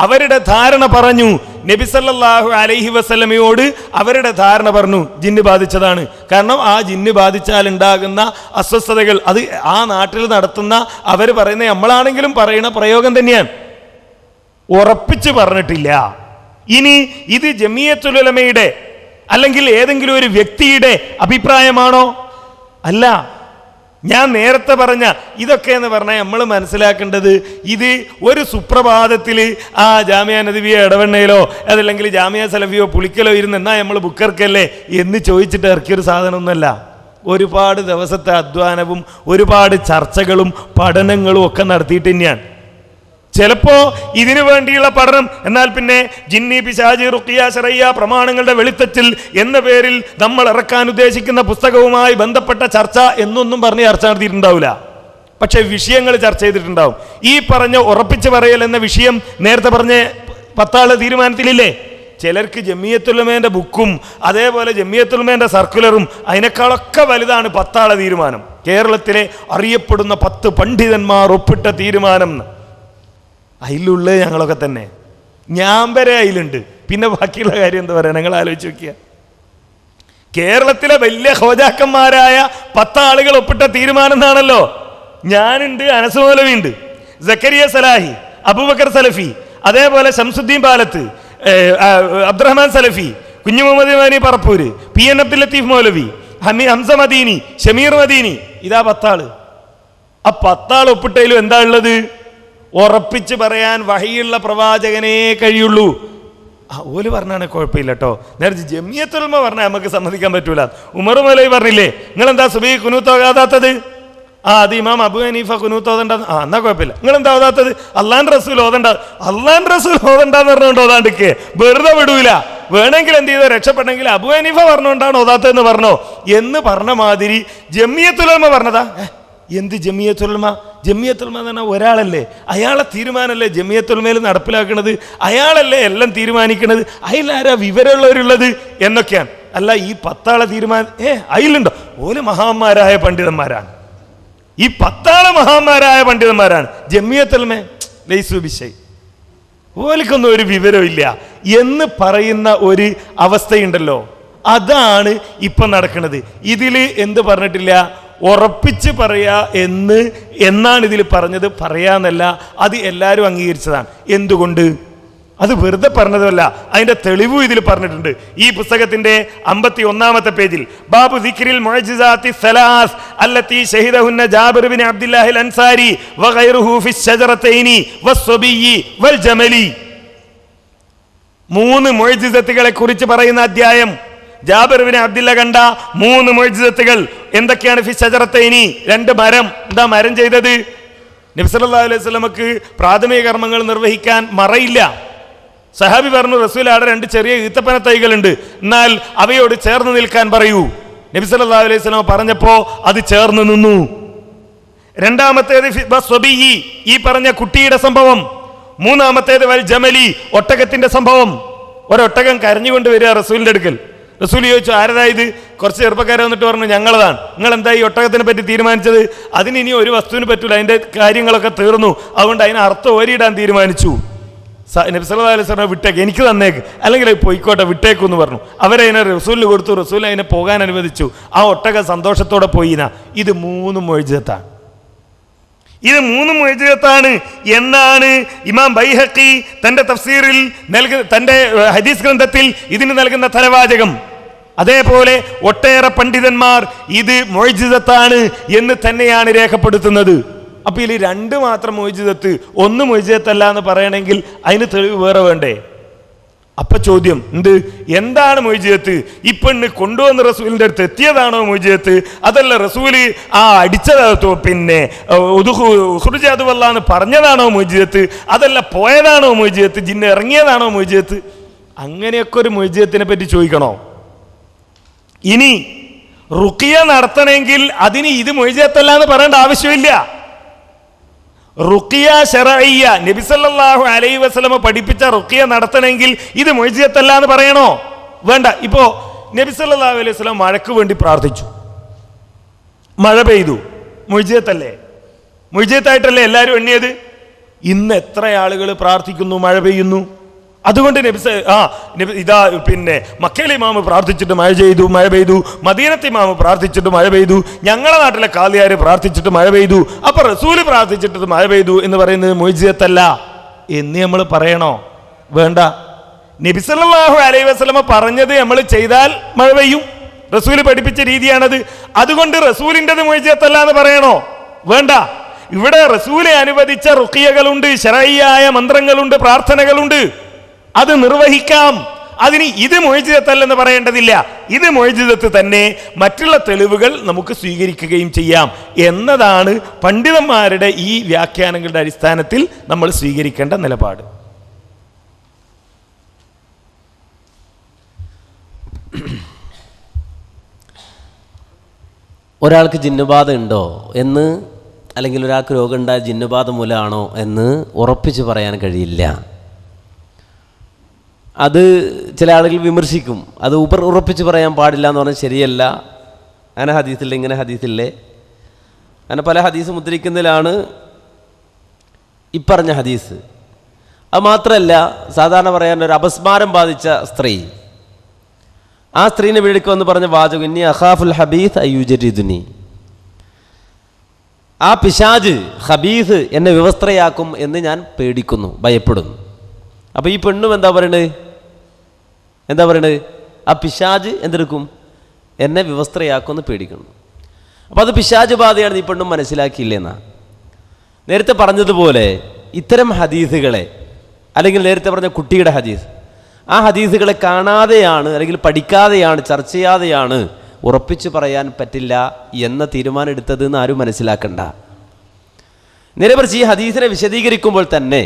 അവരുടെ ധാരണ പറഞ്ഞു. നബി സല്ലല്ലാഹു അലൈഹി വസല്ലമയോട് അവരുടെ ധാരണ പറഞ്ഞു ജിന്ന് ബാധിച്ചതാണ്. കാരണം ആ ജിന്ന് ബാധിച്ചാൽ ഉണ്ടാകുന്ന അസ്വസ്ഥതകൾ അത് ആ നാട്ടിൽ നടത്തുന്ന അവർ പറയുന്ന നമ്മളാണെങ്കിലും പറയുന്ന പ്രയോഗം തന്നെയാണ്. ഉറപ്പിച്ചു പറഞ്ഞിട്ടില്ല. ഇനി ഇത് ജമിയത്തുൽ ഉലമയുടെ അല്ലെങ്കിൽ ഏതെങ്കിലും ഒരു വ്യക്തിയുടെ അഭിപ്രായമാണോ? അല്ല. ഞാൻ നേരത്തെ പറഞ്ഞ ഇതൊക്കെ എന്ന് പറഞ്ഞാൽ നമ്മൾ മനസ്സിലാക്കേണ്ടത് ഇത് ഒരു സുപ്രഭാതത്തിൽ ജാമിയ നദവിയോ ഇടവണ്ണയിലോ അതല്ലെങ്കിൽ ജാമിയ സലഫിയോ പുളിക്കലോ ഇരുന്ന് എന്നാ നമ്മൾ ബുക്കിറക്കല്ലേ എന്ന് ചോദിച്ചിട്ട് ഇറക്കിയൊരു സാധനമൊന്നുമല്ല. ഒരുപാട് ദിവസത്തെ അധ്വാനവും ഒരുപാട് ചർച്ചകളും പഠനങ്ങളും ഒക്കെ നടത്തിയിട്ട് തന്നെയാണ്. ചിലപ്പോൾ ഇതിനു വേണ്ടിയുള്ള പഠനം, എന്നാൽ പിന്നെ ജിന്നി പിശാചി റുഖിയ ശറയ്യ പ്രമാണങ്ങളുടെ വെളിച്ചത്തിൽ എന്ന പേരിൽ നമ്മൾ ഇറക്കാൻ ഉദ്ദേശിക്കുന്ന പുസ്തകവുമായി ബന്ധപ്പെട്ട ചർച്ച എന്നൊന്നും പറഞ്ഞ് ചർച്ച നടത്തിയിട്ടുണ്ടാവില്ല. പക്ഷെ വിഷയങ്ങൾ ചർച്ച ചെയ്തിട്ടുണ്ടാവും. ഈ പറഞ്ഞ ഉറപ്പിച്ചു പറയൽ എന്ന വിഷയം നേരത്തെ പറഞ്ഞ 10 ആള് തീരുമാനത്തിലില്ലേ? ചിലർക്ക് ജമിയത്തുൽ ഉലമയുടെ ബുക്കും അതേപോലെ ജമിയത്തുൽ ഉലമയുടെ സർക്കുലറും അതിനേക്കാളൊക്കെ വലുതാണ് 10 ആളെ തീരുമാനം. കേരളത്തിലെ അറിയപ്പെടുന്ന 10 പണ്ഡിതന്മാർ ഒപ്പിട്ട തീരുമാനം. അതിലുള്ള ഞങ്ങളൊക്കെ തന്നെ, ഞാൻ വരെ അതിലുണ്ട്. പിന്നെ ബാക്കിയുള്ള കാര്യം എന്താ പറയുക? ഞങ്ങൾ ആലോചിച്ച് നോക്കിയ കേരളത്തിലെ വലിയ ഹോജാക്കന്മാരായ 10 ആളുകൾ ഒപ്പിട്ട തീരുമാനം എന്നാണല്ലോ. ഞാനുണ്ട്, അനസ് മൗലവി ഉണ്ട്, സക്കരിയ സലാഹി, അബൂബക്കർ സലഫി, അതേപോലെ ശംസുദ്ദീൻ പാലത്ത്, അബ്ദുറഹ്മാൻ സലഫി, കുഞ്ഞു മുഹമ്മദ് മാനി പറപ്പൂര്, PN അബ്ദുൽ ലത്തീഫ് മൗലവി, ഹംസ മദീനി, ഷമീർ മദീനി, ഇതാ 10 ആള്. ആ 10 ആൾ ഒപ്പിട്ടതിലും എന്താ ഉള്ളത്? ഉറപ്പിച്ച് പറയാൻ വഹിയുള്ള പ്രവാചകനേ കഴിയുള്ളൂ. ഓല് പറഞ്ഞാണ് കുഴപ്പമില്ല കേട്ടോ. നേരത്തെ ജമിയത്തുൽ ഉലമ പറഞ്ഞാൽ നമുക്ക് സമ്മതിക്കാൻ പറ്റൂല. ഉമർ മൗലവി പറഞ്ഞില്ലേ, നിങ്ങളെന്താ സുബഹി കുനൂത്ത് ഓതാത്തത്? അത് ഇമാം അബൂ ഹനീഫ കുനൂത്ത് ഓതണ്ട. എന്നാ കുഴപ്പമില്ല. നിങ്ങളെന്താ ഓതാത്തത്? അള്ളാന്റെ റസൂൽ ഓതണ്ട. അള്ളാന്റെ റസൂൽ ഓതണ്ടെന്ന് പറഞ്ഞുകൊണ്ട് ഓതാണ്ടിക്ക് വെറുതെ വിടൂല. വേണമെങ്കിൽ എന്ത് ചെയ്തോ രക്ഷപ്പെട്ടെങ്കിൽ അബൂ ഹനീഫ പറഞ്ഞുകൊണ്ടാണ് ഓതാത്തതെന്ന് പറഞ്ഞോ എന്ന് പറഞ്ഞ മാതിരി ജമിയത്തുൽ ഉലമ പറഞ്ഞതാ. എന്ത് ജമിയത്തുൽ ഉലമ? ജമിയത്തുൽ ഉലമ എന്ന് പറഞ്ഞാൽ ഒരാളല്ലേ, അയാളെ തീരുമാനമല്ലേ ജമിയത്തുൽ ഉലമയിൽ നടപ്പിലാക്കുന്നത്, അയാളല്ലേ എല്ലാം തീരുമാനിക്കുന്നത്, അതിലാരാ വിവരമുള്ളവരുള്ളത് എന്നൊക്കെയാണ്. അല്ല ഈ 10 ആളെ തീരുമാനം അതിലുണ്ടോ? ഓല് മഹാന്മാരായ പണ്ഡിതന്മാരാണ്. ഈ 10 ആള് മഹാന്മാരായ പണ്ഡിതന്മാരാണ്. ജമിയത്തുൽ ഉലമ ലൈസു ബിശൈ, ഓലിക്കൊന്നും ഒരു വിവരമില്ല എന്ന് പറയുന്ന ഒരു അവസ്ഥയുണ്ടല്ലോ, അതാണ് ഇപ്പം നടക്കുന്നത്. ഇതിൽ എന്ത് പറഞ്ഞിട്ടില്ല? ഉറപ്പിച്ച് പറയാ എന്നാണ് ഇതിൽ പറഞ്ഞത്. പറയാന്നല്ല, അത് എല്ലാവരും അംഗീകരിച്ചതാണ്. എന്തുകൊണ്ട്? അത് വെറുതെ പറഞ്ഞതല്ല, അതിന്റെ തെളിവും ഇതിൽ പറഞ്ഞിട്ടുണ്ട്. ഈ പുസ്തകത്തിന്റെ 51-ാമത്തെ പേജിൽ ബാബു ദിക്രിൽ മുഅ്ജിസാത്തി സലാസ് അല്ലത്തി ഷഹിദഹുന്ന ജാബിർ ബിൻ അബ്ദുല്ലാഹിൽ അൻസാരി വഗൈറുഹു ഫി ശജറതൈനി വസ്സബിയ്യി വൽ ജമലി. 3 മുഅ്ജിസത്തുകളെ കുറിച്ച് പറയുന്ന അധ്യായം. ജാബിർ ബിൻ അബ്ദുല്ല കണ്ട 3 മുഅ്ജിസത്തുകൾ എന്തൊക്കെയാണ്? ഫി ശജറതൈനി, 2 മരം. എന്താ മരം ചെയ്തത്? നബി സല്ലല്ലാഹു അലൈഹി വസല്ലമക്ക് പ്രാഥമിക കർമ്മങ്ങൾ നിർവഹിക്കാൻ മറയില്ല. സഹാബി പറഞ്ഞു, റസൂൽ അവിടെ 2 ചെറിയ ഈത്തപ്പന തൈകളുണ്ട്, എന്നാൽ അവയോട് ചേർന്ന് നിൽക്കാൻ പറയൂ. നബി സല്ലല്ലാഹു അലൈഹി വസല്ലം പറഞ്ഞപ്പോ അത് ചേർന്ന് നിന്നു. 2-ാമത്തേത് വസ്വബിയ്യി, ഈ പറഞ്ഞ കുട്ടിയുടെ സംഭവം. 3-ാമത്തേത് വൽ ജമലി, ഒട്ടകത്തിന്റെ സംഭവം. ഒരൊട്ടകം കരഞ്ഞുകൊണ്ട് വരിക റസൂലിന്റെ അടുക്കൽ. റസൂൽ ചോദിച്ചു, ആരതാ ഇത്? കുറച്ച് ചെറുപ്പക്കാരെ വന്നിട്ട് പറഞ്ഞു, ഞങ്ങളതാണ്. നിങ്ങൾ എന്താ ഈ ഒട്ടകത്തിനെ പറ്റി തീരുമാനിച്ചത്? അതിന് ഇനി ഒരു വസ്തുവിന് പറ്റൂല, അതിന്റെ കാര്യങ്ങളൊക്കെ തീർന്നു, അതുകൊണ്ട് അതിന് അർത്ഥം ഓരിയിടാൻ തീരുമാനിച്ചു. നബി സല്ലല്ലാഹു അലൈഹി വസല്ലം വിട്ടേക്ക്, എനിക്ക് തന്നേക്ക്, അല്ലെങ്കിൽ പോയിക്കോട്ടെ വിട്ടേക്കു എന്ന് പറഞ്ഞു. അവരതിനെ റസൂലിന് കൊടുത്തു. റസൂൽ അതിനെ പോകാൻ അനുവദിച്ചു. ആ ഒട്ടകം സന്തോഷത്തോടെ പോയിന. ഇത് 3 മുഅ്ജിസത്താണ്. ഇത് 3 മുഅ്ജിസത്താണ് എന്നാണ് ഇമാം ബൈഹഖി തന്റെ തഫ്സീറിൽ തന്റെ ഹദീസ് ഗ്രന്ഥത്തിൽ ഇതിന് നൽകുന്ന തലവാചകം. അതേപോലെ ഒട്ടേറെ പണ്ഡിതന്മാർ ഇത് മുഅ്ജിസത്താണ് എന്ന് തന്നെയാണ് രേഖപ്പെടുത്തുന്നത്. അപ്പൊ ഇതിൽ 2 മാത്രം മുഅ്ജിസത്ത്, 1 മുഅ്ജിസത്തല്ല എന്ന് പറയണമെങ്കിൽ അതിന് തെളിവ് വേറെ വേണ്ടേ? അപ്പൊ ചോദ്യം എന്താണ് മുഅ്ജിസത്ത്? ഈ പെണ്ണ് കൊണ്ടുവന്ന റസൂലിന്റെ അടുത്ത് എത്തിയതാണോ മുഅ്ജിസത്ത്? അതല്ല റസൂല് അടിച്ചതോ പിന്നെ ഉഖ്റുജാദുവല്ലാന്ന് പറഞ്ഞതാണോ മുഅ്ജിസത്ത്? അതല്ല പോയതാണോ മുഅ്ജിസത്ത്? ജിന്ന് ഇറങ്ങിയതാണോ മുഅ്ജിസത്ത്? അങ്ങനെയൊക്കെ ഒരു മുഅ്ജിസത്തിനെ പറ്റി ചോദിക്കണോ? ഇനി റുഖിയ നടത്തണമെങ്കിൽ അതിന് ഇത് മുഅ്ജിസത്തല്ല എന്ന് പറയേണ്ട ആവശ്യമില്ല. റുഖിയ ശർഇയ്യ, നബി സല്ലല്ലാഹു അലൈഹി വസല്ലം പഠിപ്പിച്ച റുഖിയ നടത്തണമെങ്കിൽ ഇത് മുഅ്ജിസത്തല്ല എന്ന് പറയണോ? വേണ്ട. ഇപ്പോ നബി സല്ലല്ലാഹു അലൈഹി വസല്ലം മഴയ്ക്ക് വേണ്ടി പ്രാർത്ഥിച്ചു, മഴ പെയ്തു, മുഅ്ജിസത്തല്ലേ? മുഅ്ജിസത്തായിട്ടല്ലേ എല്ലാവരും എണ്ണിയത്? ഇന്ന് എത്ര ആളുകൾ പ്രാർത്ഥിക്കുന്നു, മഴ പെയ്യുന്നു. അതുകൊണ്ട് ഇതാ പിന്നെ മക്കയിലെ ഇമാമ് പ്രാർത്ഥിച്ചിട്ട് മഴ പെയ്തു, മദീനത്തെ ഇമാമ് പ്രാർത്ഥിച്ചിട്ട് മഴ പെയ്തു, ഞങ്ങളുടെ നാട്ടിലെ കാളിയാര് പ്രാർത്ഥിച്ചിട്ട് മഴ പെയ്തു, അപ്പൊ റസൂല് പ്രാർത്ഥിച്ചിട്ട് മഴ പെയ്തു എന്ന് പറയുന്നത് മുഅ്ജിസത്തല്ല എന്ന് നമ്മൾ പറയണോ? വേണ്ട. നബി സല്ലല്ലാഹു അലൈഹി വസല്ലമ പറഞ്ഞത് നമ്മൾ ചെയ്താൽ മഴ പെയ്യും. റസൂല് പഠിപ്പിച്ച രീതിയാണത്. അതുകൊണ്ട് റസൂലിൻ്റെത് മുഅ്ജിസത്തല്ല എന്ന് പറയണോ? വേണ്ട. ഇവിടെ റസൂലെ അനുവദിച്ച റുഖിയകളുണ്ട്, ശർഈയായ മന്ത്രങ്ങളുണ്ട്, പ്രാർത്ഥനകളുണ്ട്, അത് നിർവഹിക്കാം. അതിന് ഇത് മുഅ്ജിസത്തല്ലെന്ന് പറയേണ്ടതില്ല. ഇത് മുഅ്ജിസത്ത് തന്നെ, മറ്റുള്ള തെളിവുകൾ നമുക്ക് സ്വീകരിക്കുകയും ചെയ്യാം എന്നതാണ് പണ്ഡിതന്മാരുടെ ഈ വ്യാഖ്യാനങ്ങളുടെ അടിസ്ഥാനത്തിൽ നമ്മൾ സ്വീകരിക്കേണ്ട നിലപാട്. ഒരാൾക്ക് ജിന്നുബാധ ഉണ്ടോ എന്ന്, അല്ലെങ്കിൽ ഒരാൾക്ക് രോഗം ഉണ്ടായ ജിന്നുബാധ മൂലമാണോ എന്ന് ഉറപ്പിച്ച് പറയാൻ കഴിയില്ല. അത് ചില ആളുകൾ വിമർശിക്കും, അത് ഉറപ്പിച്ച് പറയാൻ പാടില്ല എന്ന് പറഞ്ഞാൽ ശരിയല്ല, അങ്ങനെ ഹദീസില്ലേ ഇങ്ങനെ ഹദീസില്ലേ, അങ്ങനെ പല ഹദീസ് മുദ്രിക്കുന്നതിലാണ് ഇപ്പറഞ്ഞ ഹദീസ്. അത് മാത്രമല്ല, സാധാരണ പറയാൻ ഒരു അപസ്മാരം ബാധിച്ച സ്ത്രീ, ആ സ്ത്രീനെ വീടിക്ക് വന്ന് പറഞ്ഞ വാചകം ഇന്നി അഖാഫുൽ ഹബീസ് അയ്യുജരിദുനി, ആ പിശാജ് ഹബീസ് എന്നെ വിവസ്ത്രയാക്കും എന്ന് ഞാൻ പേടിക്കുന്നു, ഭയപ്പെടുന്നു. അപ്പോൾ ഈ പെണ്ണും എന്താ പറയണത്? ആ പിശാജ് എന്തെടുക്കും? എന്നെ വിവസ്ത്രയാക്കുമെന്ന് പേടിക്കുന്നു. അപ്പോൾ അത് പിശാച് ബാധയാണ്, നീ പെണ്ണും മനസ്സിലാക്കിയില്ലെന്നാ. നേരത്തെ പറഞ്ഞതുപോലെ ഇത്തരം ഹദീസുകളെ, അല്ലെങ്കിൽ നേരത്തെ പറഞ്ഞ കുട്ടിയുടെ ഹദീസ്, ആ ഹദീസുകളെ കാണാതെയാണ് അല്ലെങ്കിൽ പഠിക്കാതെയാണ്, ചർച്ച ചെയ്യാതെയാണ് ഉറപ്പിച്ചു പറയാൻ പറ്റില്ല എന്ന തീരുമാനം എടുത്തത് എന്ന് ആരും മനസ്സിലാക്കണ്ട. നേരെമറിച്ച് ഈ ഹദീസിനെ വിശദീകരിക്കുമ്പോൾ തന്നെ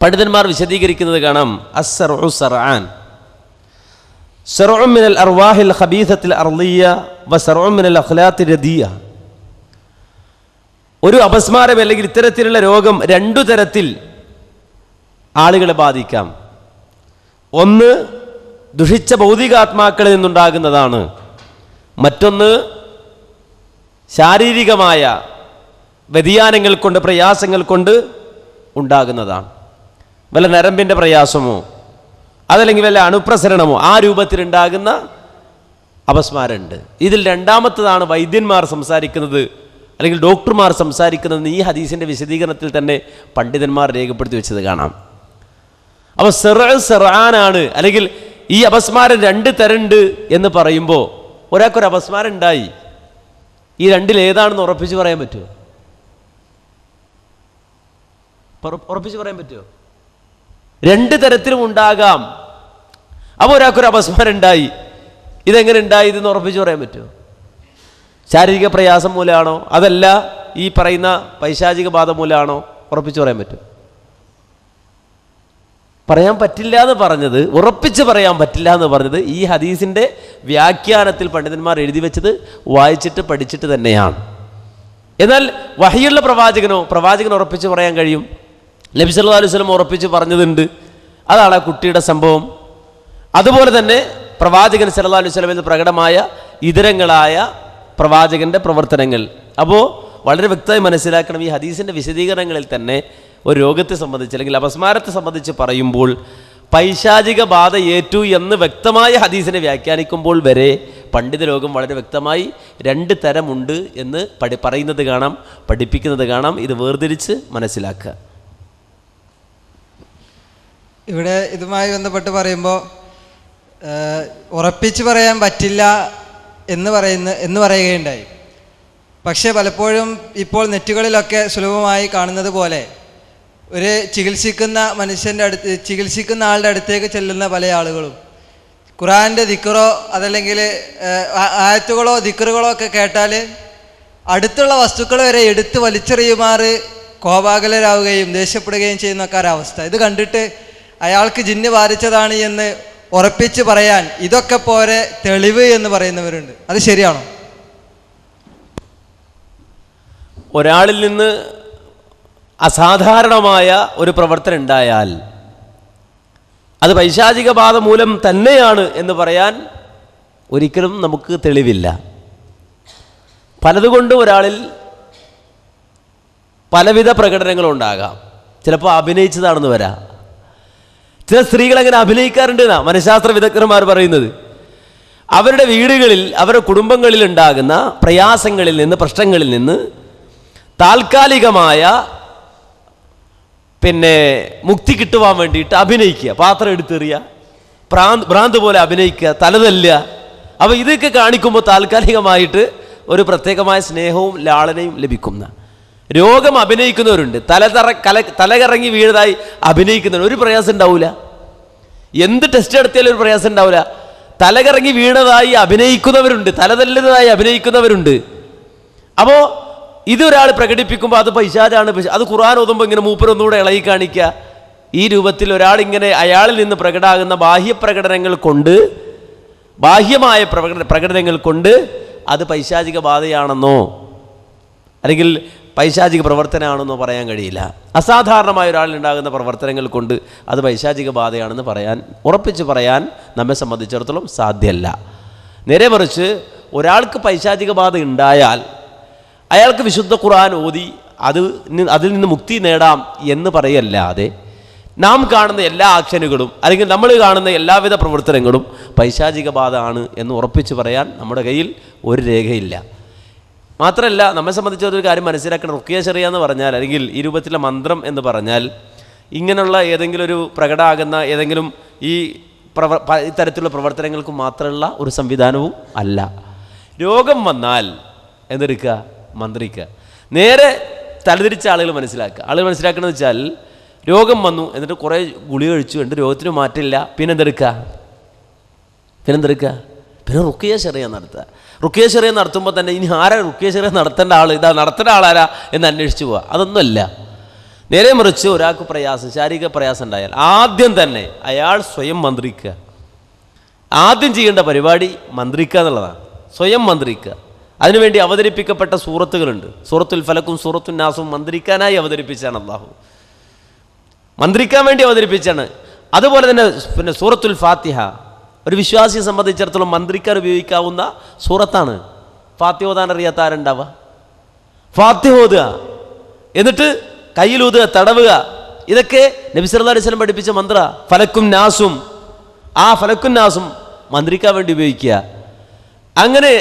പണ്ഡിതന്മാർ വിശദീകരിക്കുന്നത് കാണാം. അസ്സർഉ സർആൻ, സർഉ മിനൽ അർവാഹിൽ ഖബീസത്തിൽ അർളിയ വസർഉ മിനൽ അഖ്ലാത്തി രദിയ. ഒരു അപസ്മാരം അല്ലെങ്കിൽ ഇത്തരത്തിലുള്ള രോഗം രണ്ടു തരത്തിൽ ആളുകളെ ബാധിക്കാം. ഒന്ന് ദുഷിച്ച ഭൗതികാത്മാക്കളിൽ നിന്നുണ്ടാകുന്നതാണ്, മറ്റൊന്ന് ശാരീരികമായ വ്യതിയാനങ്ങൾ കൊണ്ട്, പ്രയാസങ്ങൾ കൊണ്ട് ഉണ്ടാകുന്നതാണ്. വല്ല നരമ്പിൻ്റെ പ്രയാസമോ അതല്ലെങ്കിൽ വല്ല അണുപ്രസരണമോ ആ രൂപത്തിലുണ്ടാകുന്ന അപസ്മാരമുണ്ട്. ഇതിൽ രണ്ടാമത്തതാണ് വൈദ്യന്മാർ സംസാരിക്കുന്നത് അല്ലെങ്കിൽ ഡോക്ടർമാർ സംസാരിക്കുന്നത്. ഈ ഹദീസിൻ്റെ വിശദീകരണത്തിൽ തന്നെ പണ്ഡിതന്മാർ രേഖപ്പെടുത്തി വെച്ചത് കാണാം. അപ്പോൾ സെറാനാണ്, അല്ലെങ്കിൽ ഈ അപസ്മാരം രണ്ട് തരമുണ്ട് എന്ന് പറയുമ്പോൾ ഒരാൾക്കൊരു അപസ്മാരം ഉണ്ടായി, ഈ രണ്ടിൽ ഏതാണെന്ന് ഉറപ്പിച്ച് പറയാൻ പറ്റുമോ? ഉറപ്പിച്ച് പറയാൻ പറ്റുമോ? രണ്ട് തരത്തിലും ഉണ്ടാകാം. അപ്പോൾ ഒരാൾക്കൊരു അപസ്മാരം ഉണ്ടായി, ഇതെങ്ങനെ ഉണ്ടായി ഇതെന്ന് ഉറപ്പിച്ച് പറയാൻ പറ്റുമോ? ശാരീരിക പ്രയാസം മൂലമാണോ അതല്ല ഈ പറയുന്ന പൈശാചിക ബാധ മൂലമാണോ? ഉറപ്പിച്ച് പറയാൻ പറ്റുമോ? പറയാൻ പറ്റില്ല എന്ന് പറഞ്ഞത്, ഉറപ്പിച്ച് പറയാൻ പറ്റില്ല എന്ന് പറഞ്ഞത് ഈ ഹദീസിൻ്റെ വ്യാഖ്യാനത്തിൽ പണ്ഡിതന്മാർ എഴുതി വെച്ചത് വായിച്ചിട്ട് പഠിച്ചിട്ട് തന്നെയാണ്. എന്നാൽ വഹിയുള്ള പ്രവാചകൻ ഉറപ്പിച്ച് പറയാൻ കഴിയും. നബി സല്ലല്ലാഹു അലൈഹി വസല്ലം ഉറപ്പിച്ച് പറഞ്ഞതുണ്ട്, അതാണ് ആ കുട്ടിയുടെ സംഭവം. അതുപോലെ തന്നെ പ്രവാചകൻ സല്ലല്ലാഹു അലൈഹി വസല്ലം എന്ന് പ്രകടമായ ഇതരങ്ങളായ പ്രവാചകൻ്റെ പ്രവർത്തനങ്ങൾ. അപ്പോൾ വളരെ വ്യക്തമായി മനസ്സിലാക്കണം, ഈ ഹദീസിൻ്റെ വിശദീകരണങ്ങളിൽ തന്നെ ഒരു രോഗത്തെ സംബന്ധിച്ച് അല്ലെങ്കിൽ അപസ്മാരത്തെ സംബന്ധിച്ച് പറയുമ്പോൾ പൈശാചിക ബാധ ഏറ്റു എന്ന് വ്യക്തമായ ഹദീസിനെ വ്യാഖ്യാനിക്കുമ്പോൾ വരെ പണ്ഡിത ലോകം വളരെ വ്യക്തമായി രണ്ട് തരമുണ്ട് എന്ന് പറയുന്നത് കാണാം, പഠിപ്പിക്കുന്നത് കാണാം. ഇത് വേർതിരിച്ച് മനസ്സിലാക്കുക. ഇവിടെ ഇതുമായി ബന്ധപ്പെട്ട് പറയുമ്പോൾ ഉറപ്പിച്ച് പറയാൻ പറ്റില്ല എന്ന് പറയുകയുണ്ടായി. പക്ഷേ പലപ്പോഴും ഇപ്പോൾ നെറ്റുകളിലൊക്കെ സുലഭമായി കാണുന്നത് പോലെ ഒരു ചികിത്സിക്കുന്ന ആളുടെ അടുത്തേക്ക് ചെല്ലുന്ന പല ആളുകളും ഖുർആൻ്റെ ദിക്റോ അതല്ലെങ്കിൽ ആയത്തുകളോ ദിക്റുകളോ ഒക്കെ കേട്ടാൽ അടുത്തുള്ള വസ്തുക്കൾ വരെ എടുത്ത് വലിച്ചെറിയുമാറ് കോപാകുലരാവുകയും ദേഷ്യപ്പെടുകയും ചെയ്യുന്നൊക്കെ ഒരവസ്ഥ. ഇത് കണ്ടിട്ട് അയാൾക്ക് ജിന്ന് ബാധിച്ചതാണ് എന്ന് ഉറപ്പിച്ച് പറയാൻ ഇതൊക്കെ പോരെ തെളിവ് എന്ന് പറയുന്നവരുണ്ട്. അത് ശരിയാണോ? ഒരാളിൽ നിന്ന് അസാധാരണമായ ഒരു പ്രവർത്തനം ഉണ്ടായാൽ അത് പൈശാചിക ബാധ മൂലം തന്നെയാണ് എന്ന് പറയാൻ ഒരിക്കലും നമുക്ക് തെളിവില്ല. പലതുകൊണ്ടും ഒരാളിൽ പലവിധ പ്രകടനങ്ങളുണ്ടാകാം. ചിലപ്പോൾ അഭിനയിച്ചതാണെന്ന് വരാം. ചില സ്ത്രീകൾ അങ്ങനെ അഭിനയിക്കാറുണ്ട് എന്നാണ് മനഃശാസ്ത്ര വിദഗ്ധന്മാർ പറയുന്നത്. അവരുടെ വീടുകളിൽ അവരുടെ കുടുംബങ്ങളിൽ ഉണ്ടാകുന്ന പ്രയാസങ്ങളിൽ നിന്ന്, പ്രശ്നങ്ങളിൽ നിന്ന് താൽക്കാലികമായ മുക്തി കിട്ടുവാൻ വേണ്ടിയിട്ട് അഭിനയിക്കുക, പാത്രം എടുത്തെറിയുക, ഭ്രാന്ത് പോലെ അഭിനയിക്കുക, തലതല്ലുക. അപ്പോൾ ഇതൊക്കെ കാണിക്കുമ്പോൾ താൽക്കാലികമായിട്ട് ഒരു പ്രത്യേകമായ സ്നേഹവും ലാളനയും ലഭിക്കുന്ന രോഗം അഭിനയിക്കുന്നവരുണ്ട്. തലകറങ്ങി വീഴതായി അഭിനയിക്കുന്നവർ ഒരു പ്രയാസം ഉണ്ടാവില്ല. എന്ത് ടെസ്റ്റ് നടത്തിയാലും ഒരു പ്രയാസം ഉണ്ടാവില്ല. തലകറങ്ങി വീണതായി അഭിനയിക്കുന്നവരുണ്ട്, തലതല്ലുന്നതായി അഭിനയിക്കുന്നവരുണ്ട്. അപ്പോൾ ഇതൊരാൾ പ്രകടിപ്പിക്കുമ്പോൾ അത് പൈശാചാണ്. അത് ഖുർആൻ ഓതുമ്പോൾ ഇങ്ങനെ മൂപ്പരൊന്നുകൂടെ ഇളകി കാണിക്കുക. ഈ രൂപത്തിൽ ഒരാളിങ്ങനെ അയാളിൽ നിന്ന് പ്രകടമാകുന്ന ബാഹ്യപ്രകടനങ്ങൾ കൊണ്ട്, ബാഹ്യമായ പ്രകടനങ്ങൾ കൊണ്ട് അത് പൈശാചിക ബാധയാണെന്നോ അല്ലെങ്കിൽ പൈശാചിക പ്രവർത്തനമാണെന്നോ പറയാൻ കഴിയില്ല. അസാധാരണമായ ഒരാളിലുണ്ടാകുന്ന പ്രവർത്തനങ്ങൾ കൊണ്ട് അത് പൈശാചിക ബാധയാണെന്ന് ഉറപ്പിച്ച് പറയാൻ നമ്മെ സംബന്ധിച്ചിടത്തോളം സാധ്യമല്ല. നേരെ മറിച്ച് ഒരാൾക്ക് പൈശാചിക ബാധ ഉണ്ടായാൽ അയാൾക്ക് വിശുദ്ധ ഖുർആൻ ഓതി അതിൽ നിന്ന് മുക്തി നേടാം എന്ന് പറയല്ലാതെ നാം കാണുന്ന എല്ലാ ആക്ഷനുകളും അല്ലെങ്കിൽ നമ്മൾ കാണുന്ന എല്ലാവിധ പ്രവർത്തനങ്ങളും പൈശാചിക ബാധ ആണ് എന്ന് ഉറപ്പിച്ച് പറയാൻ നമ്മുടെ കയ്യിൽ ഒരു രേഖയില്ല. മാത്രമല്ല, നമ്മെ സംബന്ധിച്ചൊരു കാര്യം മനസ്സിലാക്കണം. റുഖിയ ശറിയ എന്ന് പറഞ്ഞാൽ അല്ലെങ്കിൽ ഈ രൂപത്തിലെ മന്ത്രം എന്ന് പറഞ്ഞാൽ ഇങ്ങനെയുള്ള ഏതെങ്കിലും ഒരു പ്രകടമാകുന്ന ഏതെങ്കിലും ഈ ഇത്തരത്തിലുള്ള പ്രവർത്തനങ്ങൾക്ക് മാത്രമുള്ള ഒരു സംവിധാനവും അല്ല. രോഗം വന്നാൽ എന്തെടുക്കുക? മന്ത്രിക്കുക. നേരെ തലതിരിച്ച ആളുകൾ മനസ്സിലാക്കണമെന്ന് വെച്ചാൽ, രോഗം വന്നു എന്നിട്ട് കുറേ ഗുളിക കഴിച്ചു കണ്ട് രോഗത്തിന് മാറ്റില്ല, പിന്നെന്തെടുക്കുക? പിന്നെ റുഖിയ ശറിയ നടത്തുക. റുഖിയ ശറിയ നടത്തുമ്പോൾ തന്നെ ഇനി ആരാ റുഖിയ ശറിയ നടത്തേണ്ട ആൾ, നടത്തേണ്ട ആളാരാ എന്ന് അന്വേഷിച്ച് പോവുക, അതൊന്നുമല്ല. നേരെ മറിച്ച് ഒരാൾക്ക് ശാരീരിക പ്രയാസം ഉണ്ടായാൽ ആദ്യം തന്നെ അയാൾ സ്വയം മന്ത്രിക്കുക. ആദ്യം ചെയ്യേണ്ട പരിപാടി മന്ത്രിക്കുക എന്നുള്ളതാണ്. സ്വയം മന്ത്രിക്കുക. അതിനുവേണ്ടി അവതരിപ്പിക്കപ്പെട്ട സൂറത്തുകളുണ്ട്. സൂറത്തുൽ ഫലക്കും സൂറത്തുൽ നാസും മന്ത്രിക്കാനായി അവതരിപ്പിച്ചാണ് അള്ളാഹു. മന്ത്രിക്കാൻ വേണ്ടി അവതരിപ്പിച്ചാണ്. അതുപോലെ തന്നെ പിന്നെ സൂറത്തുൽ ഫാത്തിഹ ഒരു വിശ്വാസിയെ സംബന്ധിച്ചിടത്തോളം മന്ത്രിക്കാൻ ഉപയോഗിക്കാവുന്ന സൂറത്താണ്. ഫാത്തിഹ ഓതാൻ അറിയാത്ത ആരുണ്ടാവുക? ഫാത്തിഹ ഓതുക, എന്നിട്ട് കയ്യിലൂതുക, തടവുക. ഇതൊക്കെ നബി സല്ലല്ലാഹു അലൈഹി വസല്ലം പഠിപ്പിച്ച മന്ത്ര. ഫലക്കും നാസും, ആ ഫലക്കും നാസും മന്ത്രിക്കാൻ വേണ്ടി ഉപയോഗിക്കുക. അങ്ങനെ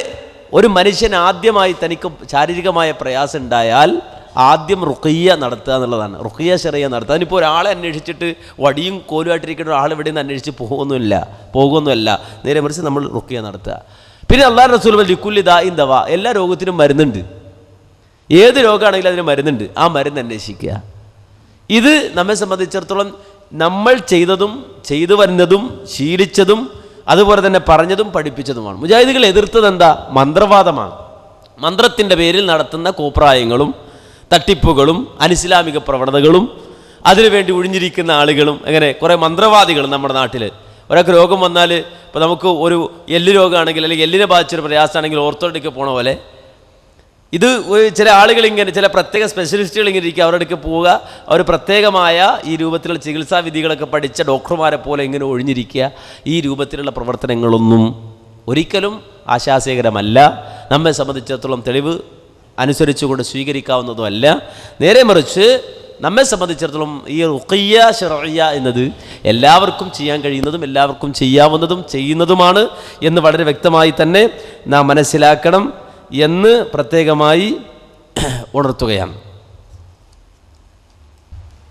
ഒരു മനുഷ്യൻ ആദ്യമായി തനിക്ക് ശാരീരികമായ പ്രയാസം ഉണ്ടായാൽ ആദ്യം റുഖിയ നടത്തുക എന്നുള്ളതാണ്. റുഖിയ ശറിയ നടത്തുക. അതിനിപ്പോൾ ഒരാളെ അന്വേഷിച്ചിട്ട് വടിയും കോലുമായിട്ടിരിക്കുന്ന ഒരാൾ ഇവിടെ നിന്ന് അന്വേഷിച്ച് പോകുമൊന്നുമല്ല. നേരെ മറിച്ച് നമ്മൾ റുഖിയ നടത്തുക. പിന്നെ അല്ലാഹു റസൂൽ ലിക്കുല്ലി ദാഇൻ ദവാ, എല്ലാ രോഗത്തിനും മരുന്നുണ്ട്. ഏത് രോഗമാണെങ്കിലും അതിന് മരുന്നുണ്ട്. ആ മരുന്ന് അന്വേഷിക്കുക. ഇത് നമ്മെ സംബന്ധിച്ചിടത്തോളം നമ്മൾ ചെയ്തതും ചെയ്തു വരുന്നതും ശീലിച്ചതും അതുപോലെ തന്നെ പറഞ്ഞതും പഠിപ്പിച്ചതുമാണ്. മുജാഹിദുകൾ എതിർത്തത് എന്താ? മന്ത്രവാദമാണ്. മന്ത്രത്തിൻ്റെ പേരിൽ നടത്തുന്ന കോപ്രായങ്ങളും തട്ടിപ്പുകളും അനിസ്ലാമിക പ്രവണതകളും അതിനുവേണ്ടി ഒഴിഞ്ഞിരിക്കുന്ന ആളുകളും, അങ്ങനെ കുറേ മന്ത്രവാദികൾ നമ്മുടെ നാട്ടിൽ. ഒരാൾക്ക് രോഗം വന്നാൽ, ഇപ്പോൾ നമുക്ക് ഒരു എല്ല് രോഗമാണെങ്കിൽ അല്ലെങ്കിൽ എല്ലിനെ ബാധിച്ചൊരു പ്രയാസമാണെങ്കിൽ ഓർത്തോട്ടിക്ക് പോണ പോലെ ഇത് ചില ആളുകൾ ഇങ്ങനെ, ചില പ്രത്യേക സ്പെഷ്യലിസ്റ്റുകൾ ഇങ്ങനെ ഇരിക്കുക, അവരുടെ അടുക്ക് പോവുക, അവർ പ്രത്യേകമായ ഈ രൂപത്തിലുള്ള ചികിത്സാ വിധികളൊക്കെ പഠിച്ച ഡോക്ടർമാരെ പോലെ ഇങ്ങനെ ഒഴിഞ്ഞിരിക്കുക. ഈ രൂപത്തിലുള്ള പ്രവർത്തനങ്ങളൊന്നും ഒരിക്കലും ആശാസ്യകരമല്ല. നമ്മെ സംബന്ധിച്ചിടത്തോളം തെളിവ് അനുസരിച്ചുകൊണ്ട് സ്വീകരിക്കാവുന്നതുമല്ല. നേരെ മറിച്ച് നമ്മെ സംബന്ധിച്ചിടത്തോളം ഈ റുഖിയ ശർഇയ്യ എന്നത് എല്ലാവർക്കും ചെയ്യാൻ കഴിയുന്നതും എല്ലാവർക്കും ചെയ്യാവുന്നതും ചെയ്യുന്നതുമാണ് എന്ന് വളരെ വ്യക്തമായി തന്നെ നാം മനസ്സിലാക്കണം എന്ന് പ്രത്യേകമായി ഉണർത്തുകയാണ്.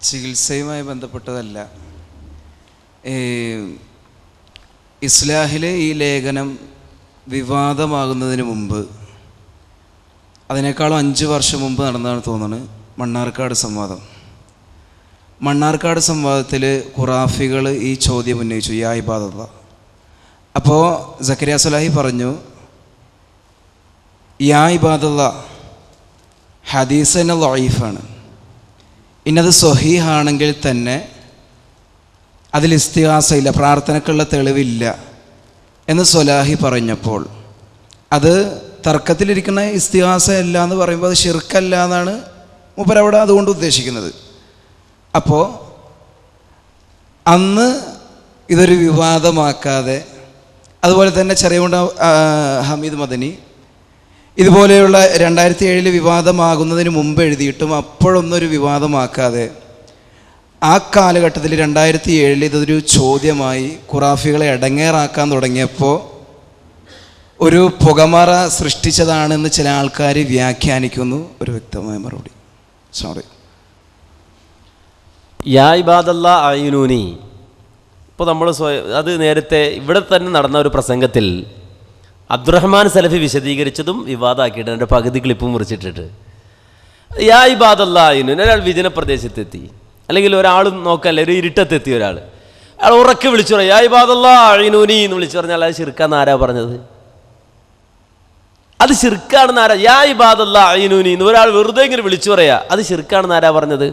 ചികിത്സയുമായി ബന്ധപ്പെട്ടതല്ല. ഇസ്ലാഹിലെ ഈ ലേഖനം വിവാദമാകുന്നതിന് മുമ്പ്, അതിനേക്കാളും 5 വർഷം മുമ്പ് നടന്നതാണ് തോന്നുന്നത്, മണ്ണാർക്കാട് സംവാദം. മണ്ണാർക്കാട് സംവാദത്തിൽ ഖുറാഫികൾ ഈ ചോദ്യം ഉന്നയിച്ചു, യാ ഇബാദല്ലാഹ്. അപ്പോൾ സക്കരിയ സ്വലാഹി പറഞ്ഞു, യാ ഇബാദല്ലാഹ് ഹദീസ് തന്നെ ലഈഫാണ്, ഇന്നത് സ്വഹീഹാണെങ്കിൽ തന്നെ അതിൽ ഇസ്തിഗാസ ഇല്ല, പ്രാർത്ഥനക്കുള്ള തെളിവില്ല എന്ന് സ്വലാഹി പറഞ്ഞപ്പോൾ അത് തർക്കത്തിലിരിക്കുന്ന ഇസ്തിഗാസ അല്ല എന്ന് പറയുമ്പോൾ അത് ശിർക്കല്ല എന്നാണ് മൂപ്പരവിടെ അതുകൊണ്ട് ഉദ്ദേശിക്കുന്നത്. അപ്പോൾ അന്ന് ഇതൊരു വിവാദമാക്കാതെ, അതുപോലെ തന്നെ ചെറിയമുണ്ട ഹമീദ് മദനി ഇതുപോലെയുള്ള 2007 വിവാദമാകുന്നതിന് മുമ്പ് എഴുതിയിട്ടും അപ്പോഴൊന്നൊരു വിവാദമാക്കാതെ ആ കാലഘട്ടത്തിൽ 2007 ഇതൊരു ചോദ്യമായി ഖുറാഫികളെ ഇടങ്ങേറാക്കാൻ തുടങ്ങിയപ്പോൾ ഒരു പുകമറ സൃഷ്ടിച്ചതാണെന്ന് ചില ആൾക്കാർ വ്യാഖ്യാനിക്കുന്നു. ഒരു വ്യക്തമായ മറുപടി. സോറി. യാ ഇബാദല്ലാഹ് അയ്യൂനി. ഇപ്പോൾ നമ്മൾ അത് നേരത്തെ ഇവിടെ തന്നെ നടന്ന ഒരു പ്രസംഗത്തിൽ അബ്ദുറഹ്മാൻ സലഫി വിശദീകരിച്ചതും വിവാദമാക്കിയിട്ട് എൻ്റെ പകുതി ക്ലിപ്പും മുറിച്ചിട്ടിട്ട്, യാ ഇബാദല്ലാഹ് അയ്യൂനി, ഒരാൾ വിജന പ്രദേശത്തെത്തി, അല്ലെങ്കിൽ ഒരാൾ നോക്കല്ലേ ഒരു ഇരുട്ടത്തെത്തി, ഒരാൾ ഉറക്കെ വിളിച്ചു പറയാം യാ ഇബാദല്ലാഹ് അയ്യൂനി എന്ന് വിളിച്ചു പറഞ്ഞാൽ അത് ശിർക്കാന്ന് ആരാ പറഞ്ഞത്? അത് ശിർക്കാണെന്ന് ആരാ? യാ ഇബാദല്ലാഹ് അയ്യൂനി എന്ന് ഒരാൾ വെറുതെ ഇങ്ങനെ വിളിച്ചു പറയാ, അത് ശിർക്കാണെന്ന് ആരാ പറഞ്ഞത്?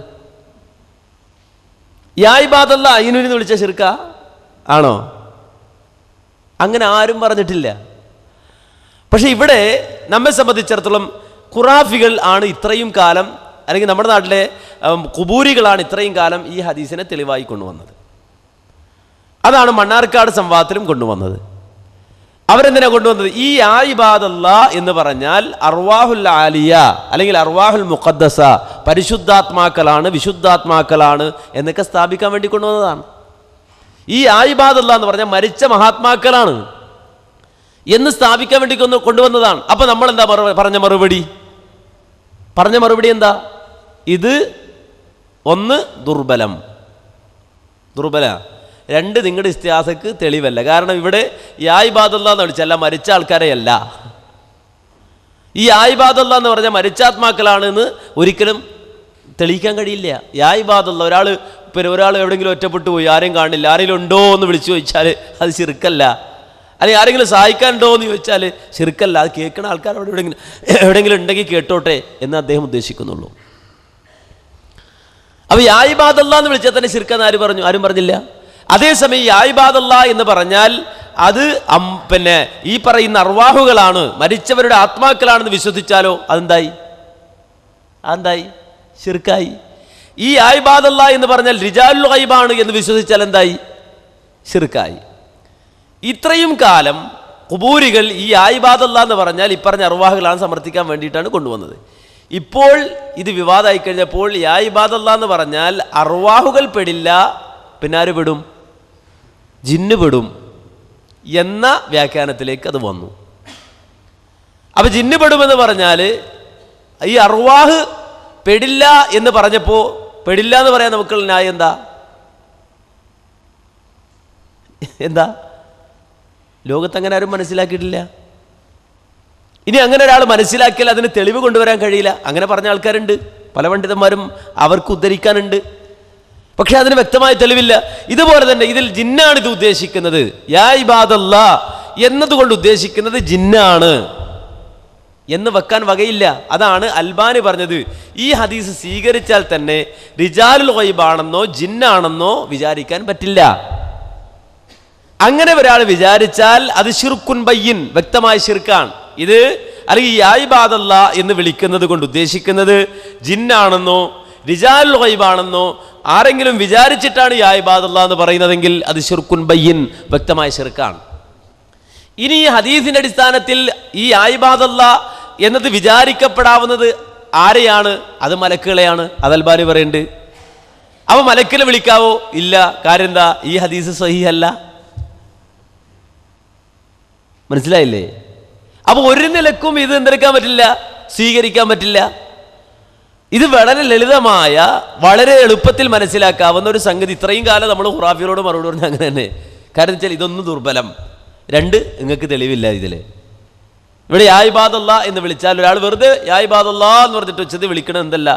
യാ ഇബാദല്ലാഹ് അയ്യൂനി എന്ന് വിളിച്ച ശിർക്ക ആണോ? അങ്ങനെ ആരും പറഞ്ഞിട്ടില്ല. പക്ഷെ ഇവിടെ നമ്മെ സംബന്ധിച്ചിടത്തോളം ഖുറാഫികൾ ആണ് ഇത്രയും കാലം, അല്ലെങ്കിൽ നമ്മുടെ നാട്ടിലെ ഖുബൂരികളാണ് ഇത്രയും കാലം ഈ ഹദീസിനെ തെളിവായി കൊണ്ടുവന്നത്. അതാണ് മണ്ണാർക്കാട് സംവാദത്തിലും കൊണ്ടുവന്നത്. അവരെന്തിനാ കൊണ്ടുവന്നത്? ഈ യാ ഇബാദല്ലാഹ് എന്ന് പറഞ്ഞാൽ അർവാഹുൽ ആലിയ അല്ലെങ്കിൽ അർവാഹുൽ മുഖദ്ദസ, പരിശുദ്ധാത്മാക്കളാണ്, വിശുദ്ധാത്മാക്കളാണ് എന്നൊക്കെ സ്ഥാപിക്കാൻ വേണ്ടി കൊണ്ടുവന്നതാണ്. ഈ യാ ഇബാദല്ലാഹ് എന്ന് പറഞ്ഞാൽ മരിച്ച മഹാത്മാക്കളാണ് എന്ന് സ്ഥാപിക്കാൻ വേണ്ടി കൊണ്ടുവന്നതാണ്. അപ്പൊ നമ്മൾ എന്താ പറഞ്ഞ മറുപടി എന്താ? ഇത് ഒന്ന് ദുർബല, രണ്ട് നിങ്ങളുടെ ഇസ്തിഹാസക്ക് തെളിവല്ല. കാരണം ഇവിടെ യാ ഇബാദല്ലാ എന്ന് വിളിച്ചല്ല, മരിച്ച ആൾക്കാരെയല്ല. ഈ യാ ഇബാദല്ലാ എന്ന് പറഞ്ഞാൽ മരിച്ചാത്മാക്കളാണ് എന്ന് ഒരിക്കലും തെളിയിക്കാൻ കഴിയില്ല. യാ ഇബാദല്ലാ, ഒരാൾ എവിടെയെങ്കിലും ഒറ്റപ്പെട്ടു പോയി, ആരെയും കാണില്ല, ആരെങ്കിലും ഉണ്ടോ എന്ന് വിളിച്ചു ചോദിച്ചാൽ അത് ശിർക്കല്ല. അല്ലെങ്കിൽ ആരെങ്കിലും സഹായിക്കാനുണ്ടോ എന്ന് ചോദിച്ചാൽ ശിർക്കല്ല. അത് കേൾക്കുന്ന ആൾക്കാർ അവിടെ എവിടെയെങ്കിലും ഉണ്ടെങ്കിൽ കേട്ടോട്ടെ എന്ന് അദ്ദേഹം ഉദ്ദേശിക്കുന്നുള്ളൂ. അപ്പോൾ യാ ഇബാദല്ലാ എന്ന് വിളിച്ചാൽ തന്നെ ശിർക്കെന്ന് ആര് പറഞ്ഞു? ആരും പറഞ്ഞില്ല. അതേസമയം യാ ഇബാദല്ലാ എന്ന് പറഞ്ഞാൽ അത് പിന്നെ ഈ പറയുന്ന അർവാഹുകളാണ്, മരിച്ചവരുടെ ആത്മാക്കളാണെന്ന് വിശ്വസിച്ചാലോ അതെന്തായി? ശിർക്കായി. ഈ യാ ഇബാദല്ലാ എന്ന് പറഞ്ഞാൽ റിജാലുൽ ഗൈബാണ് എന്ന് വിശ്വസിച്ചാൽ എന്തായി? ശിർക്കായി. ഇത്രയും കാലം ഖുബൂരികൾ ഈ യാ ഇബാദല്ലാ എന്ന് പറഞ്ഞാൽ ഇപ്പറഞ്ഞ അർവാഹുകളാണ് സമർത്ഥിക്കാൻ വേണ്ടിയിട്ടാണ് കൊണ്ടുവന്നത്. ഇപ്പോൾ ഇത് വിവാദമായി കഴിഞ്ഞപ്പോൾ യാ ഇബാദല്ലാ എന്ന് പറഞ്ഞാൽ അർവാഹുകൾ പെടില്ല, പിന്നെ ആര് പെടും? ജിന്ന് പെടും എന്ന വ്യാഖ്യാനത്തിലേക്ക് അത് വന്നു. അപ്പൊ ജിന്ന് പെടുമെന്ന് പറഞ്ഞാൽ ഈ അർവാഹ് പെടില്ല എന്ന് പറഞ്ഞപ്പോൾ പെടില്ല എന്ന് പറയാൻ നമുക്കുള്ള ന്യായം എന്താ? ലോകത്ത് അങ്ങനെ ആരും മനസ്സിലാക്കിയിട്ടില്ല. ഇനി അങ്ങനെ ഒരാൾ മനസ്സിലാക്കിയാൽ അതിന് തെളിവ് കൊണ്ടുവരാൻ കഴിയില്ല. അങ്ങനെ പറഞ്ഞ ആൾക്കാരുണ്ട്, പല പണ്ഡിതന്മാരും അവർക്ക് ഉദ്ധരിക്കാനുണ്ട്. പക്ഷെ അതിന് വ്യക്തമായ തെളിവില്ല. ഇതുപോലെ തന്നെ ഇതിൽ ജിന്നാണ് ഇത് ഉദ്ദേശിക്കുന്നത്. യാ ഇബാദല്ലാ എന്നതുകൊണ്ട് ഉദ്ദേശിക്കുന്നത് ജിന്നാണ് എന്ന് വെക്കാൻ വകയില്ല. അതാണ് അൽബാനി പറഞ്ഞത്, ഈ ഹദീസ് സ്വീകരിച്ചാൽ തന്നെ റിജാലുൽ ഗൈബാണെന്നോ ജിന്നാണെന്നോ വിചാരിക്കാൻ പറ്റില്ല. അങ്ങനെ ഒരാൾ വിചാരിച്ചാൽ അത് ശിർക്കുൻ ബയ്യിൻ, വ്യക്തമായ ശിർക്കാണ്. ഇത് അല്ലെങ്കിൽ യാ ഇബാദല്ലാ എന്ന് വിളിക്കുന്നത് കൊണ്ട് ഉദ്ദേശിക്കുന്നത് ജിന്നാണെന്നോ റിജാലുൽ ഗൈബാണെന്നോ ആരെങ്കിലും വിചാരിച്ചിട്ടാണ് യാ ഇബാദല്ലാ എന്ന് പറയുന്നതെങ്കിൽ അത് ശിർക്കുൻ ബയ്യിൻ, വ്യക്തമായ ശിർക്കാണ്. ഇനി ഈ ഹദീസിന്റെ അടിസ്ഥാനത്തിൽ ഈ യാ ഇബാദല്ലാ എന്നത് വിചാരിക്കപ്പെടാവുന്നത് ആരെയാണ്? അത് മലക്കുകളെയാണ്. അത് അൽബാനി പറയുന്നുണ്ട്. അവ മലക്കിനെ വിളിക്കാവോ? ഇല്ല. കാര്യം എന്താ? ഈ ഹദീസ് സഹീഹല്ല. മനസ്സിലായില്ലേ? അപ്പൊ ഒരു നിലക്കും ഇത് എന്തെടുക്കാൻ പറ്റില്ല, സ്വീകരിക്കാൻ പറ്റില്ല. ഇത് വളരെ ലളിതമായ, വളരെ എളുപ്പത്തിൽ മനസ്സിലാക്കാവുന്ന ഒരു സംഗതി. ഇത്രയും കാലം നമ്മൾ ഖുറാഫികളോട് മറുപടി പറഞ്ഞാൽ അങ്ങനെ തന്നെ. കാരണം വെച്ചാൽ ഇതൊന്നും ദുർബലം, രണ്ട് നിങ്ങൾക്ക് തെളിവില്ല ഇതിൽ. ഇവിടെ യാ ഇബാദല്ലാ എന്ന് വിളിച്ചാൽ ഒരാൾ വെറുതെ യാ ഇബാദല്ലാ എന്ന് പറഞ്ഞിട്ട് ഉച്ചത് വിളിക്കണം എന്തല്ല,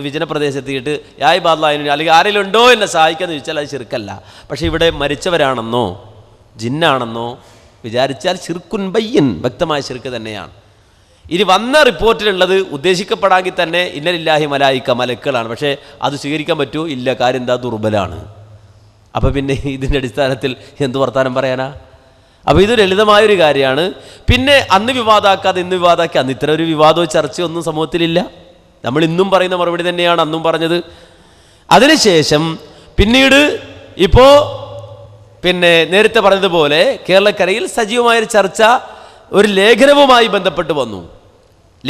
വിജന പ്രദേശത്തിട്ട് യാ ഇബാദല്ലാ അല്ലെങ്കിൽ ആരെങ്കിലും ഉണ്ടോ എന്നെ സഹായിക്കാന്ന് ചോദിച്ചാൽ അത് ശിർക്കല്ല. പക്ഷെ ഇവിടെ മരിച്ചവരാണെന്നോ ജിന്നാണെന്നോ വിചാരിച്ചാൽ ശിർക്കുൻ ബയ്യിൻ, വ്യക്തമായ ശിർക്ക് തന്നെയാണ്. ഇനി വന്ന റിപ്പോർട്ടിലുള്ളത് ഉദ്ദേശിക്കപ്പെടാമെങ്കിൽ തന്നെ ഇന്നലില്ലാഹി മലായിക്ക, മലക്കുകളാണ്. പക്ഷേ അത് സ്വീകരിക്കാൻ പറ്റുമോ? ഇല്ല. കാര്യം എന്താ? ദുർബലാണ്. അപ്പം പിന്നെ ഇതിൻ്റെ അടിസ്ഥാനത്തിൽ എന്ത് വർത്താനം പറയാനാ? അപ്പോൾ ഇത് ലളിതമായൊരു കാര്യമാണ്. പിന്നെ അന്ന് വിവാദമാക്കാതെ ഇന്ന് വിവാദമാക്കി, അന്ന് ഇത്തരം ഒരു വിവാദവും ചർച്ചയോ ഒന്നും സമൂഹത്തിലില്ല. നമ്മൾ ഇന്നും പറയുന്ന മറുപടി തന്നെയാണ് അന്നും പറഞ്ഞത്. അതിനുശേഷം പിന്നീട് ഇപ്പോൾ പിന്നെ നേരത്തെ പറഞ്ഞതുപോലെ കേരളക്കരയിൽ സജീവമായൊരു ചർച്ച ഒരു ലേഖനവുമായി ബന്ധപ്പെട്ട് വന്നു.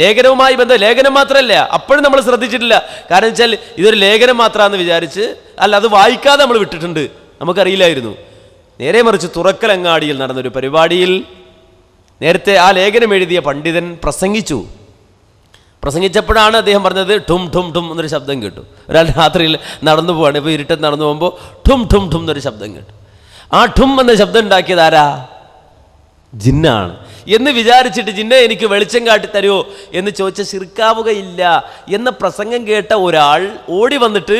ലേഖനം മാത്രമല്ല, അപ്പോഴും നമ്മൾ ശ്രദ്ധിച്ചിട്ടില്ല. കാരണം വെച്ചാൽ ഇതൊരു ലേഖനം മാത്രമാണെന്ന് വിചാരിച്ച്, അല്ല അത് വായിക്കാതെ നമ്മൾ വിട്ടിട്ടുണ്ട്, നമുക്കറിയില്ലായിരുന്നു. നേരെ മറിച്ച് തുറക്കലങ്ങാടിയിൽ നടന്നൊരു പരിപാടിയിൽ നേരത്തെ ആ ലേഖനം എഴുതിയ പണ്ഡിതൻ പ്രസംഗിച്ചപ്പോഴാണ് അദ്ദേഹം പറഞ്ഞത് ഠും ഠും ഠും എന്നൊരു ശബ്ദം കേട്ടു. ഒരാൾ രാത്രിയിൽ നടന്നു പോവാണ്, ഇപ്പോൾ ഇരുട്ടത്ത് നടന്നു പോകുമ്പോൾ ഠും ഠും ഠും എന്നൊരു ശബ്ദം കേട്ടു. ആ ഠും എന്ന ശബ്ദം ഉണ്ടാക്കിയത് ആരാ? ജിന്നാണ് എന്ന് വിചാരിച്ചിട്ട് ജിന്നെ എനിക്ക് വെളിച്ചം കാട്ടി തരുമോ എന്ന് ചോദിച്ച ശിർക്കാവുകയില്ല എന്ന പ്രസംഗം കേട്ട ഒരാൾ ഓടി വന്നിട്ട്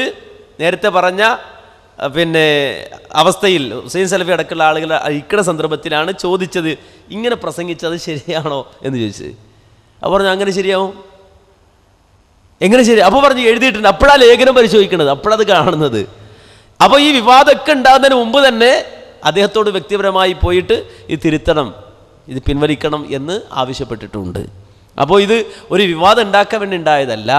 നേരത്തെ പറഞ്ഞ പിന്നെ അവസ്ഥയിൽ ഹുസൈൻ സലഫി അടക്കമുള്ള ആളുകൾ ഇക്കണ സന്ദർഭത്തിലാണ് ചോദിച്ചത്, ഇങ്ങനെ പ്രസംഗിച്ചത് ശരിയാണോ എന്ന് ചോദിച്ചത്. അപ്പോൾ പറഞ്ഞു അങ്ങനെ ശരിയാവും, എങ്ങനെ ശരി? അപ്പോൾ പറഞ്ഞു എഴുതിയിട്ടുണ്ട്. അപ്പോഴാ ലേഖനം പരിശോധിക്കുന്നത്, അപ്പോഴത് കാണുന്നത്. അപ്പോൾ ഈ വിവാദമൊക്കെ ഉണ്ടാകുന്നതിന് മുമ്പ് തന്നെ അദ്ദേഹത്തോട് വ്യക്തിപരമായി പോയിട്ട് ഇത് തിരുത്തണം, ഇത് പിൻവലിക്കണം എന്ന് ആവശ്യപ്പെട്ടിട്ടുണ്ട്. അപ്പോൾ ഇത് ഒരു വിവാദം ഉണ്ടാക്കാൻ വേണ്ടി ഉണ്ടായതല്ല,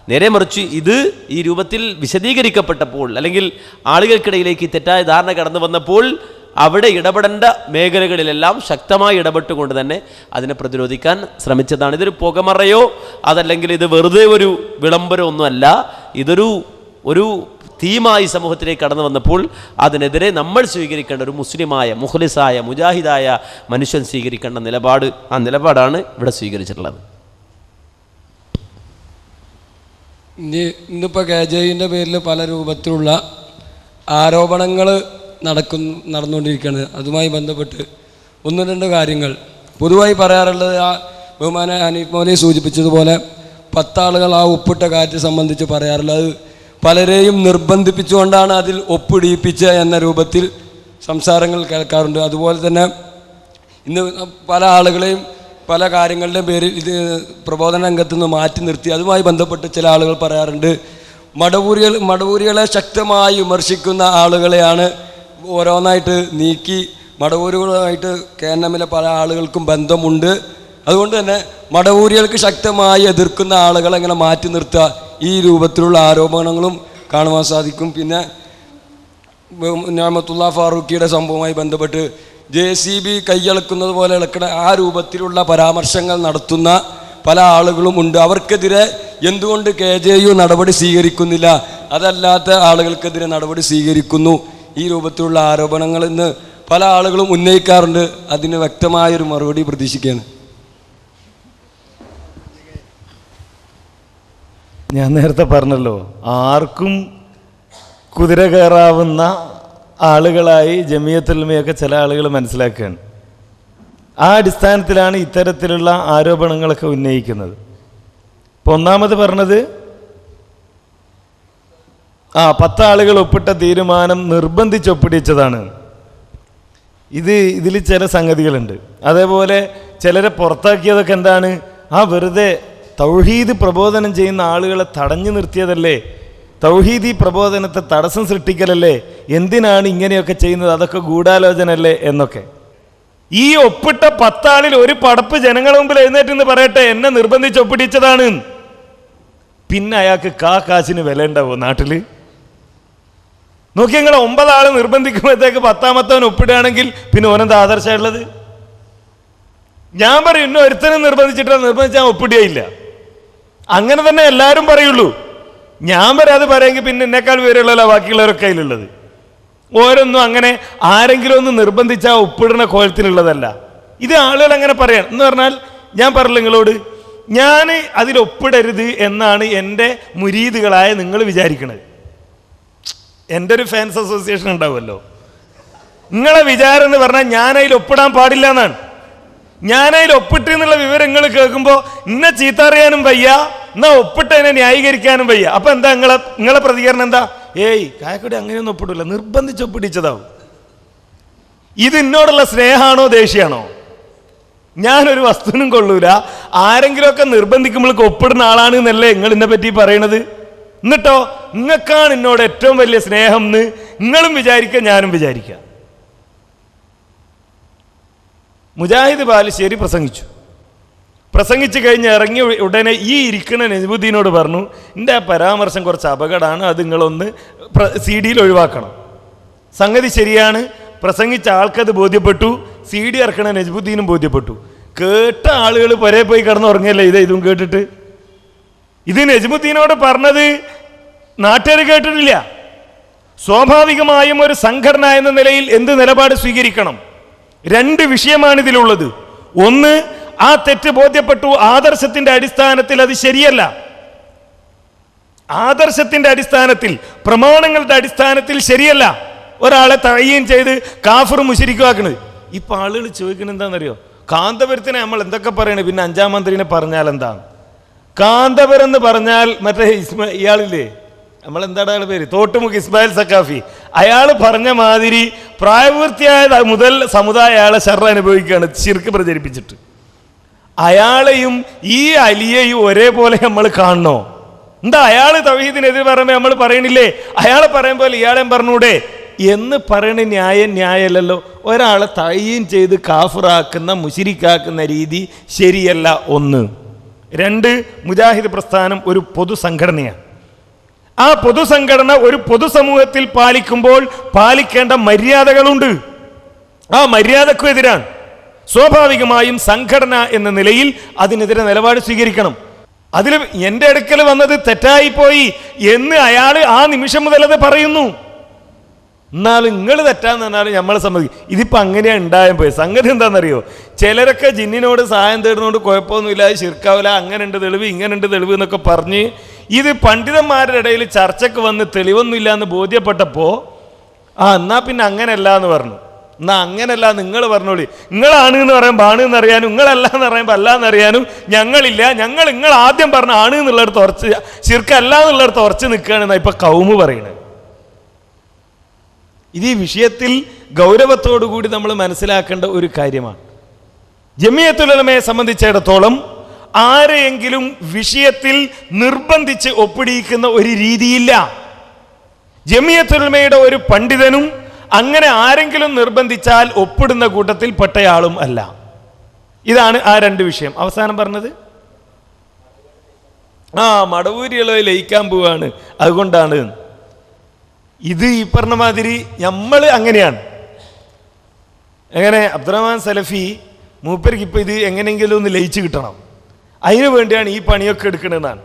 നേരെ മറിച്ച് ഇത് ഈ രൂപത്തിൽ വിശദീകരിക്കപ്പെട്ടപ്പോൾ അല്ലെങ്കിൽ ആളുകൾക്കിടയിലേക്ക് തെറ്റായ ധാരണ കടന്നു വന്നപ്പോൾ അവിടെ ഇടപെടേണ്ട മേഖലകളിലെല്ലാം ശക്തമായി ഇടപെട്ടുകൊണ്ട് തന്നെ അതിനെ പ്രതിരോധിക്കാൻ ശ്രമിച്ചതാണ്. ഇതൊരു പുകമറയോ അതല്ലെങ്കിൽ ഇത് വെറുതെ ഒരു വിളംബരം ഒന്നുമല്ല. ഇതൊരു തീമായി സമൂഹത്തിലേക്ക് കടന്നു വന്നപ്പോൾ അതിനെതിരെ നമ്മൾ സ്വീകരിക്കേണ്ട ഒരു മുസ്ലിമായ മുഖ്ലിസായ മുജാഹിദായ മനുഷ്യൻ സ്വീകരിക്കേണ്ട നിലപാട്, ആ നിലപാടാണ് ഇവിടെ സ്വീകരിച്ചിട്ടുള്ളത്. ഇന്നിപ്പോൾ KJന്റെ പേരിൽ പല രൂപത്തിലുള്ള ആരോപണങ്ങൾ നടന്നുകൊണ്ടിരിക്കുകയാണ്. അതുമായി ബന്ധപ്പെട്ട് ഒന്ന് രണ്ട് കാര്യങ്ങൾ പൊതുവായി പറയാറുള്ളത്, ആ ബഹുമാന ഹനീഫ് മൗലവി സൂചിപ്പിച്ചതുപോലെ 10 ആളുകൾ ആ ഒപ്പിട്ട കാര്യത്തെ സംബന്ധിച്ച് പറയാറുള്ളത്, അത് പലരെയും നിർബന്ധിപ്പിച്ചുകൊണ്ടാണ് അതിൽ ഒപ്പിടിയിപ്പിച്ച എന്ന രൂപത്തിൽ സംസാരങ്ങൾ കേൾക്കാറുണ്ട്. അതുപോലെ തന്നെ ഇന്ന് പല ആളുകളെയും പല കാര്യങ്ങളുടെയും പേരിൽ ഇത് പ്രബോധന രംഗത്ത് നിന്ന് മാറ്റി നിർത്തി അതുമായി ബന്ധപ്പെട്ട് ചില ആളുകൾ പറയാറുണ്ട്, മടവൂരികളെ ശക്തമായി വിമർശിക്കുന്ന ആളുകളെയാണ് ഓരോന്നായിട്ട് നീക്കി മടവൂരുകളുമായിട്ട് KNM-ലെ പല ആളുകൾക്കും ബന്ധമുണ്ട്. അതുകൊണ്ട് തന്നെ മടവൂരികൾക്ക് ശക്തമായി എതിർക്കുന്ന ആളുകളെ എങ്ങനെ മാറ്റി നിർത്തുക, ഈ രൂപത്തിലുള്ള ആരോപണങ്ങളും കാണുവാൻ സാധിക്കും. പിന്നെ നിഅമത്തുള്ള ഫാറൂഖിയുടെ സംഭവവുമായി ബന്ധപ്പെട്ട് JCB കൈയളക്കുന്നത് പോലെ ഇളക്കണ ആ രൂപത്തിലുള്ള പരാമർശങ്ങൾ നടത്തുന്ന പല ആളുകളും ഉണ്ട്. അവർക്കെതിരെ എന്തുകൊണ്ട് KJU നടപടി സ്വീകരിക്കുന്നില്ല, അതല്ലാത്ത ആളുകൾക്കെതിരെ നടപടി സ്വീകരിക്കുന്നു, ഈ രൂപത്തിലുള്ള ആരോപണങ്ങൾ ഇന്ന് പല ആളുകളും ഉന്നയിക്കാറുണ്ട്. അതിന് വ്യക്തമായൊരു മറുപടി പ്രതീക്ഷിക്കുകയാണ്. ഞാൻ നേരത്തെ പറഞ്ഞല്ലോ, ആർക്കും കുതിര കയറാവുന്ന ആളുകളായി ജമിയത്തുൽ ഉലമയൊക്കെ ചില ആളുകൾ മനസ്സിലാക്കുകയാണ്. ആ അടിസ്ഥാനത്തിലാണ് ഇത്തരത്തിലുള്ള ആരോപണങ്ങളൊക്കെ ഉന്നയിക്കുന്നത്. ഇപ്പോൾ ഒന്നാമത് പറഞ്ഞത് 10 ആളുകൾ ഒപ്പിട്ട തീരുമാനം നിർബന്ധിച്ച് ഒപ്പിടിച്ചതാണ്. ഇതിൽ ചില സംഗതികളുണ്ട്. അതേപോലെ ചിലരെ പുറത്താക്കിയതൊക്കെ എന്താണ്, വെറുതെ തൗഹീദ് പ്രബോധനം ചെയ്യുന്ന ആളുകളെ തടഞ്ഞു നിർത്തിയതല്ലേ, തൗഹീദി പ്രബോധനത്തെ തടസ്സം സൃഷ്ടിക്കലല്ലേ, എന്തിനാണ് ഇങ്ങനെയൊക്കെ ചെയ്യുന്നത്, അതൊക്കെ ഗൂഢാലോചനല്ലേ എന്നൊക്കെ. ഈ ഒപ്പിട്ട 10 ആളിൽ ഒരു പടപ്പ് ജനങ്ങളുടെ മുമ്പിൽ എഴുന്നേറ്റെന്ന് പറയട്ടെ, എന്നെ നിർബന്ധിച്ച് ഒപ്പിടിച്ചതാണ്, പിന്നെ അയാൾക്ക് കാശിന് വില ഉണ്ടാവുമോ നാട്ടിൽ? നോക്കി, നിങ്ങൾ 9 ആൾ നിർബന്ധിക്കുമ്പോഴത്തേക്ക് 10ാമത്തവൻ ഒപ്പിടുകയാണെങ്കിൽ പിന്നെ ഓനെന്താ ആദർശമുള്ളത്? ഞാൻ പറയും, ഇന്നും ഒരുത്തനും നിർബന്ധിച്ചാൽ ഒപ്പിടുകയില്ല. അങ്ങനെ തന്നെ എല്ലാവരും പറയുള്ളൂ. ഞാൻ പറയാതെ പറയുമെങ്കിൽ പിന്നെ എന്നെക്കാൾ വിവരമുള്ളല്ലോ ബാക്കിയുള്ളവരൊക്കെ കയ്യിലുള്ളത്. ഓരോന്നും അങ്ങനെ ആരെങ്കിലും ഒന്ന് നിർബന്ധിച്ചാൽ ഒപ്പിടുന്ന കോലത്തിലുള്ളതല്ല. ഇത് ആളുകൾ അങ്ങനെ പറയാം എന്ന് പറഞ്ഞാൽ, ഞാൻ പറഞ്ഞില്ല നിങ്ങളോട്, ഞാൻ അതിൽ ഒപ്പിടരുത് എന്നാണ് എൻ്റെ മുരീദുകളായ നിങ്ങൾ വിചാരിക്കണത്. എൻ്റെ ഒരു ഫാൻസ് അസോസിയേഷൻ ഉണ്ടാവുമല്ലോ, നിങ്ങളെ വിചാരം എന്ന് പറഞ്ഞാൽ ഞാനതിൽ ഒപ്പിടാൻ പാടില്ല എന്നാണ്. ഞാനതിൽ ഒപ്പിട്ട് എന്നുള്ള വിവരങ്ങൾ കേൾക്കുമ്പോൾ ഇന്നെ ചീത്തറിയാനും വയ്യ, എന്നാ ഒപ്പിട്ടതിനെ ന്യായീകരിക്കാനും വയ്യ. അപ്പം എന്താ നിങ്ങളെ പ്രതികരണം എന്താ? കായക്കൊടി അങ്ങനെയൊന്നും ഒപ്പിടില്ല, നിർബന്ധിച്ച് ഒപ്പിടിച്ചതാവും. ഇത് എന്നോടുള്ള സ്നേഹമാണോ ദേഷ്യമാണോ? ഞാനൊരു വസ്തുവിനും കൊള്ളൂല, ആരെങ്കിലുമൊക്കെ നിർബന്ധിക്കുമ്പോഴേക്ക് ഒപ്പിടുന്ന ആളാണ് എന്നല്ലേ നിങ്ങൾ എന്നെ പറ്റി പറയണത്. എന്നിട്ടോ നിങ്ങൾക്കാണ് എന്നോട് ഏറ്റവും വലിയ സ്നേഹം എന്ന് നിങ്ങളും വിചാരിക്കുക, ഞാനും വിചാരിക്കുക. മുജാഹിദ് ബാലുശ്ശേരി പ്രസംഗിച്ചു കഴിഞ്ഞ് ഇറങ്ങി ഉടനെ ഈ ഇരിക്കുന്ന നജ്മുദ്ദീനോട് പറഞ്ഞു, എൻ്റെ ആ പരാമർശം കുറച്ച് അപകടമാണ്, അത് നിങ്ങളൊന്ന് CD ഒഴിവാക്കണം. സംഗതി ശരിയാണ്, പ്രസംഗിച്ച ആൾക്കത് ബോധ്യപ്പെട്ടു, CD ഇറക്കണ നജ്മുദ്ദീനും ബോധ്യപ്പെട്ടു. കേട്ട ആളുകൾ പുരേ പോയി കിടന്നുറങ്ങിയല്ലേ ഇതും കേട്ടിട്ട്. ഇത് നജ്മുദ്ദീനോട് പറഞ്ഞത് നാട്ടുകാർ കേട്ടിട്ടില്ല. സ്വാഭാവികമായും ഒരു സംഘടന എന്ന നിലയിൽ എന്ത് നിലപാട് സ്വീകരിക്കണം? 2 വിഷയമാണ് ഇതിലുള്ളത്. ഒന്ന്, ആ തെറ്റ് ബോധ്യപ്പെട്ടു, ആദർശത്തിന്റെ അടിസ്ഥാനത്തിൽ അത് ശരിയല്ല. ആദർശത്തിന്റെ അടിസ്ഥാനത്തിൽ, പ്രമാണങ്ങളുടെ അടിസ്ഥാനത്തിൽ ശരിയല്ല ഒരാളെ തഴയും ചെയ്ത് കാഫിർ മുശ്രിക്കാക്കുന്നത്. ഇപ്പൊ ആളുകൾ ചോദിക്കുന്നത് എന്താണെന്നറിയോ? കാന്തപുരത്തിനെ നമ്മൾ എന്തൊക്കെ പറയണേ, പിന്നെ 5ാം മന്ത്രിനെ പറഞ്ഞാൽ എന്താ? കാന്തപുരം എന്ന് പറഞ്ഞാൽ മറ്റേ ഇയാളില്ലേ, നമ്മളെന്താണ് അയാളുടെ പേര്, തോട്ടുമുഖ് ഇസ്മായിൽ സക്കാഫി, അയാൾ പറഞ്ഞ മാതിരി പ്രായപൂർത്തിയായ മുതൽ സമുദായ അയാളെ ഷർറ് അനുഭവിക്കുകയാണ് ശിർക്ക് പ്രചരിപ്പിച്ചിട്ട്. അയാളെയും ഈ അലിയെയും ഒരേപോലെ നമ്മൾ കാണണോ? എന്താ അയാൾ തൗഹീദിനെതിരെ പറയുമ്പോൾ നമ്മൾ പറയണില്ലേ, അയാളെ പറയും പോലെ ഇയാളെയും പറഞ്ഞൂടെ എന്ന് പറയണ ന്യായമല്ലല്ലോ. ഒരാളെ തയ്യീൻ ചെയ്ത് കാഫിറാക്കുന്ന മുശ്രിക്കാക്കുന്ന രീതി ശരിയല്ല. 1. 2, മുജാഹിദ് പ്രസ്ഥാനം ഒരു പൊതുസംഘടനയാണ്. ആ പൊതുസംഘടന ഒരു പൊതുസമൂഹത്തിൽ പാലിക്കുമ്പോൾ പാലിക്കേണ്ട മര്യാദകളുണ്ട്. ആ മര്യാദക്കും എതിരാണ്. സ്വാഭാവികമായും സംഘടന എന്ന നിലയിൽ അതിനെതിരെ നിലപാട് സ്വീകരിക്കണം. അതിൽ എൻ്റെ അടുക്കൽ വന്നത് തെറ്റായിപ്പോയി എന്ന് അയാൾ ആ നിമിഷം മുതൽ അത് പറയുന്നു. എന്നാലും നിങ്ങൾ തെറ്റാന്ന് പറഞ്ഞാൽ നമ്മളെ സമ്മതിക്കും. ഇതിപ്പോൾ അങ്ങനെയാണ് ഉണ്ടായാൽ പോയി. സംഗതി എന്താണെന്നറിയോ? ചിലരൊക്കെ ജിന്നിനോട് സഹായം തേടുന്നതുകൊണ്ട് കുഴപ്പമൊന്നുമില്ല, ശിർക്കാവില്ല, അങ്ങനെയുണ്ട് തെളിവ് ഇങ്ങനെയുണ്ട് തെളിവ് എന്നൊക്കെ പറഞ്ഞ് ഇത് പണ്ഡിതന്മാരുടെ ഇടയിൽ ചർച്ചയ്ക്ക് വന്ന് തെളിവൊന്നുമില്ല എന്ന് ബോധ്യപ്പെട്ടപ്പോൾ എന്നാ പിന്നെ അങ്ങനെയല്ല എന്ന് പറഞ്ഞു. എന്നാ അങ്ങനെയല്ല നിങ്ങൾ പറഞ്ഞോളി, നിങ്ങളാണ് എന്ന് പറയുമ്പോൾ ആണ് എന്നറിയാനും നിങ്ങളല്ല എന്ന് പറയുമ്പോൾ അല്ല എന്നറിയാനും ഞങ്ങളില്ല, നിങ്ങൾ ആദ്യം പറഞ്ഞ ആണ് എന്നുള്ളിടത്ത് ഉറച്ച് ശിർക്കല്ല എന്നുള്ളിടത്ത് ഉറച്ച് നിൽക്കുകയാണെന്നാണ് ഇപ്പൊ കൗമ് പറയുന്നത്. ഇത് ഈ വിഷയത്തിൽ ഗൗരവത്തോടു കൂടി നമ്മൾ മനസ്സിലാക്കേണ്ട ഒരു കാര്യമാണ്. ജമിയത്തുൽ ഉലമയെ സംബന്ധിച്ചിടത്തോളം ആരെയെങ്കിലും വിഷയത്തിൽ നിർബന്ധിച്ച് ഒപ്പിടിയിക്കുന്ന ഒരു രീതിയില്ല. ജമിയത്തുൽ ഉലമയുടെ ഒരു പണ്ഡിതനും അങ്ങനെ ആരെങ്കിലും നിർബന്ധിച്ചാൽ ഒപ്പിടുന്ന കൂട്ടത്തിൽ പെട്ടയാളും അല്ല. ഇതാണ് ആ രണ്ട് വിഷയം. അവസാനം പറഞ്ഞത് മടവൂരികളെ ലയിക്കാൻ പോവാണ്, അതുകൊണ്ടാണ്. ഇത് ഈ പറഞ്ഞ മാതിരി നമ്മൾ അങ്ങനെയാണ്. എങ്ങനെ അബ്ദുറഹ്മാൻ സലഫി മൂപ്പർക്ക് ഇപ്പം ഇത് എങ്ങനെയെങ്കിലും ഒന്ന് ലയിച്ച് കിട്ടണം, അതിനു വേണ്ടിയാണ് ഈ പണിയൊക്കെ എടുക്കണമെന്നാണ്.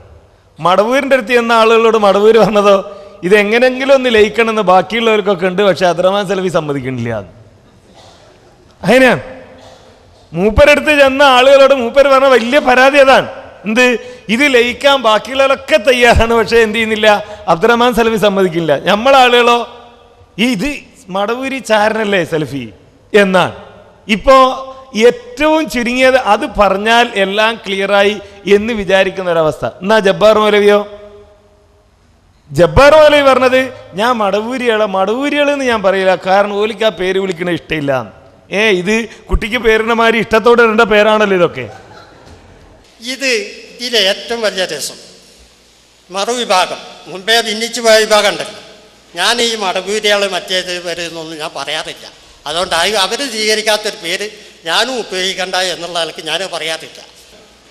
മടവൂരിൻ്റെ അടുത്ത് ചെന്ന ആളുകളോട് മടവൂര് പറഞ്ഞതോ ഇത് എങ്ങനെയെങ്കിലും ഒന്ന് ലയിക്കണമെന്ന് ബാക്കിയുള്ളവർക്കൊക്കെ ഉണ്ട്, പക്ഷെ അബ്ദുറഹ്മാൻ സലഫി സമ്മതിക്കണില്ല. അങ്ങനെയാണ് മൂപ്പരടുത്ത് ചെന്ന ആളുകളോട് മൂപ്പര് പറഞ്ഞ വലിയ പരാതി അതാണ്. എന്ത്, ഇത് ലയിക്കാൻ ബാക്കിയുള്ളവരൊക്കെ തയ്യാറാണ്, പക്ഷെ എന്ത് ചെയ്യുന്നില്ല, അബ്ദുറഹ്മാൻ സലഫി സമ്മതിക്കില്ല. നമ്മളാളുകളോ ഇത് മടവൂരി ചാരനല്ലേ സലഫി എന്നാണ്. ഇപ്പോ ഏറ്റവും ചുരുങ്ങിയത് അത് പറഞ്ഞാൽ എല്ലാം ക്ലിയറായി എന്ന് വിചാരിക്കുന്ന ഒരവസ്ഥ. എന്നാ ജബ്ബാർ മൗലവിയോ, ജബ്ബാർ മൗലവി പറഞ്ഞത് ഞാൻ മടവൂരികളെന്ന് ഞാൻ പറയില്ല, കാരണം ഓലിക്ക് ആ പേര് വിളിക്കണ ഇഷ്ടമില്ല. ഇത് കുട്ടിക്ക് പേരിന്റെ മാതിരി ഇഷ്ടത്തോടെ ഇടേണ്ട പേരാണല്ലോ ഇതൊക്കെ. ഇതിലെ ഏറ്റവും വലിയ രസം മറുവിഭാഗം, മുൻപേ ഭിന്നിച്ചു പോയ വിഭാഗം ഉണ്ടല്ലോ. ഞാൻ ഈ മടവൂരികൾ മറ്റേത് വരുന്നൊന്നും ഞാൻ പറയാറില്ല. അതുകൊണ്ട് അവർ സ്വീകരിക്കാത്തൊരു പേര് ഞാനും ഉപയോഗിക്കണ്ട എന്നുള്ള ആൾക്ക് ഞാൻ പറയാറില്ല.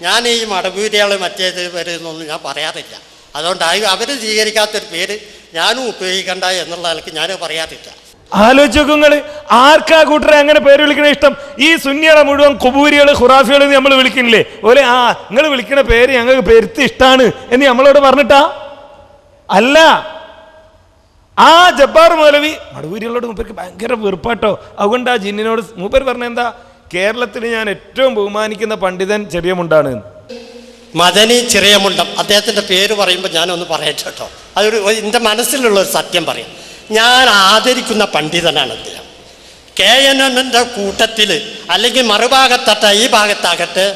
ഞാൻ ഈ മടവൂരികൾ മറ്റേത് വരുന്നൊന്നും ഞാൻ പറയാറില്ല. അതുകൊണ്ട് അവർ സ്വീകരിക്കാത്തൊരു പേര് ഞാനും ഉപയോഗിക്കണ്ട എന്നുള്ള ആൾക്ക് ഞാൻ പറയാറില്ല. ആലോചിക്കുങ്ങൾ ആർക്കാ കൂട്ടരെ അങ്ങനെ പേര് വിളിക്കണ ഇഷ്ടം? ഈ സുന്നികളെ മുഴുവൻ കുബൂരികള് ഖുറാഫികള് നമ്മൾ വിളിക്കുന്നില്ലേ, ഓലെ നിങ്ങൾ വിളിക്കണ പേര് ഞങ്ങൾക്ക് പെരുത്ത് ഇഷ്ടാണ് എന്ന് നമ്മളോട് പറഞ്ഞിട്ടാ അല്ല. ആ ജബ്ബാർ മൗലവി മടവൂരികളോട് മൂപ്പർക്ക് ഭയങ്കര വെറുപ്പാട്ടോ. അതുകൊണ്ട് ആ ജിന്നിനോട് മൂപ്പർ പറഞ്ഞ എന്താ, കേരളത്തിൽ ഞാൻ ഏറ്റവും ബഹുമാനിക്കുന്ന പണ്ഡിതൻ ചെറിയ മുണ്ടാണ്. മദനി ചെറിയ മുണ്ടം, അദ്ദേഹത്തിൻ്റെ പേര് പറയുമ്പോൾ ഞാനൊന്ന് പറയട്ടെ കേട്ടോ. അതൊരു എൻ്റെ മനസ്സിലുള്ള ഒരു സത്യം പറയാം. ഞാൻ ആദരിക്കുന്ന പണ്ഡിതനാണ് അദ്ദേഹം. KNMൻ്റെ കൂട്ടത്തിൽ അല്ലെങ്കിൽ മറുഭാഗത്തട്ടെ ഈ ഭാഗത്താകട്ടെ,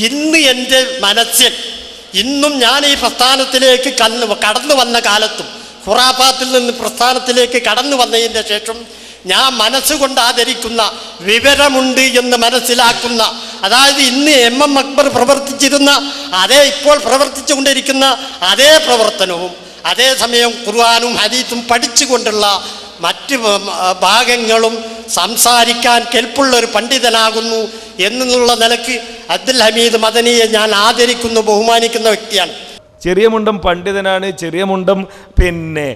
ഇന്ന് എൻ്റെ മനസ്സിൽ ഇന്നും ഞാൻ ഈ പ്രസ്ഥാനത്തിലേക്ക് കടന്നു വന്ന കാലത്തും ഖുറാഫാത്തിൽ നിന്ന് പ്രസ്ഥാനത്തിലേക്ക് കടന്നു വന്നതിൻ്റെ ശേഷം ഞാൻ മനസ്സുകൊണ്ട് ആദരിക്കുന്ന, വിവരമുണ്ട് എന്ന് മനസ്സിലാക്കുന്ന, അതായത് ഇന്ന് MM അക്ബർ പ്രവർത്തിച്ചിരുന്ന അതേ ഇപ്പോൾ പ്രവർത്തിച്ചുകൊണ്ടിരിക്കുന്ന അതേ പ്രവർത്തനവും അതേസമയം ഖുർആനും ഹദീസും പഠിച്ചുകൊണ്ടുള്ള മറ്റ് ഭാഗങ്ങളും സംസാരിക്കാൻ കെൽപ്പുള്ള ഒരു പണ്ഡിതനാകുന്നു എന്നുള്ള നിലയ്ക്ക് അബ്ദുൽ ഹമീദ് മദനിയെ ഞാൻ ആദരിക്കുന്നു, ബഹുമാനിക്കുന്ന വ്യക്തിയാണ്. ചെറിയ മുണ്ടം പണ്ഡിതനാണ്, ചെറിയ മുണ്ടം പിന്നെ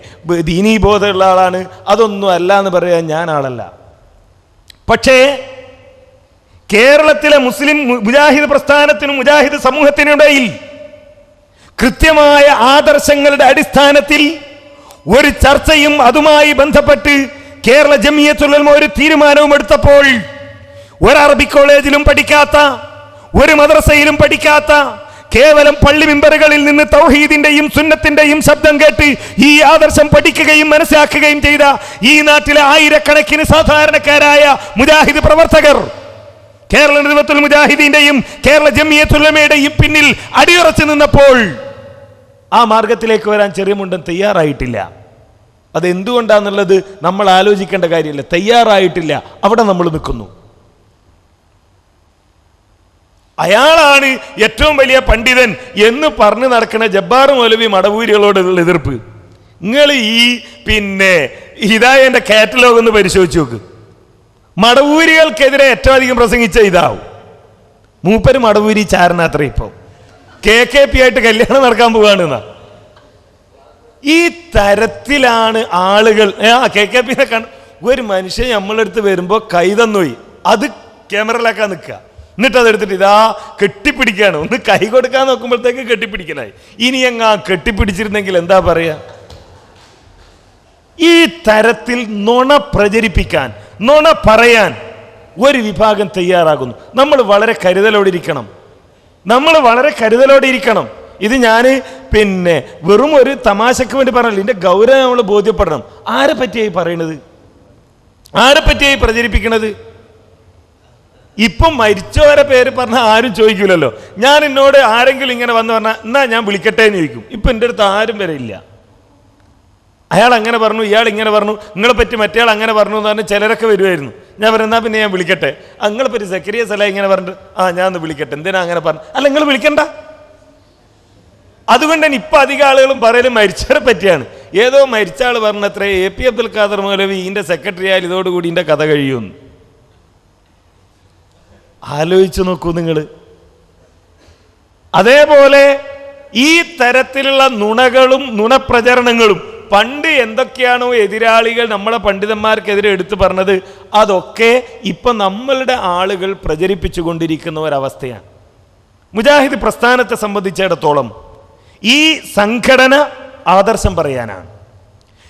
ദീനീബോധമുള്ള ആളാണ്, അതൊന്നും അല്ല എന്ന് പറയാൻ ഞാൻ ആളല്ല. പക്ഷേ കേരളത്തിലെ മുസ്ലിം മുജാഹിദ് പ്രസ്ഥാനത്തിനും മുജാഹിദ് സമൂഹത്തിനിടയിൽ കൃത്യമായ ആദർശങ്ങളുടെ അടിസ്ഥാനത്തിൽ ഒരു ചർച്ചയും അതുമായി ബന്ധപ്പെട്ട് കേരള ജമിയത്തുൽ ഉലമ ഒരു തീരുമാനവും എടുത്തപ്പോൾ ഒരു അറബി കോളേജിലും പഠിക്കാത്ത, ഒരു മദ്രസയിലും പഠിക്കാത്ത, കേവലം പള്ളി മിമ്പറുകളിൽ നിന്ന് തൗഹീദിന്റെയും സുന്നത്തിന്റെയും ശബ്ദം കേട്ട് ഈ ആദർശം പഠിക്കുകയും മനസ്സിലാക്കുകയും ചെയ്ത ഈ നാട്ടിലെ ആയിരക്കണക്കിന് സാധാരണക്കാരായ മുജാഹിദ് പ്രവർത്തകർ കേരള നിദവത്തുൽ മുജാഹിദീന്റെയും കേരള ജമിയത്തുൽ ഉലമയുടെയും പിന്നിൽ അടിയുറച്ചു നിന്നപ്പോൾ ആ മാർഗത്തിലേക്ക് വരാൻ ചെറിയ മുണ്ടൻ തയ്യാറായിട്ടില്ല. അതെന്തുകൊണ്ടാന്നുള്ളത് നമ്മൾ ആലോചിക്കേണ്ട കാര്യമില്ല. തയ്യാറായിട്ടില്ല, അവിടെ നമ്മൾ നിൽക്കുന്നു. അയാളാണ് ഏറ്റവും വലിയ പണ്ഡിതൻ എന്ന് പറഞ്ഞു നടക്കുന്ന ജബ്ബാർ മൗലവി മടവൂരികളോടുള്ള എതിർപ്പ്. നിങ്ങൾ ഈ പിന്നെ ഹിദായന്റെ കാറ്റലോഗ് ഒന്ന് പരിശോധിച്ച് നോക്ക്. മടവൂരികൾക്കെതിരെ ഏറ്റവും അധികം പ്രസംഗിച്ച ഇതാവും. മൂപ്പര് മടവൂരി ചാരനാത്ര. ഇപ്പം KKP ആയിട്ട് കല്യാണം നടക്കാൻ പോവാണെന്നാ. ഈ തരത്തിലാണ് ആളുകൾ KKPനെ ഒരു മനുഷ്യൻ നമ്മളെടുത്ത് വരുമ്പോൾ കൈ തന്നോയി അത് ക്യാമറയിലാക്കാൻ നിൽക്കുക, എന്നിട്ട് അതെടുത്തിട്ട് ഇതാ കെട്ടിപ്പിടിക്കുകയാണ്. ഒന്ന് കൈ കൊടുക്കാൻ നോക്കുമ്പോഴത്തേക്ക് കെട്ടിപ്പിടിക്കലായി. ഇനി എങ്ങാ കെട്ടിപ്പിടിച്ചിരുന്നെങ്കിൽ എന്താ പറയാ? ഈ തരത്തിൽ നുണ പ്രചരിപ്പിക്കാൻ, നുണ പറയാൻ ഒരു വിഭാഗം തയ്യാറാകുന്നു. നമ്മൾ വളരെ കരുതലോടെ ഇരിക്കണം. ഇത് ഞാൻ പിന്നെ വെറും ഒരു തമാശക്ക് വേണ്ടി പറഞ്ഞില്ല, ഇതിന്റെ ഗൗരവം നമ്മൾ ബോധ്യപ്പെടണം. ആരെ പറ്റിയായി പറയണത്? ആരെ പറ്റിയായി പ്രചരിപ്പിക്കണത്? ഇപ്പം മരിച്ചവരെ പേര് പറഞ്ഞാൽ ആരും ചോദിക്കൂലല്ലോ. ഞാൻ എന്നോട് ആരെങ്കിലും ഇങ്ങനെ വന്ന് പറഞ്ഞാൽ എന്നാ ഞാൻ വിളിക്കട്ടെ എന്ന് ചോദിക്കും. ഇപ്പം എൻ്റെ അടുത്ത് ആരും വരെ ഇല്ല. അയാൾ അങ്ങനെ പറഞ്ഞു, ഇയാൾ ഇങ്ങനെ പറഞ്ഞു, നിങ്ങളെ പറ്റി മറ്റേയാൾ അങ്ങനെ പറഞ്ഞു എന്ന് പറഞ്ഞാൽ ചിലരൊക്കെ വരുമായിരുന്നു. ഞാൻ പറഞ്ഞാൽ പിന്നെ ഞാൻ വിളിക്കട്ടെ, നിങ്ങളെ പറ്റി സക്കരിയ സലാഹി ഇങ്ങനെ പറഞ്ഞിട്ട് ഞാൻ ഒന്ന് വിളിക്കട്ടെ, എന്തിനാ അങ്ങനെ പറഞ്ഞു? അല്ല, നിങ്ങൾ വിളിക്കണ്ട. അതുകൊണ്ട് തന്നെ ഇപ്പം അധികം ആളുകളും പറയലും മരിച്ചവരെ പറ്റിയാണ്. ഏതോ മരിച്ച ആൾ പറഞ്ഞത്രേ AP അബ്ദുൽ ഖാദർ മൗലവി ഇതിൻ്റെ സെക്രട്ടറി ആയാലും ഇതോടുകൂടി ഇതിൻ്റെ കഥ കഴിയുമെന്ന്. ആലോചിച്ചു നോക്കൂ നിങ്ങൾ. അതേപോലെ ഈ തരത്തിലുള്ള നുണകളും നുണപ്രചരണങ്ങളും പണ്ട് എന്തൊക്കെയാണോ എതിരാളികൾ നമ്മളെ പണ്ഡിതന്മാർക്കെതിരെ എടുത്തു പറഞ്ഞത് അതൊക്കെ ഇപ്പം നമ്മളുടെ ആളുകൾ പ്രചരിപ്പിച്ചു കൊണ്ടിരിക്കുന്ന ഒരവസ്ഥയാണ്. മുജാഹിദ് പ്രസ്ഥാനത്തെ സംബന്ധിച്ചിടത്തോളം ഈ സംഘടന ആദർശം പറയാനാണ്.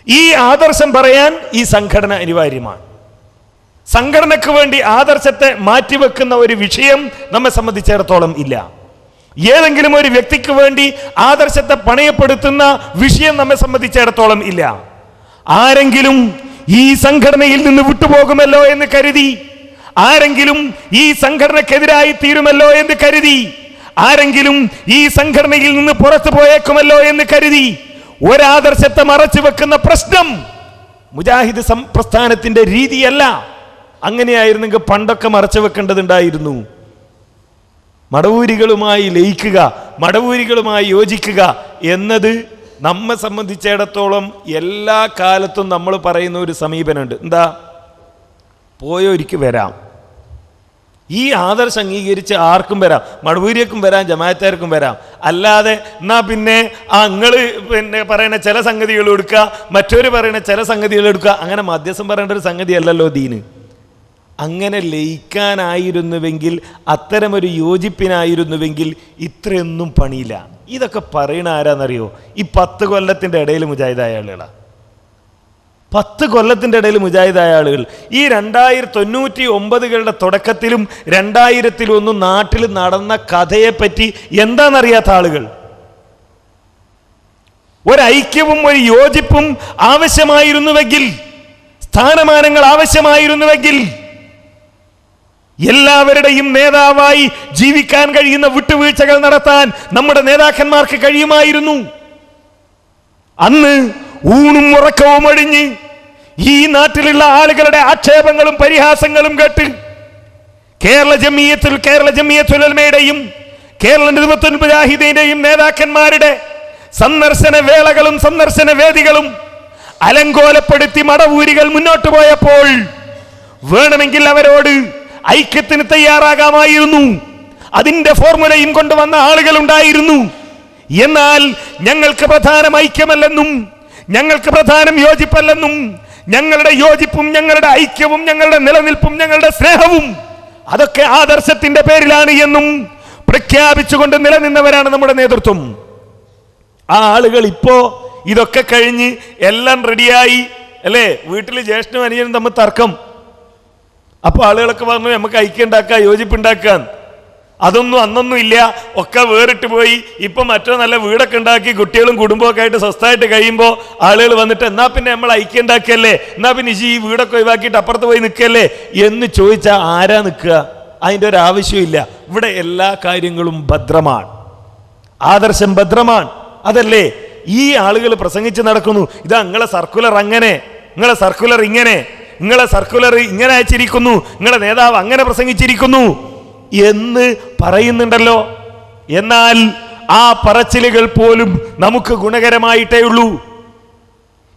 ഈ ആദർശം പറയാൻ ഈ സംഘടന അനിവാര്യമാണ്. സംഘടനയ്ക്ക് വേണ്ടി ആദർശത്തെ മാറ്റിവെക്കുന്ന ഒരു വിഷയം നമ്മെ സംബന്ധിച്ചിടത്തോളം ഇല്ല. ഏതെങ്കിലും ഒരു വ്യക്തിക്ക് വേണ്ടി ആദർശത്തെ പണയപ്പെടുത്തുന്ന വിഷയം നമ്മെ സംബന്ധിച്ചിടത്തോളം ഇല്ല. ആരെങ്കിലും ഈ സംഘടനയിൽ നിന്ന് വിട്ടുപോകുമല്ലോ എന്ന് കരുതി, ആരെങ്കിലും ഈ സംഘടനക്കെതിരായി തീരുമല്ലോ എന്ന് കരുതി, ആരെങ്കിലും ഈ സംഘടനയിൽ നിന്ന് പുറത്തു പോയേക്കുമല്ലോ എന്ന് കരുതി ഒരാദർശത്തെ മറച്ചു വെക്കുന്ന പ്രശ്നം മുജാഹിദ് പ്രസ്ഥാനത്തിന്റെ രീതിയല്ല. അങ്ങനെയായിരുന്നെങ്കിൽ പണ്ടൊക്കെ മറച്ചു വെക്കേണ്ടതുണ്ടായിരുന്നു. മടവൂരികളുമായി ലയിക്കുക, മടവൂരികളുമായി യോജിക്കുക എന്നത് നമ്മെ സംബന്ധിച്ചിടത്തോളം എല്ലാ കാലത്തും നമ്മൾ പറയുന്ന ഒരു സമീപനമുണ്ട്. എന്താ? പോയോരിക്ക് വരാം. ഈ ആദർശം അംഗീകരിച്ച് ആർക്കും വരാം, മടവൂരിയക്കും വരാം, ജമാഅത്താർക്കും വരാം. അല്ലാതെ എന്നാ പിന്നെ അങ്ങള് പിന്നെ പറയുന്ന ചില സംഗതികൾ എടുക്കുക, മറ്റൊരു പറയുന്ന ചില സംഗതികൾ എടുക്കുക, അങ്ങനെ മധ്യസ്ഥം പറയേണ്ട ഒരു സംഗതി അല്ലല്ലോ ദീന്. അങ്ങനെ ലയിക്കാനായിരുന്നുവെങ്കിൽ, അത്തരമൊരു യോജിപ്പിനായിരുന്നുവെങ്കിൽ ഇത്രയൊന്നും പണിയില്ല. ഇതൊക്കെ പറയണ ആരാന്നറിയോ? ഈ 10 കൊല്ലത്തിൻ്റെ ഇടയിൽ മുജാഹിദായ ആളുകളാണ്. 10 കൊല്ലത്തിൻ്റെ ഇടയിൽ മുജാഹിദായ ആളുകൾ. ഈ 1999 തുടക്കത്തിലും 2001 നാട്ടിൽ നടന്ന കഥയെപ്പറ്റി എന്താണെന്നറിയാത്ത ആളുകൾ. ഒരൈക്യവും ഒരു യോജിപ്പും ആവശ്യമായിരുന്നുവെങ്കിൽ, സ്ഥാനമാനങ്ങൾ ആവശ്യമായിരുന്നുവെങ്കിൽ, എല്ലാവരുടെയും നേതാവായി ജീവിക്കാൻ കഴിയുന്ന വിട്ടുവീഴ്ചകൾ നടത്താൻ നമ്മുടെ നേതാക്കന്മാർക്ക് കഴിയുമായിരുന്നു. അന്ന് ഊണും ഉറക്കവും ഒഴിഞ്ഞ് ഈ നാട്ടിലുള്ള ആളുകളുടെ ആക്ഷേപങ്ങളും പരിഹാസങ്ങളും കേട്ട് കേരള ജമിയത്തുൽ ഉലമയുടെയും കേരള നിദ്വത്തുൽ മുജാഹിദീന്റെയും നേതാക്കന്മാരുടെ സന്ദർശന വേളകളും സന്ദർശന വേദികളും അലങ്കോലപ്പെടുത്തി മടവൂരികൾ മുന്നോട്ട് പോയപ്പോൾ വേണമെങ്കിൽ അവരോട് ഐക്യത്തിന് തയ്യാറാകാമായിരുന്നു. അതിന്റെ ഫോർമുലയും കൊണ്ടുവന്ന ആളുകൾ ഉണ്ടായിരുന്നു. എന്നാൽ ഞങ്ങൾക്ക് പ്രധാനം ഐക്യമല്ലെന്നും ഞങ്ങൾക്ക് പ്രധാനം യോജിപ്പല്ലെന്നും ഞങ്ങളുടെ യോജിപ്പും ഞങ്ങളുടെ ഐക്യവും ഞങ്ങളുടെ നിലനിൽപ്പും ഞങ്ങളുടെ സ്നേഹവും അതൊക്കെ ആദർശത്തിന്റെ പേരിലാണ് എന്നും പ്രഖ്യാപിച്ചുകൊണ്ട് നിലനിന്നവരാണ് നമ്മുടെ നേതൃത്വം. ആ ആളുകൾ ഇപ്പോ ഇതൊക്കെ കഴിഞ്ഞ് എല്ലാം റെഡിയായി അല്ലേ, വീട്ടിൽ ജ്യേഷ്ഠനും അനിയനും തമ്മിൽ തർക്കം. അപ്പൊ ആളുകളൊക്കെ പറഞ്ഞു നമുക്ക് ഐക്യം ഉണ്ടാക്കാം, യോജിപ്പുണ്ടാക്കാൻ. അതൊന്നും അന്നൊന്നും ഇല്ല, ഒക്കെ വേറിട്ട് പോയി. ഇപ്പൊ മറ്റോ നല്ല വീടൊക്കെ ഉണ്ടാക്കി കുട്ടികളും കുടുംബമൊക്കെ ആയിട്ട് സ്വസ്ഥമായിട്ട് കഴിയുമ്പോൾ ആളുകൾ വന്നിട്ട് എന്നാ പിന്നെ നമ്മൾ ഐക്യം ഉണ്ടാക്കിയല്ലേ, എന്നാ പിന്നെ ഈ വീടൊക്കെ ഒഴിവാക്കിയിട്ട് അപ്പുറത്ത് പോയി നിൽക്കല്ലേ എന്ന് ചോദിച്ചാൽ ആരാ നിൽക്കുക? അതിൻ്റെ ഒരു ആവശ്യമില്ല. ഇവിടെ എല്ലാ കാര്യങ്ങളും ഭദ്രമാണ്, ആദർശം ഭദ്രമാണ്. അതല്ലേ ഈ ആളുകൾ പ്രസംഗിച്ച് നടക്കുന്നു. ഇതാ നിങ്ങളെ സർക്കുലർ അങ്ങനെ, നിങ്ങളെ സർക്കുലർ ഇങ്ങനെ, നിങ്ങളെ സർക്കുലർ ഇങ്ങനെ അയച്ചിരിക്കുന്നു, നിങ്ങളെ നേതാവ് അങ്ങനെ പ്രസംഗിച്ചിരിക്കുന്നു എന്ന് പറയുന്നുണ്ടല്ലോ. എന്നാൽ ആ പറച്ചിലുകൾ പോലും നമുക്ക് ഗുണകരമായിട്ടേ ഉള്ളൂ.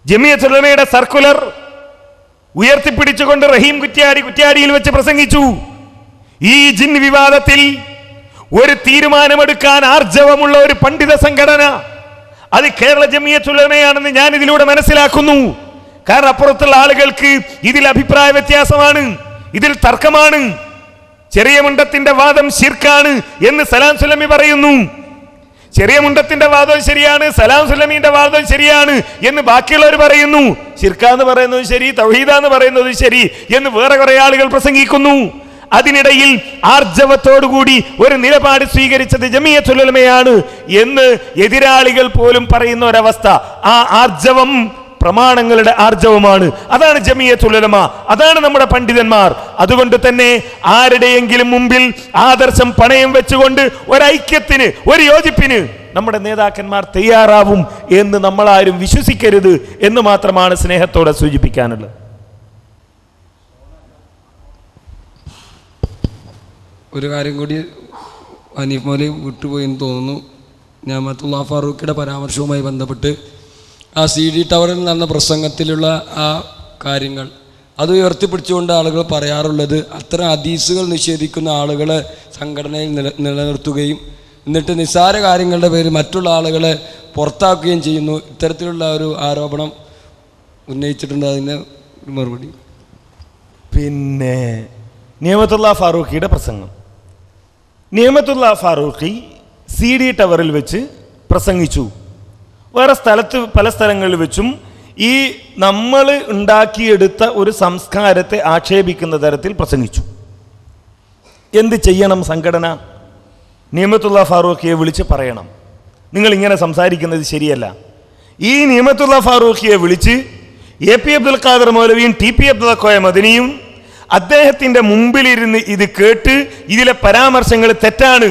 ജമിയത്തുൽ ഉലമയുടെ സർക്കുലർ ഉയർത്തിപ്പിടിച്ചുകൊണ്ട് റഹീം കുറ്റ്യാടിയിൽ വെച്ച് പ്രസംഗിച്ചു. ഈ ജിൻ വിവാദത്തിൽ ഒരു തീരുമാനമെടുക്കാൻ ആർജവമുള്ള ഒരു പണ്ഡിത സംഘടന അത് കേരള ജമിയത്തുൽ ഉലമയാണെന്ന് ഞാൻ ഇതിലൂടെ മനസ്സിലാക്കുന്നു. കാരണം അപ്പുറത്തുള്ള ആളുകൾക്ക് ഇതിൽ അഭിപ്രായ വ്യത്യാസമാണ്, ഇതിൽ തർക്കമാണ്. ചെറിയ മുണ്ടത്തിന്റെ വാദം ശിർക്കാണ് എന്ന് സലാം സുലമി പറയുന്നു. ചെറിയ മുണ്ടത്തിന്റെ വാദം ശരിയാണ്, സലാം സുലമിന്റെ വാദം ശരിയാണ് എന്ന് ബാക്കിയുള്ളവർ പറയുന്നു. ശിർക്കാന്ന് പറയുന്നത് ശരി, തൗഹീദാന്ന് പറയുന്നത് ശരി എന്ന് വേറെ കുറെ ആളുകൾ പ്രസംഗിക്കുന്നു. അതിനിടയിൽ ആർജവത്തോടുകൂടി ഒരു നിലപാട് സ്വീകരിച്ചത് ജമിയത്തുൽ ഉലമയാണ് എന്ന് എതിരാളികൾ പോലും പറയുന്ന ഒരവസ്ഥ. ആ ആർജവം പ്രമാണങ്ങളുടെ ആർജവമാണ്. അതാണ് ജമിയത്തുൽ ഉലമ, അതാണ് നമ്മുടെ പണ്ഡിതന്മാർ. അതുകൊണ്ട് തന്നെ ആരുടെയെങ്കിലും മുമ്പിൽ ആദർശം പണയം വെച്ചുകൊണ്ട് ഒരൈക്യത്തിന്, ഒരു യോജിപ്പിന് നമ്മുടെ നേതാക്കന്മാർ തയ്യാറാവും എന്ന് നമ്മളാരും വിശ്വസിക്കരുത് എന്ന് മാത്രമാണ് സ്നേഹത്തോടെ സൂചിപ്പിക്കാനുള്ളത്. ഒരു കാര്യം കൂടി ഹനീഫ് മൗലവി വിട്ടുപോയെന്ന് തോന്നുന്നു. നിഅമത്തുള്ള ഫാറൂഖിയുടെ പരാമർശവുമായി ബന്ധപ്പെട്ട് ആ CD ടവറിൽ നടന്ന പ്രസംഗത്തിലുള്ള ആ കാര്യങ്ങൾ അത് ഉയർത്തിപ്പിടിച്ചുകൊണ്ട് ആളുകൾ പറയാറുള്ളത്, അത്തരം ഹദീസുകൾ നിഷേധിക്കുന്ന ആളുകളെ സംഘടനയിൽ നിലനിർത്തുകയും എന്നിട്ട് നിസ്സാര കാര്യങ്ങളുടെ പേരിൽ മറ്റുള്ള ആളുകളെ പുറത്താക്കുകയും ചെയ്യുന്നു. ഇത്തരത്തിലുള്ള ഒരു ആരോപണം ഉന്നയിച്ചിട്ടുണ്ട്. അതിന് മറുപടി. പിന്നെ നിഅമത്തുള്ള ഫാറൂഖിയുടെ പ്രസംഗം, നിഅമത്തുള്ള ഫാറൂഖി CD ടവറിൽ വെച്ച് പ്രസംഗിച്ചു. വേറെ പല സ്ഥലങ്ങളിൽ വെച്ചും ഈ നമ്മൾ ഉണ്ടാക്കിയെടുത്ത ഒരു സംസ്കാരത്തെ ആക്ഷേപിക്കുന്ന തരത്തിൽ പ്രസംഗിച്ചു. എന്ത് ചെയ്യണം സംഘടന? നിഅമത്തുള്ള ഫാറൂഖിയെ വിളിച്ച് പറയണം, നിങ്ങൾ ഇങ്ങനെ സംസാരിക്കുന്നത് ശരിയല്ല. ഈ നിഅമത്തുള്ള ഫാറൂഖിയെ വിളിച്ച് AP അബ്ദുൽ ഖാദർ മൗലവിയും TP അബ്ദുൽ കോയ മദനിയും അദ്ദേഹത്തിൻ്റെ മുമ്പിലിരുന്ന് ഇത് കേട്ട് ഇതിലെ പരാമർശങ്ങൾ തെറ്റാണ്,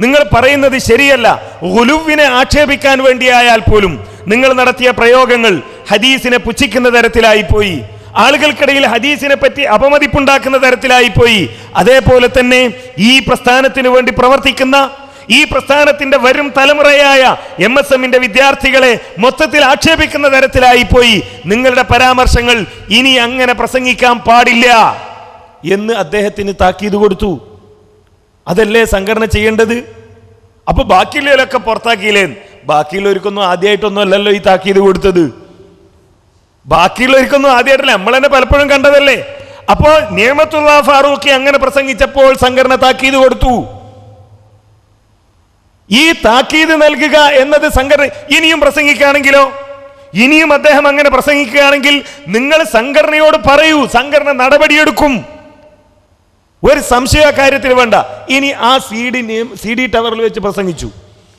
നിങ്ങൾ പറയുന്നത് ശരിയല്ല, ഗുലുവിനെ ആക്ഷേപിക്കാൻ വേണ്ടിയായാൽ പോലും നിങ്ങൾ നടത്തിയ പ്രയോഗങ്ങൾ ഹദീസിനെ പുച്ഛിക്കുന്ന തരത്തിലായിപ്പോയി, ആളുകൾക്കിടയിൽ ഹദീസിനെ പറ്റി അപമതിപ്പുണ്ടാക്കുന്ന തരത്തിലായിപ്പോയി. അതേപോലെ തന്നെ ഈ പ്രസ്ഥാനത്തിന് വേണ്ടി പ്രവർത്തിക്കുന്ന, ഈ പ്രസ്ഥാനത്തിന്റെ വരും തലമുറയായ MSMന്റെ വിദ്യാർത്ഥികളെ മൊത്തത്തിൽ ആക്ഷേപിക്കുന്ന തരത്തിലായിപ്പോയി. നിങ്ങളുടെ പരാമർശങ്ങൾ ഇനി അങ്ങനെ പ്രസംഗിക്കാൻ പാടില്ല എന്ന് അദ്ദേഹത്തിന് താക്കീത് കൊടുത്തു. അതല്ലേ സംഘടന ചെയ്യേണ്ടത്? അപ്പൊ ബാക്കിയുള്ളവരൊക്കെ പുറത്താക്കിയില്ലേ? ബാക്കിയുള്ളവർക്കൊന്നും ആദ്യമായിട്ടൊന്നും അല്ലല്ലോ ഈ താക്കീത് കൊടുത്തത്, ബാക്കിയുള്ളവർക്കൊന്നും ആദ്യമായിട്ടല്ല, നമ്മൾ തന്നെ പലപ്പോഴും കണ്ടതല്ലേ. അപ്പോ നിഅമത്തുള്ള ഫാറൂഖി അങ്ങനെ പ്രസംഗിച്ചപ്പോൾ സംഘടന താക്കീത് കൊടുത്തു. ഈ താക്കീത് നൽകുക എന്നത് സംഘടന ഇനിയും പ്രസംഗിക്കുകയാണെങ്കിലോ, ഇനിയും അദ്ദേഹം അങ്ങനെ പ്രസംഗിക്കുകയാണെങ്കിൽ നിങ്ങൾ സംഘടനയോട് പറയൂ, സംഘടന നടപടിയെടുക്കും, ഒരു സംശയ കാര്യത്തിൽ വേണ്ട. ഇനി ആ CD ടവറിൽ വെച്ച് പ്രസംഗിച്ചു.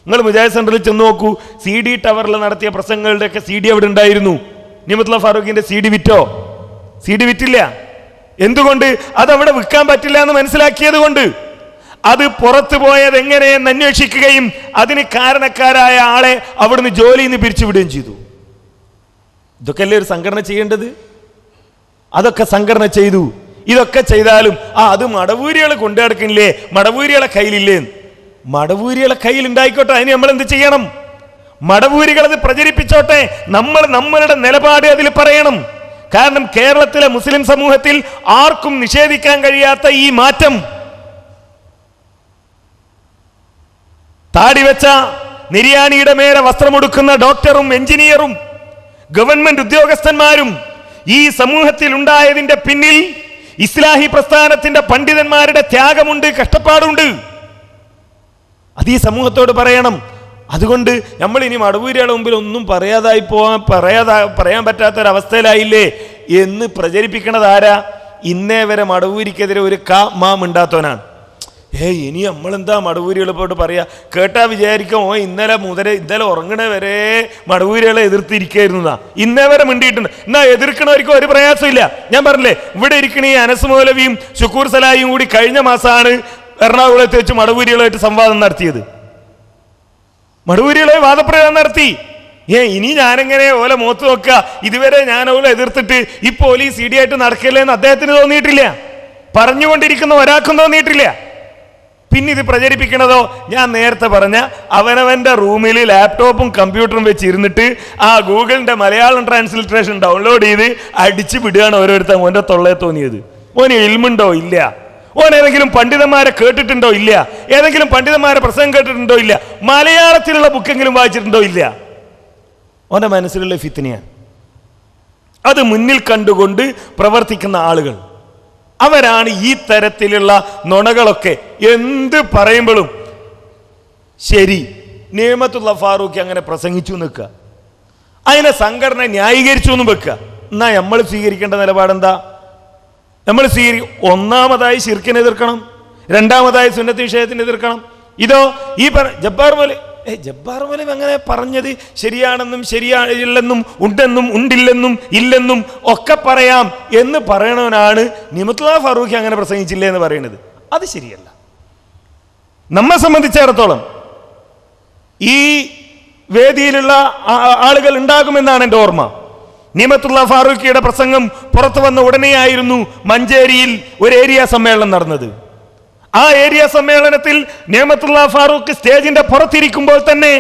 നിങ്ങൾ മുജാഹിദ് സെന്ററിൽ ചെന്ന് നോക്കൂ, CD ടവറിൽ നടത്തിയ പ്രസംഗങ്ങളുടെയൊക്കെ CD അവിടെ ഉണ്ടായിരുന്നു. നിഅമത്തുള്ള ഫാറൂഖിന്റെ CD വിറ്റോ? CD വിറ്റില്ല. എന്തുകൊണ്ട്? അതവിടെ വിൽക്കാൻ പറ്റില്ല എന്ന് മനസ്സിലാക്കിയത് കൊണ്ട്. അത് പുറത്തു പോയത് എങ്ങനെയെന്ന് അന്വേഷിക്കുകയും അതിന് കാരണക്കാരായ ആളെ അവിടുന്ന് ജോലിയിൽ നിന്ന് പിരിച്ചുവിടുകയും ചെയ്തു. ഇതൊക്കെയല്ലേ ഒരു സംഘടന ചെയ്യേണ്ടത്? അതൊക്കെ സംഘടന ചെയ്തു. ഇതൊക്കെ ചെയ്താലും അത് മടവൂരികളെ കൊണ്ടു നടക്കുന്നില്ലേ, മടവൂരികളെ കയ്യിലില്ലേ? മടവൂരികളെ കയ്യിൽ ഉണ്ടായിക്കോട്ടെ, അതിന് നമ്മൾ എന്ത് ചെയ്യണം? മടവൂരികൾ അത് പ്രചരിപ്പിച്ചോട്ടെ, നമ്മൾ നമ്മളുടെ നിലപാട് അതിൽ പറയണം. കാരണം കേരളത്തിലെ മുസ്ലിം സമൂഹത്തിൽ ആർക്കും നിഷേധിക്കാൻ കഴിയാത്ത ഈ മാറ്റം, താടി വെച്ച നിര്യാണിയുടെ മേലെ വസ്ത്രമുടുക്കുന്ന ഡോക്ടറും എഞ്ചിനീയറും ഗവൺമെന്റ് ഉദ്യോഗസ്ഥന്മാരും ഈ സമൂഹത്തിൽ ഉണ്ടായതിന്റെ പിന്നിൽ ഇസ്ലാഹി പ്രസ്ഥാനത്തിന്റെ പണ്ഡിതന്മാരുടെ ത്യാഗമുണ്ട്, കഷ്ടപ്പാടുണ്ട്. അത് ഈ സമൂഹത്തോട് പറയണം. അതുകൊണ്ട് നമ്മൾ ഇനി മടവൂരിയുടെ മുമ്പിൽ ഒന്നും പറയാൻ പറ്റാത്തൊരവസ്ഥയിലായില്ലേ എന്ന് പ്രചരിപ്പിക്കണത് ആരാ? ഇന്നേ വരെ മടവൂരിക്കെതിരെ ഒരു മിണ്ടാത്തവനാണ്. ഇനി നമ്മളെന്താ മടവൂരികളെ പോയിട്ട് പറയാ? കേട്ടാ വിചാരിക്കും ഇന്നലെ ഉറങ്ങണ വരെ മടവൂരികളെ എതിർത്തിരിക്കായിരുന്നതാ. ഇന്നേ വരെ മിണ്ടിയിട്ടുണ്ട്. എന്നാ എതിർക്കണവർക്കും ഒരു പ്രയാസമില്ല. ഞാൻ പറഞ്ഞില്ലേ, ഇവിടെ ഇരിക്കണ ഈ അനസ് മൗലവിയും ഷുക്കൂർ സലാഹിയും കൂടി കഴിഞ്ഞ മാസമാണ് എറണാകുളത്ത് വെച്ച് മടവൂരികളായിട്ട് സംവാദം നടത്തിയത്. മടവൂരികളെ വാദപ്രയോഗം നടത്തി. ഇനി ഞാനെങ്ങനെ ഓല മുഖത്ത് നോക്കുക? ഇതുവരെ ഞാൻ ഓല എതിർത്തിട്ട് ഇപ്പോൾ ഈ CD ആയിട്ട് നടക്കില്ല എന്ന് അദ്ദേഹത്തിന് തോന്നിയിട്ടില്ല, പറഞ്ഞുകൊണ്ടിരിക്കുന്ന ഒരാൾക്കും തോന്നിയിട്ടില്ല. പിന്നെ ഇത് പ്രചരിപ്പിക്കണതോ, ഞാൻ നേരത്തെ പറഞ്ഞ അവനവന്റെ റൂമിൽ ലാപ്ടോപ്പും കമ്പ്യൂട്ടറും വെച്ചിരുന്നിട്ട് ആ ഗൂഗിളിന്റെ മലയാളം ട്രാൻസ്ലിറ്ററേഷൻ ഡൗൺലോഡ് ചെയ്ത് അടിച്ചു വിടുകയാണ് ഓരോരുത്തർ. ഓൻ്റെ തൊള്ളയെ തോന്നിയത്. ഓന് ഇൽമുണ്ടോ? ഇല്ല. ഓൻ ഏതെങ്കിലും പണ്ഡിതന്മാരെ കേട്ടിട്ടുണ്ടോ? ഇല്ല. ഏതെങ്കിലും പണ്ഡിതന്മാരെ പ്രസംഗം കേട്ടിട്ടുണ്ടോ? ഇല്ല. മലയാളത്തിലുള്ള ബുക്കെങ്കിലും വായിച്ചിട്ടുണ്ടോ? ഇല്ല. ഓൻ്റെ മനസ്സിലുള്ള ഫിത്നയാണ്. അത് മുന്നിൽ കണ്ടുകൊണ്ട് പ്രവർത്തിക്കുന്ന ആളുകൾ, അവരാണ് ഈ തരത്തിലുള്ള നുണകളൊക്കെ എന്ത് പറയുമ്പോഴും ശരി. നിഅമത്തുള്ള ഫാറൂഖി അങ്ങനെ പ്രസംഗിച്ചു നിൽക്കുക, അതിനെ സംഘടന ന്യായീകരിച്ചു എന്നും വെക്കുക. എന്നാ നമ്മൾ സ്വീകരിക്കേണ്ട നിലപാടെന്താ? നമ്മൾ ഒന്നാമതായി ശിർക്കിനെ എതിർക്കണം, രണ്ടാമതായി സുന്നത്ത് വിഷയത്തിന് എതിർക്കണം. ഇതോ ഈ ജബ്ബാർ മൗലവി ജബ്ബാർ മൗലവി അങ്ങനെ പറഞ്ഞത് ശരിയാണെന്നും ശരിയായില്ലെന്നും ഉണ്ടെന്നും ഉണ്ടില്ലെന്നും ഇല്ലെന്നും ഒക്കെ പറയാം എന്ന് പറയണവനാണ് നിഅമത്തുല്ലാഹി ഫാറൂഖി അങ്ങനെ പ്രസംഗിച്ചില്ലേ എന്ന് പറയുന്നത്. അത് ശരിയല്ല. നമ്മെ സംബന്ധിച്ചിടത്തോളം ഈ വേദിയിലുള്ള ആളുകൾ ഉണ്ടാകുമെന്നാണ് എൻ്റെ ഓർമ്മ. നിഅമത്തുല്ലാഹി ഫാറൂഖിയുടെ പ്രസംഗം പുറത്തു വന്ന ഉടനെയായിരുന്നു മഞ്ചേരിയിൽ ഒരു ഏരിയ സമ്മേളനം നടന്നത്. ആ ഏരിയ സമ്മേളനത്തിൽ നിഅമത്തുല്ലാഹി ഫാറൂഖ് സ്റ്റേജിന്റെ പുറത്തിരിക്കുമ്പോൾ തന്നെ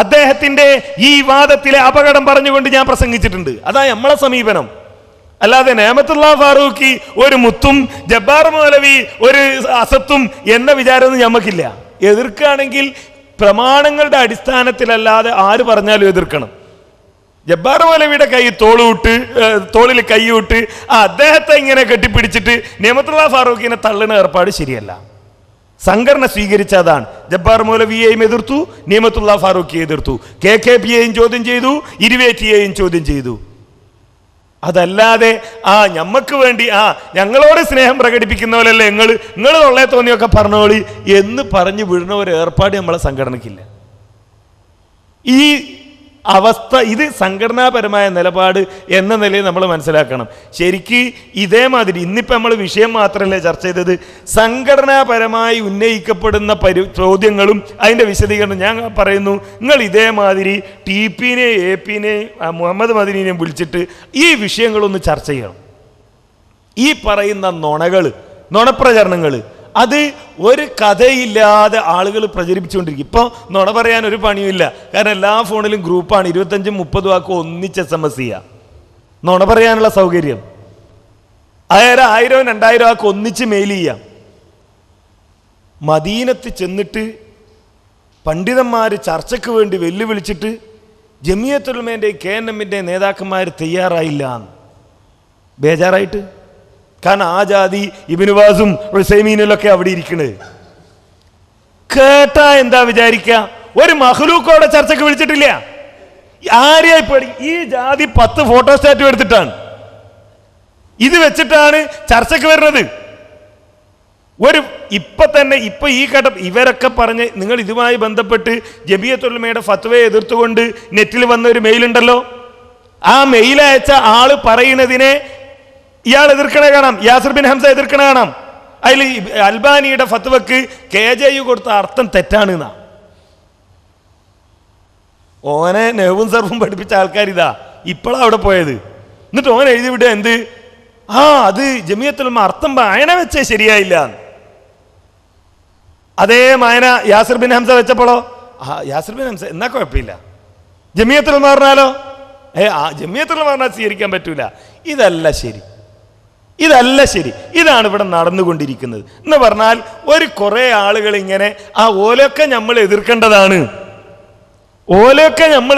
അദ്ദേഹത്തിന്റെ ഈ വാദത്തിലെ അപകടം പറഞ്ഞുകൊണ്ട് ഞാൻ പ്രസംഗിച്ചിട്ടുണ്ട്. അതാ നമ്മളെ സമീപനം. അല്ലാതെ നിഅമത്തുല്ലാഹി ഫാറൂഖി ഒരു മുത്തും ജബ്ബാർ മൗലവി ഒരു അസത്തും എന്ന വിചാരമൊന്നും ഞമ്മക്കില്ല. എതിർക്കുകയാണെങ്കിൽ പ്രമാണങ്ങളുടെ അടിസ്ഥാനത്തിലല്ലാതെ ആര് പറഞ്ഞാലും എതിർക്കണം. ജബ്ബാർ മൗലവിയുടെ കൈ തോളിൽ കൈവിട്ട് അദ്ദേഹത്തെ ഇങ്ങനെ കെട്ടിപ്പിടിച്ചിട്ട് നിഅമത്തുല്ലാഹി ഫാറൂഖിനെ തള്ളുന്ന ഏർപ്പാട് ശരിയല്ല. സംഘടന സ്വീകരിച്ചതാണ്. ജബ്ബാർ മൗലവിയെയും എതിർത്തു, നിഅമത്തുല്ലാഹി ഫാറൂഖിയെ എതിർത്തു, KKPയെയും ചോദ്യം ചെയ്തു, ഇരുവേറ്റിയെയും ചോദ്യം ചെയ്തു. അതല്ലാതെ ഞമ്മക്ക് വേണ്ടി ഞങ്ങളോട് സ്നേഹം പ്രകടിപ്പിക്കുന്നവരല്ലേ നിങ്ങൾ തൊള്ളേ തോന്നിയൊക്കെ പറഞ്ഞോളി എന്ന് പറഞ്ഞു വിടുന്ന ഒരു ഏർപ്പാട് നമ്മളെ സംഘടനയ്ക്കില്ല. ഈ അവസ്ഥ, ഇത് സംഘടനാപരമായ നിലപാട് എന്ന നിലയിൽ നമ്മൾ മനസ്സിലാക്കണം. ശരിക്ക് ഇതേമാതിരി ഇന്നിപ്പോൾ നമ്മൾ വിഷയം മാത്രമല്ലേ ചർച്ച ചെയ്തത്, സംഘടനാപരമായി ഉന്നയിക്കപ്പെടുന്ന ചോദ്യങ്ങളും അതിൻ്റെ വിശദീകരണം ഞാൻ പറയുന്നു. നിങ്ങൾ ഇതേമാതിരി TPനെയും AP-നെയും മുഹമ്മദ് മദനിനെയും വിളിച്ചിട്ട് ഈ വിഷയങ്ങളൊന്ന് ചർച്ച ചെയ്യണം. ഈ പറയുന്ന നുണപ്രചരണങ്ങൾ അത് ഒരു കഥയില്ലാതെ ആളുകൾ പ്രചരിപ്പിച്ചുകൊണ്ടിരിക്കും. ഇപ്പോൾ നുണ പറയാൻ ഒരു പണിയുമില്ല. കാരണം എല്ലാ ഫോണിലും ഗ്രൂപ്പാണ്. 25-30 വാക്ക് ഒന്നിച്ച് SMS ചെയ്യുക. നുണ പറയാനുള്ള സൗകര്യം. 1000-2000 വാക്ക് ഒന്നിച്ച് മെയിൽ ചെയ്യാം. മദീനത്ത് ചെന്നിട്ട് പണ്ഡിതന്മാർ ചർച്ചയ്ക്ക് വേണ്ടി വെല്ലുവിളിച്ചിട്ട് ജമിയത്തുൽ ഉലമയുടെ KNM-ന്റെ നേതാക്കന്മാർ തയ്യാറായില്ല എന്ന് ബേജാറായിട്ട്. കാരണം ആ ജാതി ഇബ്നു ബാസും ഉസൈമീനിലൊക്കെ അവിടെ ഇരിക്കണത് കേട്ടാ എന്താ വിചാരിക്കുക? ഒരു മഖ്ലൂക്കോടെ ചർച്ചയ്ക്ക് വിളിച്ചിട്ടില്ല. ആരെയായി പേടി? ഈ ജാതി 10 ഫോട്ടോസ്റ്റാറ്റും എടുത്തിട്ടാണ് ഇത് വെച്ചിട്ടാണ് ചർച്ചയ്ക്ക് വരുന്നത്. ഇപ്പൊ ഈ ഘട്ടം ഇവരൊക്കെ പറഞ്ഞ് നിങ്ങൾ ഇതുമായി ബന്ധപ്പെട്ട് ജമിയത്തുൽ ഉലമയുടെ ഫത്വയെ എതിർത്തുകൊണ്ട് നെറ്റിൽ വന്ന ഒരു മെയിലുണ്ടല്ലോ. ആ മെയിൽ അയച്ച ആള് പറയുന്നതിനെ ഇയാൾ എതിർക്കണ കാണാം. യാസിർ ബിൻ ഹംസ എതിർക്കണ കാണാം. അതിൽ അൽബാനിയുടെ ഫത്വക്ക് KJU കൊടുത്ത അർത്ഥം തെറ്റാണ് എന്നാ. ഓനെ നെഹ്വും സർഫും പഠിപ്പിച്ച ആൾക്കാരിതാ ഇപ്പോഴാണ് അവിടെ പോയത്. എന്നിട്ട് ഓൻ എഴുതി വിടുക എന്ത്? അത് ജമിയത്തുൽ ഉലമ അർത്ഥം വായന വെച്ചേ ശരിയായില്ല. അതേ വായന യാസിർ ബിൻ ഹംസ വെച്ചപ്പോഴോ യാസിർ ബിൻ ഹംസ എന്നാ കുഴപ്പമില്ല. ജമിയത്തുൽ ഉലമ പറഞ്ഞാലോ ജമിയത്തുൽ ഉലമ പറഞ്ഞാൽ സ്വീകരിക്കാൻ പറ്റൂല. ഇതല്ല ശരി. ഇതാണ് ഇവിടെ നടന്നുകൊണ്ടിരിക്കുന്നത് എന്ന് പറഞ്ഞാൽ ഒരു കുറേ ആളുകൾ ഇങ്ങനെ ഓലൊക്കെ നമ്മൾ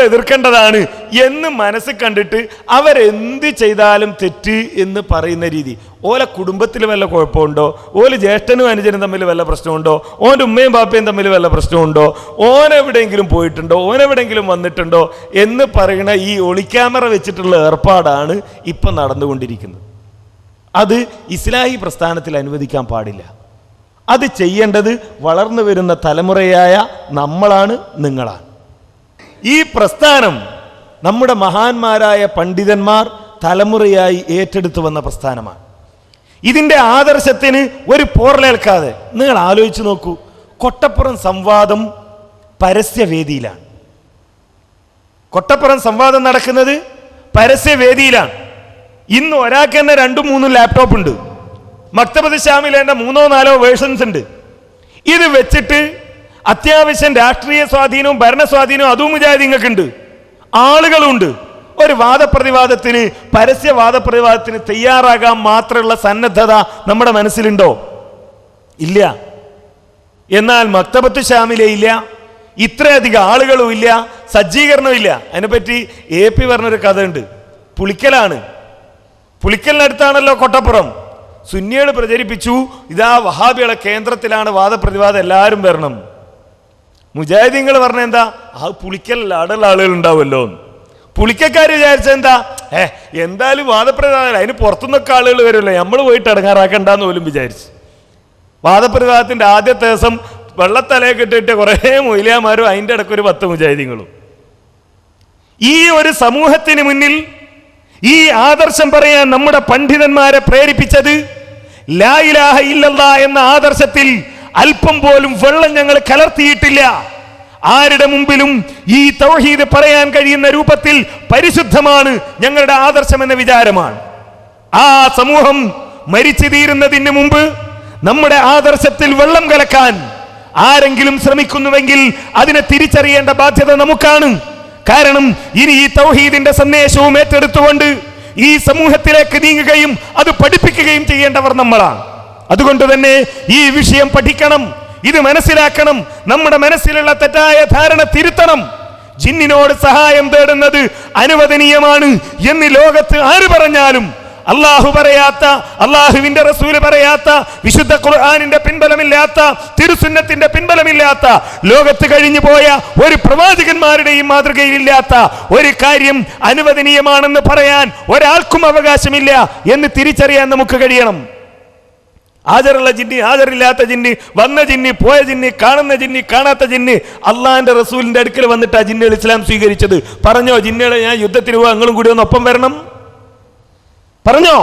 എതിർക്കേണ്ടതാണ് എന്ന് മനസ്സിൽ കണ്ടിട്ട് അവരെന്ത് ചെയ്താലും തെറ്റ് എന്ന് പറയുന്ന രീതി. ഓല കുടുംബത്തിൽ വല്ല കുഴപ്പമുണ്ടോ? ഓല് ജ്യേഷ്ഠനും അനുജനും തമ്മിൽ വല്ല പ്രശ്നമുണ്ടോ? ഓൻ്റെ ഉമ്മയും ബാപ്പയും തമ്മിൽ വല്ല പ്രശ്നമുണ്ടോ? ഓനെവിടെയെങ്കിലും പോയിട്ടുണ്ടോ? ഓനെവിടെയെങ്കിലും വന്നിട്ടുണ്ടോ എന്ന് പറയുന്ന ഈ ഒളിക്യാമറ വെച്ചിട്ടുള്ള ഏർപ്പാടാണ് ഇപ്പം നടന്നുകൊണ്ടിരിക്കുന്നത്. അത് ഇസ്ലാഹി പ്രസ്ഥാനത്തിൽ അനുവദിക്കാൻ പാടില്ല. അത് ചെയ്യേണ്ടത് വളർന്നു വരുന്ന തലമുറയായ നമ്മളാണ്, നിങ്ങളാണ്. ഈ പ്രസ്ഥാനം നമ്മുടെ മഹാന്മാരായ പണ്ഡിതന്മാർ തലമുറയായി ഏറ്റെടുത്തു വന്ന പ്രസ്ഥാനമാണ്. ഇതിൻ്റെ ആദർശത്തിന് ഒരു പോറലേൽക്കാതെ നിങ്ങൾ ആലോചിച്ച് നോക്കൂ. കൊട്ടപ്പുറം സംവാദം പരസ്യവേദിയിലാണ്. കൊട്ടപ്പുറം സംവാദം നടക്കുന്നത് പരസ്യവേദിയിലാണ്. ഇന്ന് ഒരാൾക്ക് തന്നെ 2-3 ലാപ്ടോപ്പ് ഉണ്ട്. മക്തബത്ത് ഷാമിലേൻ്റെ 3-4 വേർഷൻസ് ഉണ്ട്. ഇത് വെച്ചിട്ട് അത്യാവശ്യം രാഷ്ട്രീയ സ്വാധീനവും ഭരണസ്വാധീനവും അതും മുജാഹിദീങ്ങൾക്കുണ്ട്, ആളുകളുണ്ട്. ഒരു വാദപ്രതിവാദത്തിന്, പരസ്യവാദപ്രതിവാദത്തിന് തയ്യാറാകാൻ മാത്രമുള്ള സന്നദ്ധത നമ്മുടെ മനസ്സിലുണ്ടോ? ഇല്ല. എന്നാൽ മക്തബത്ത് ഷാമിലെ ഇല്ല, ഇത്രയധികം ആളുകളും ഇല്ല, സജ്ജീകരണവും ഇല്ല. അതിനെപ്പറ്റി AP പറഞ്ഞൊരു കഥ ഉണ്ട്. പുളിക്കലാണ്, പുളിക്കലിനടുത്താണല്ലോ കൊട്ടപ്പുറം. സുന്നികൾ പ്രചരിപ്പിച്ചു, ഇതാ വഹാബികളെ കേന്ദ്രത്തിലാണ് വാദപ്രതിവാദം, എല്ലാവരും വരണം. മുജാഹിദീങ്ങൾ പറഞ്ഞ എന്താ? പുളിക്കലല്ല, അവിടെയുള്ള ആളുകൾ ഉണ്ടാവുമല്ലോ. പുളിക്കക്കാർ വിചാരിച്ചെന്താ? എന്തായാലും വാദപ്രതിവാദം, അതിന് പുറത്തുനിന്നൊക്കെ ആളുകൾ വരുമല്ലോ, നമ്മൾ പോയിട്ട് ഇടങ്ങാറാക്കണ്ടെന്ന് പോലും വിചാരിച്ചു. വാദപ്രതിവാദത്തിൻ്റെ ആദ്യത്തെ ദിവസം വെള്ളത്തലയൊക്കെ ഇട്ടിട്ട് കുറേ മൊയിലാമാരും അതിൻ്റെ ഇടയ്ക്ക് ഒരു 10 മുജാഹിദീങ്ങളും. ഈ ഒരു സമൂഹത്തിന് മുന്നിൽ ഈ ആദർശം പറയാൻ നമ്മുടെ പണ്ഡിതന്മാരെ പ്രേരിപ്പിച്ചത് ലാ ഇലാഹ ഇല്ലല്ലാഹ് എന്ന ആദർശത്തിൽ അല്പം പോലും വെള്ളം ഞങ്ങൾ കലർത്തിയിട്ടില്ല. ആരുടെ മുമ്പിലും ഈ തൗഹീദ് പറയാൻ കഴിയുന്ന രൂപത്തിൽ പരിശുദ്ധമാണ് ഞങ്ങളുടെ ആദർശം എന്ന വിചാരമാണ്. ആ സമൂഹം മരിച്ചു തീരുന്നതിന് മുമ്പ് നമ്മുടെ ആദർശത്തിൽ വെള്ളം കലക്കാൻ ആരെങ്കിലും ശ്രമിക്കുന്നുവെങ്കിൽ അതിനെ തിരിച്ചറിയേണ്ട ബാധ്യത നമുക്കാണ്. കാരണം ഇനി ഈ തൗഹീദിന്റെ സന്ദേശവും ഏറ്റെടുത്തുകൊണ്ട് ഈ സമൂഹത്തിലേക്ക് നീങ്ങുകയും അത് പഠിപ്പിക്കുകയും ചെയ്യേണ്ടവർ നമ്മളാണ്. അതുകൊണ്ട് തന്നെ ഈ വിഷയം പഠിക്കണം, ഇത് മനസ്സിലാക്കണം, നമ്മുടെ മനസ്സിലുള്ള തെറ്റായ ധാരണ തിരുത്തണം. ജിന്നിനോട് സഹായം തേടുന്നത് അനുവദനീയമാണ് എന്ന് ലോകത്ത് ആര് പറഞ്ഞാലും അള്ളാഹു പറയാത്ത, അള്ളാഹുവിന്റെ റസൂല് പറയാത്ത, വിശുദ്ധ ഖുർആനിന്റെ പിൻബലമില്ലാത്ത, തിരുസുന്നത്തിന്റെ പിൻബലമില്ലാത്ത, ലോകത്ത് കഴിഞ്ഞു പോയ ഒരു പ്രവാചകന്മാരുടെയും മാതൃകയിലില്ലാത്ത ഒരു കാര്യം അനുവദനീയമാണെന്ന് പറയാൻ ഒരാൾക്കും അവകാശമില്ല എന്ന് തിരിച്ചറിയാൻ നമുക്ക് കഴിയണം. ഹാജറുള്ള ജിന്നി, ഹാജറില്ലാത്ത ജിന്നി, വന്ന ജിന്നി, പോയ ജിന്നി, കാണുന്ന ജിന്നി, കാണാത്ത ജിന്നി, അള്ളാഹിന്റെ റസൂലിന്റെ അടുക്കൽ വന്നിട്ട് ആ ജിന്നുകൾ ഇസ്ലാം സ്വീകരിച്ചത്. പറഞ്ഞോ ജിന്നുകളെ ഞാൻ യുദ്ധത്തിന് പോവാ, നിങ്ങളും കൂടി ഒന്ന് ഒപ്പം വരണം? പറഞ്ഞോ?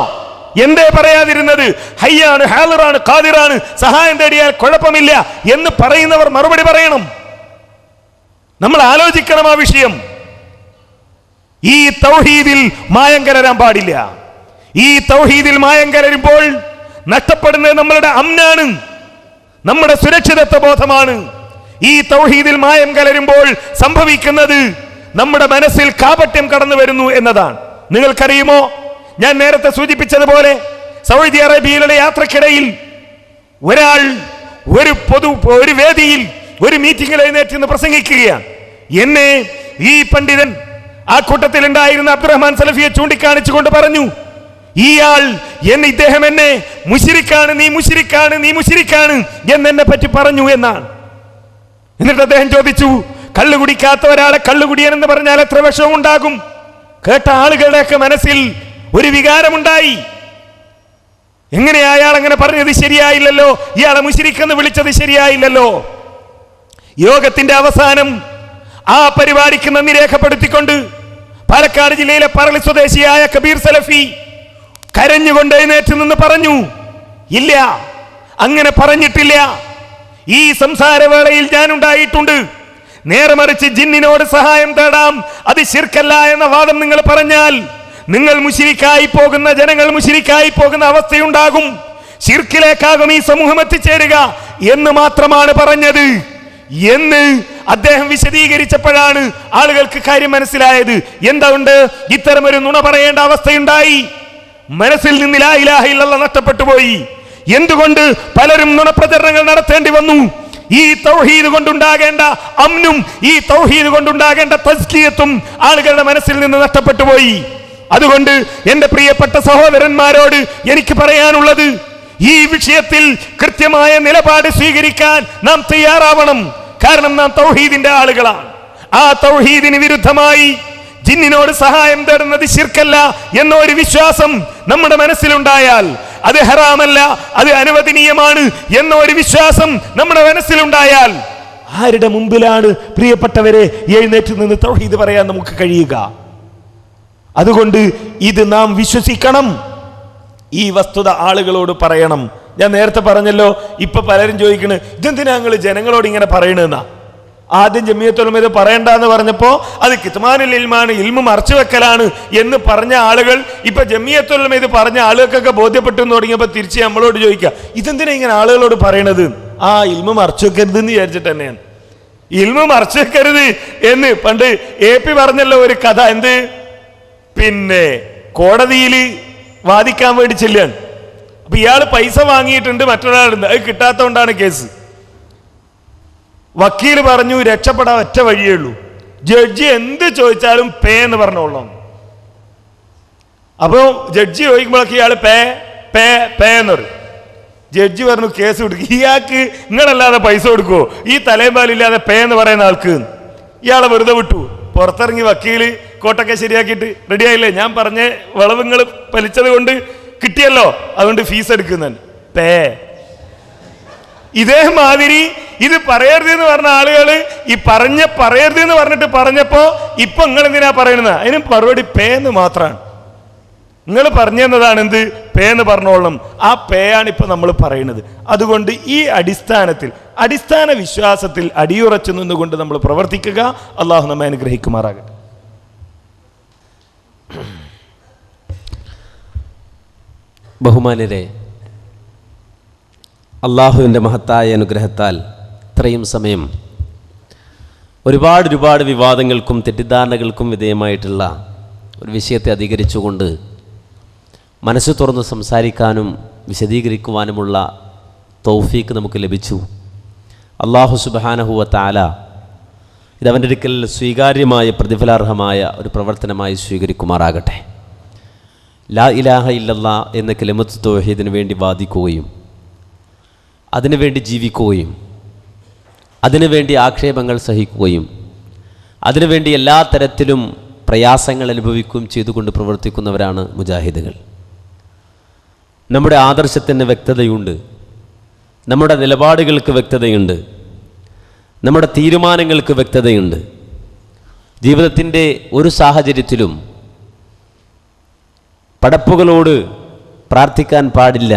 എന്തേ പറയാതിരുന്നത്? ഹയ്യാണ്, ഹാളിറാണ്, ഖാദിറാണ്, സഹായം തേടിയാൽ കുഴപ്പമില്ല എന്ന് പറയുന്നവർ മറുപടി പറയണം. നമ്മൾ ആലോചിക്കണം ആ വിഷയം. ഈ തൗഹീദിൽ മായം കലരാൻ പാടില്ല. ഈ തൗഹീദിൽ മായം കലരുമ്പോൾ നഷ്ടപ്പെടുന്നത് നമ്മളുടെ അമ്നാണ്, നമ്മുടെ സുരക്ഷിതത്വ ബോധമാണ്. ഈ തൗഹീദിൽ മായം കലരുമ്പോൾ സംഭവിക്കുന്നത് നമ്മുടെ മനസ്സിൽ കാപട്യം കടന്നു വരുന്നു എന്നതാണ്. നിങ്ങൾക്കറിയുമോ, ഞാൻ നേരത്തെ സൂചിപ്പിച്ചതുപോലെ സൗദി അറേബ്യയിലുള്ള യാത്രക്കിടയിൽ ഒരാൾ ഒരു വേദിയിൽ ഒരു മീറ്റിംഗിൽ എഴുന്നേറ്റ് നിന്ന് പ്രസംഗിക്കുകയാണ്. എന്നെ ഈ പണ്ഡിതൻ, ആ കൂട്ടത്തിൽ ഉണ്ടായിരുന്ന അബ്ദുറഹ്മാൻ സലഫിയെ ചൂണ്ടിക്കാണിച്ചുകൊണ്ട് പറഞ്ഞു, ഇദ്ദേഹം എന്നെ മുശ്രിക്കാണ്, നീ മുശ്രിക്കാണ്, നീ മുശ്രിക്കാണ് എന്നെ പറ്റി പറഞ്ഞു എന്നാണ്. എന്നിട്ട് അദ്ദേഹം ചോദിച്ചു, കള്ളു കുടിക്കാത്ത ഒരാളെ കള്ളുകുടിയൻ എന്ന് പറഞ്ഞാൽ എത്ര വിഷമം ഉണ്ടാകും? കേട്ട ആളുകളുടെയൊക്കെ മനസ്സിൽ ഒരു വികാരമുണ്ടായി. എങ്ങനെ അയാൾ അങ്ങനെ പറഞ്ഞത് ശരിയായില്ലല്ലോ, ഇയാളെ മുശ്രിക്കെന്ന് വിളിച്ചത് ശരിയായില്ലല്ലോ. യോഗത്തിന്റെ അവസാനം ആ പരിപാടിക്ക് നന്ദി രേഖപ്പെടുത്തിക്കൊണ്ട് പാലക്കാട് ജില്ലയിലെ പറളി സ്വദേശിയായ കബീർ സലഫി കരഞ്ഞുകൊണ്ട് എഴുന്നേറ്റ് നിന്ന് പറഞ്ഞു, ഇല്ല, അങ്ങനെ പറഞ്ഞിട്ടില്ല. ഈ സംസാരവേളയിൽ ഞാനുണ്ടായിട്ടുണ്ട്. നേരെ മറിച്ച് ജിന്നിനോട് സഹായം തേടാം, അത് ശിർക്കല്ല എന്ന വാദം നിങ്ങൾ പറഞ്ഞാൽ നിങ്ങൾ മുശ്രിക്കായി പോകുന്ന, ജനങ്ങൾ മുശ്രിക്കായി പോകുന്ന അവസ്ഥയുണ്ടാകും. ശിർക്കിലേക്കാകും ഈ സമൂഹം എത്തിച്ചേരുക എന്ന് മാത്രമാണ് പറഞ്ഞത് എന്ന് അദ്ദേഹം വിശദീകരിച്ചപ്പോഴാണ് ആളുകൾക്ക് കാര്യം മനസ്സിലായത്. എന്തുകൊണ്ട് ഇത്തരമൊരു നുണ പറയേണ്ട അവസ്ഥയുണ്ടായി? മനസ്സിൽ നിന്ന് ലാ ഇലാഹ ഇല്ലല്ലാഹ് നഷ്ടപ്പെട്ടു പോയി. എന്തുകൊണ്ട് പലരും നുണപ്രചരണങ്ങൾ നടത്തേണ്ടി വന്നു? ഈ തൗഹീദ് കൊണ്ടുണ്ടാകേണ്ട അമ്നും ഈ തൗഹീദ് കൊണ്ടുണ്ടാകേണ്ട തസ്കിയത്തും ആളുകളുടെ മനസ്സിൽ നിന്ന് നഷ്ടപ്പെട്ടു പോയി. അതുകൊണ്ട് എന്റെ പ്രിയപ്പെട്ട സഹോദരന്മാരോട് എനിക്ക് പറയാനുള്ളത്, ഈ വിഷയത്തിൽ കൃത്യമായ നിലപാട് സ്വീകരിക്കാൻ നാം തയ്യാറാവണം. കാരണം നാം തൗഹീദിന്റെ ആളുകളാണ്. ആ തൗഹീദിന് വിരുദ്ധമായി ജിന്നിനോട് സഹായം തേടുന്നത് ശിർക്കല്ല എന്ന ഒരു വിശ്വാസം നമ്മുടെ മനസ്സിലുണ്ടായാൽ, അത് ഹറാമല്ല, അത് അനുവദനീയമാണ് എന്ന ഒരു വിശ്വാസം നമ്മുടെ മനസ്സിലുണ്ടായാൽ, ആരുടെ മുമ്പിലാണ് പ്രിയപ്പെട്ടവരെ എഴുന്നേറ്റ് നിന്ന് തൗഹീദ് പറയാൻ നമുക്ക് കഴിയുക? അതുകൊണ്ട് ഇത് നാം വിശ്വസിക്കണം. ഈ വസ്തുത ആളുകളോട് പറയണം. ഞാൻ നേരത്തെ പറഞ്ഞല്ലോ, ഇപ്പൊ പലരും ചോദിക്കണ്, ഇതെന്തിനാ ഞങ്ങൾ ജനങ്ങളോട് ഇങ്ങനെ പറയണെന്നാ. ആദ്യം ജമിയത്തുൽ ഉലമ ഇത് പറയണ്ടെന്ന് പറഞ്ഞപ്പോ അത് കിത്മാനുൽ ഇൽമാണ്, ഇൽമു മറച്ചു വെക്കലാണ് എന്ന് പറഞ്ഞ ആളുകൾ ഇപ്പൊ ജമിയത്തുൽ ഉലമ ഇത് പറഞ്ഞ ആളുകൾക്കൊക്കെ ബോധ്യപ്പെട്ടു എന്ന് തുടങ്ങിയപ്പോ തിരിച്ച് നമ്മളോട് ചോദിക്കുക, ഇതെന്തിനാ ഇങ്ങനെ ആളുകളോട് പറയണത്? ആ ഇൽമു മറച്ചു വെക്കരുത് എന്ന് വിചാരിച്ചിട്ട് തന്നെയാണ്. ഇൽമു മറച്ചു വെക്കരുത് എന്ന് പണ്ട് AP പറഞ്ഞല്ലോ ഒരു കഥ. എന്ത്? പിന്നെ കോടതിയിൽ വാദിക്കാൻ വേണ്ടി ചെല്ലുകയാണ്. അപ്പൊ ഇയാൾ പൈസ വാങ്ങിയിട്ടുണ്ട്, മറ്റൊരാളുണ്ട്, അത് കിട്ടാത്തതുകൊണ്ടാണ് കേസ്. വക്കീൽ പറഞ്ഞു രക്ഷപ്പെടാൻ ഒറ്റ വഴിയേ ഉള്ളൂ, ജഡ്ജി എന്ത് ചോദിച്ചാലും പേ എന്ന് പറഞ്ഞോളാം. അപ്പോ ജഡ്ജി ചോദിക്കുമ്പോഴൊക്കെ ഇയാൾ പേ പേ പേ എന്ന് പറയും. ജഡ്ജി പറഞ്ഞു കേസ് കൊടുക്കും, ഇയാൾക്ക് നിങ്ങളല്ലാതെ പൈസ കൊടുക്കുവോ ഈ തലേമ്പാലില്ലാതെ പേ എന്ന് പറയുന്ന ആൾക്ക്? ഇയാളെ വെറുതെ വിട്ടു. പുറത്തിറങ്ങി വക്കീല് കോട്ടൊക്കെ ശരിയാക്കിയിട്ട് റെഡിയായില്ലേ, ഞാൻ പറഞ്ഞ വളവുങ്ങൾ പലിച്ചത് കൊണ്ട് കിട്ടിയല്ലോ, അതുകൊണ്ട് ഫീസ് എടുക്കുന്നുണ്ട്. പേ ഇതേമാതിരി ഇത് പറയരുത് എന്ന് പറഞ്ഞ ആളുകൾ ഈ പറയരുത് എന്ന് പറഞ്ഞിട്ട് പറഞ്ഞപ്പോൾ ഇപ്പൊ നിങ്ങൾ എന്തിനാ പറയുന്നത്? അതിന് മറുപടി പേന്ന് മാത്രമാണ്. നിങ്ങൾ പറഞ്ഞു തന്നതാണ് എന്ത്? പേന്ന് പറഞ്ഞോളണം. ആ പേയാണ് ഇപ്പൊ നമ്മൾ പറയുന്നത്. അതുകൊണ്ട് ഈ അടിസ്ഥാന വിശ്വാസത്തിൽ അടിയുറച്ചു നിന്നുകൊണ്ട് നമ്മൾ പ്രവർത്തിക്കുക. അള്ളാഹു നമ്മെ അനുഗ്രഹിക്കുമാറാകട്ടെ. ബഹുമാന്യരെ, അള്ളാഹുവിൻ്റെ മഹത്തായ അനുഗ്രഹത്താൽ ഇത്രയും സമയം ഒരുപാട് വിവാദങ്ങൾക്കും തെറ്റിദ്ധാരണകൾക്കും വിധേയമായിട്ടുള്ള ഒരു വിഷയത്തെ അധികരിച്ചുകൊണ്ട് മനസ്സ് തുറന്ന് സംസാരിക്കാനും വിശദീകരിക്കുവാനുമുള്ള തൗഫീക്ക് നമുക്ക് ലഭിച്ചു. അള്ളാഹു സുബ്ഹാനഹു വ തആല ഇതവൻ്റെ അടുക്കൽ സ്വീകാര്യമായ പ്രതിഫലാർഹമായ ഒരു പ്രവർത്തനമായി സ്വീകരിക്കുമാറാകട്ടെ. ലാ ഇലാഹ ഇല്ലല്ലാ എന്ന കലിമത്ത് തൗഹീദിന് വേണ്ടി വാദിക്കുകയും അതിനുവേണ്ടി ജീവിക്കുകയും അതിനുവേണ്ടി ആക്ഷേപങ്ങൾ സഹിക്കുകയും അതിനുവേണ്ടി എല്ലാ തരത്തിലും പ്രയാസങ്ങൾ അനുഭവിക്കുകയും ചെയ്തുകൊണ്ട് പ്രവർത്തിക്കുന്നവരാണ് മുജാഹിദുകൾ. നമ്മുടെ ആദർശത്തിന് വ്യക്തതയുണ്ട്, നമ്മുടെ നിലപാടുകൾക്ക് വ്യക്തതയുണ്ട്, നമ്മുടെ തീരുമാനങ്ങൾക്ക് വ്യക്തതയുണ്ട്. ജീവിതത്തിൻ്റെ ഒരു സാഹചര്യത്തിലും പടപ്പുകളോട് പ്രാർത്ഥിക്കാൻ പാടില്ല,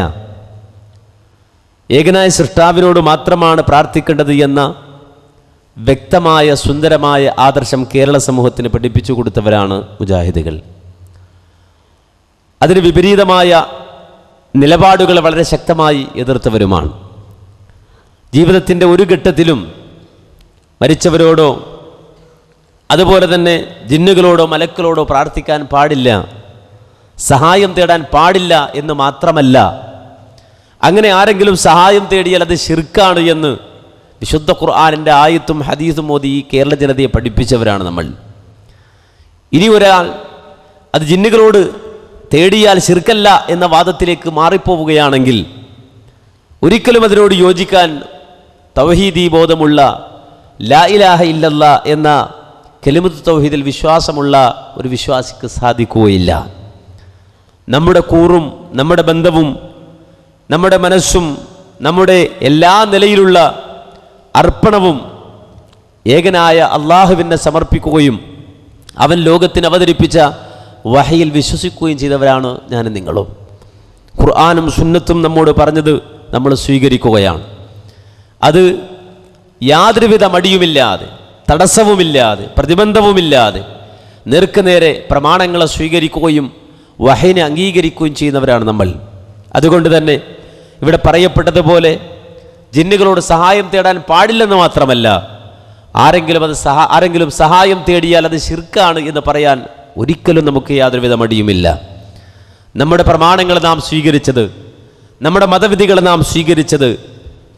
ഏകനായ സൃഷ്ടാവിനോട് മാത്രമാണ് പ്രാർത്ഥിക്കേണ്ടത് എന്ന വ്യക്തമായ സുന്ദരമായ ആദർശം കേരള സമൂഹത്തിന് പഠിപ്പിച്ചു കൊടുത്തവരാണ് മുജാഹിദുകൾ. അതിന് വിപരീതമായ നിലപാടുകൾ വളരെ ശക്തമായി എതിർത്തവരുമാണ്. ജീവിതത്തിൻ്റെ ഒരു ഘട്ടത്തിലും മരിച്ചവരോടോ അതുപോലെ തന്നെ ജിന്നുകളോടോ മലക്കുകളോടോ പ്രാർത്ഥിക്കാൻ പാടില്ല, സഹായം തേടാൻ പാടില്ല എന്ന് മാത്രമല്ല, അങ്ങനെ ആരെങ്കിലും സഹായം തേടിയാൽ അത് ശിർക്കാണ് എന്ന് വിശുദ്ധ ഖുർആനിൻ്റെ ആയത്തും ഹദീസും ഓതി ഈ കേരള ജനതയെ പഠിപ്പിച്ചവരാണ് നമ്മൾ. ഇനി ഒരാൾ അത് ജിന്നുകളോട് തേടിയാൽ ശിർക്കല്ല എന്ന വാദത്തിലേക്ക് മാറിപ്പോവുകയാണെങ്കിൽ ഒരിക്കലും അതിനോട് യോജിക്കാൻ തൗഹീദി ബോധമുള്ള ലാ ഇലാഹ ഇല്ലല്ലാ എന്ന കലിമത്ത് തൗഹീദിൽ വിശ്വാസമുള്ള ഒരു വിശ്വാസിക്ക് സാധിക്കുകയില്ല. നമ്മുടെ കൂറും നമ്മുടെ ബന്ധവും നമ്മുടെ മനസ്സും നമ്മുടെ എല്ലാ നിലയിലുള്ള അർപ്പണവും ഏകനായ അള്ളാഹുവിനെ സമർപ്പിക്കുകയും അവൻ ലോകത്തിന് അവതരിപ്പിച്ച വഹയിൽ വിശ്വസിക്കുകയും ചെയ്തവരാണ് ഞാനും നിങ്ങളും. ഖുർആനും സുന്നത്തും നമ്മോട് പറഞ്ഞത് നമ്മൾ സ്വീകരിക്കുകയാണ്. അത് യാതൊരുവിധ മടിയുമില്ലാതെ, തടസ്സവുമില്ലാതെ, പ്രതിബന്ധവുമില്ലാതെ നേർക്കുനേരെ പ്രമാണങ്ങളെ സ്വീകരിക്കുകയും വഹയിനെ അംഗീകരിക്കുകയും ചെയ്യുന്നവരാണ് നമ്മൾ. അതുകൊണ്ട് തന്നെ ഇവിടെ പറയപ്പെട്ടതുപോലെ ജിന്നുകളോട് സഹായം തേടാൻ പാടില്ലെന്ന് മാത്രമല്ല, ആരെങ്കിലും സഹായം തേടിയാൽ അത് ശിർക്കാണ് എന്ന് പറയാൻ ഒരിക്കലും നമുക്ക് യാതൊരുവിധ മടിയുമില്ല. നമ്മുടെ പ്രമാണങ്ങൾ നാം സ്വീകരിച്ചത്, നമ്മുടെ മതവിധികൾ നാം സ്വീകരിച്ചത്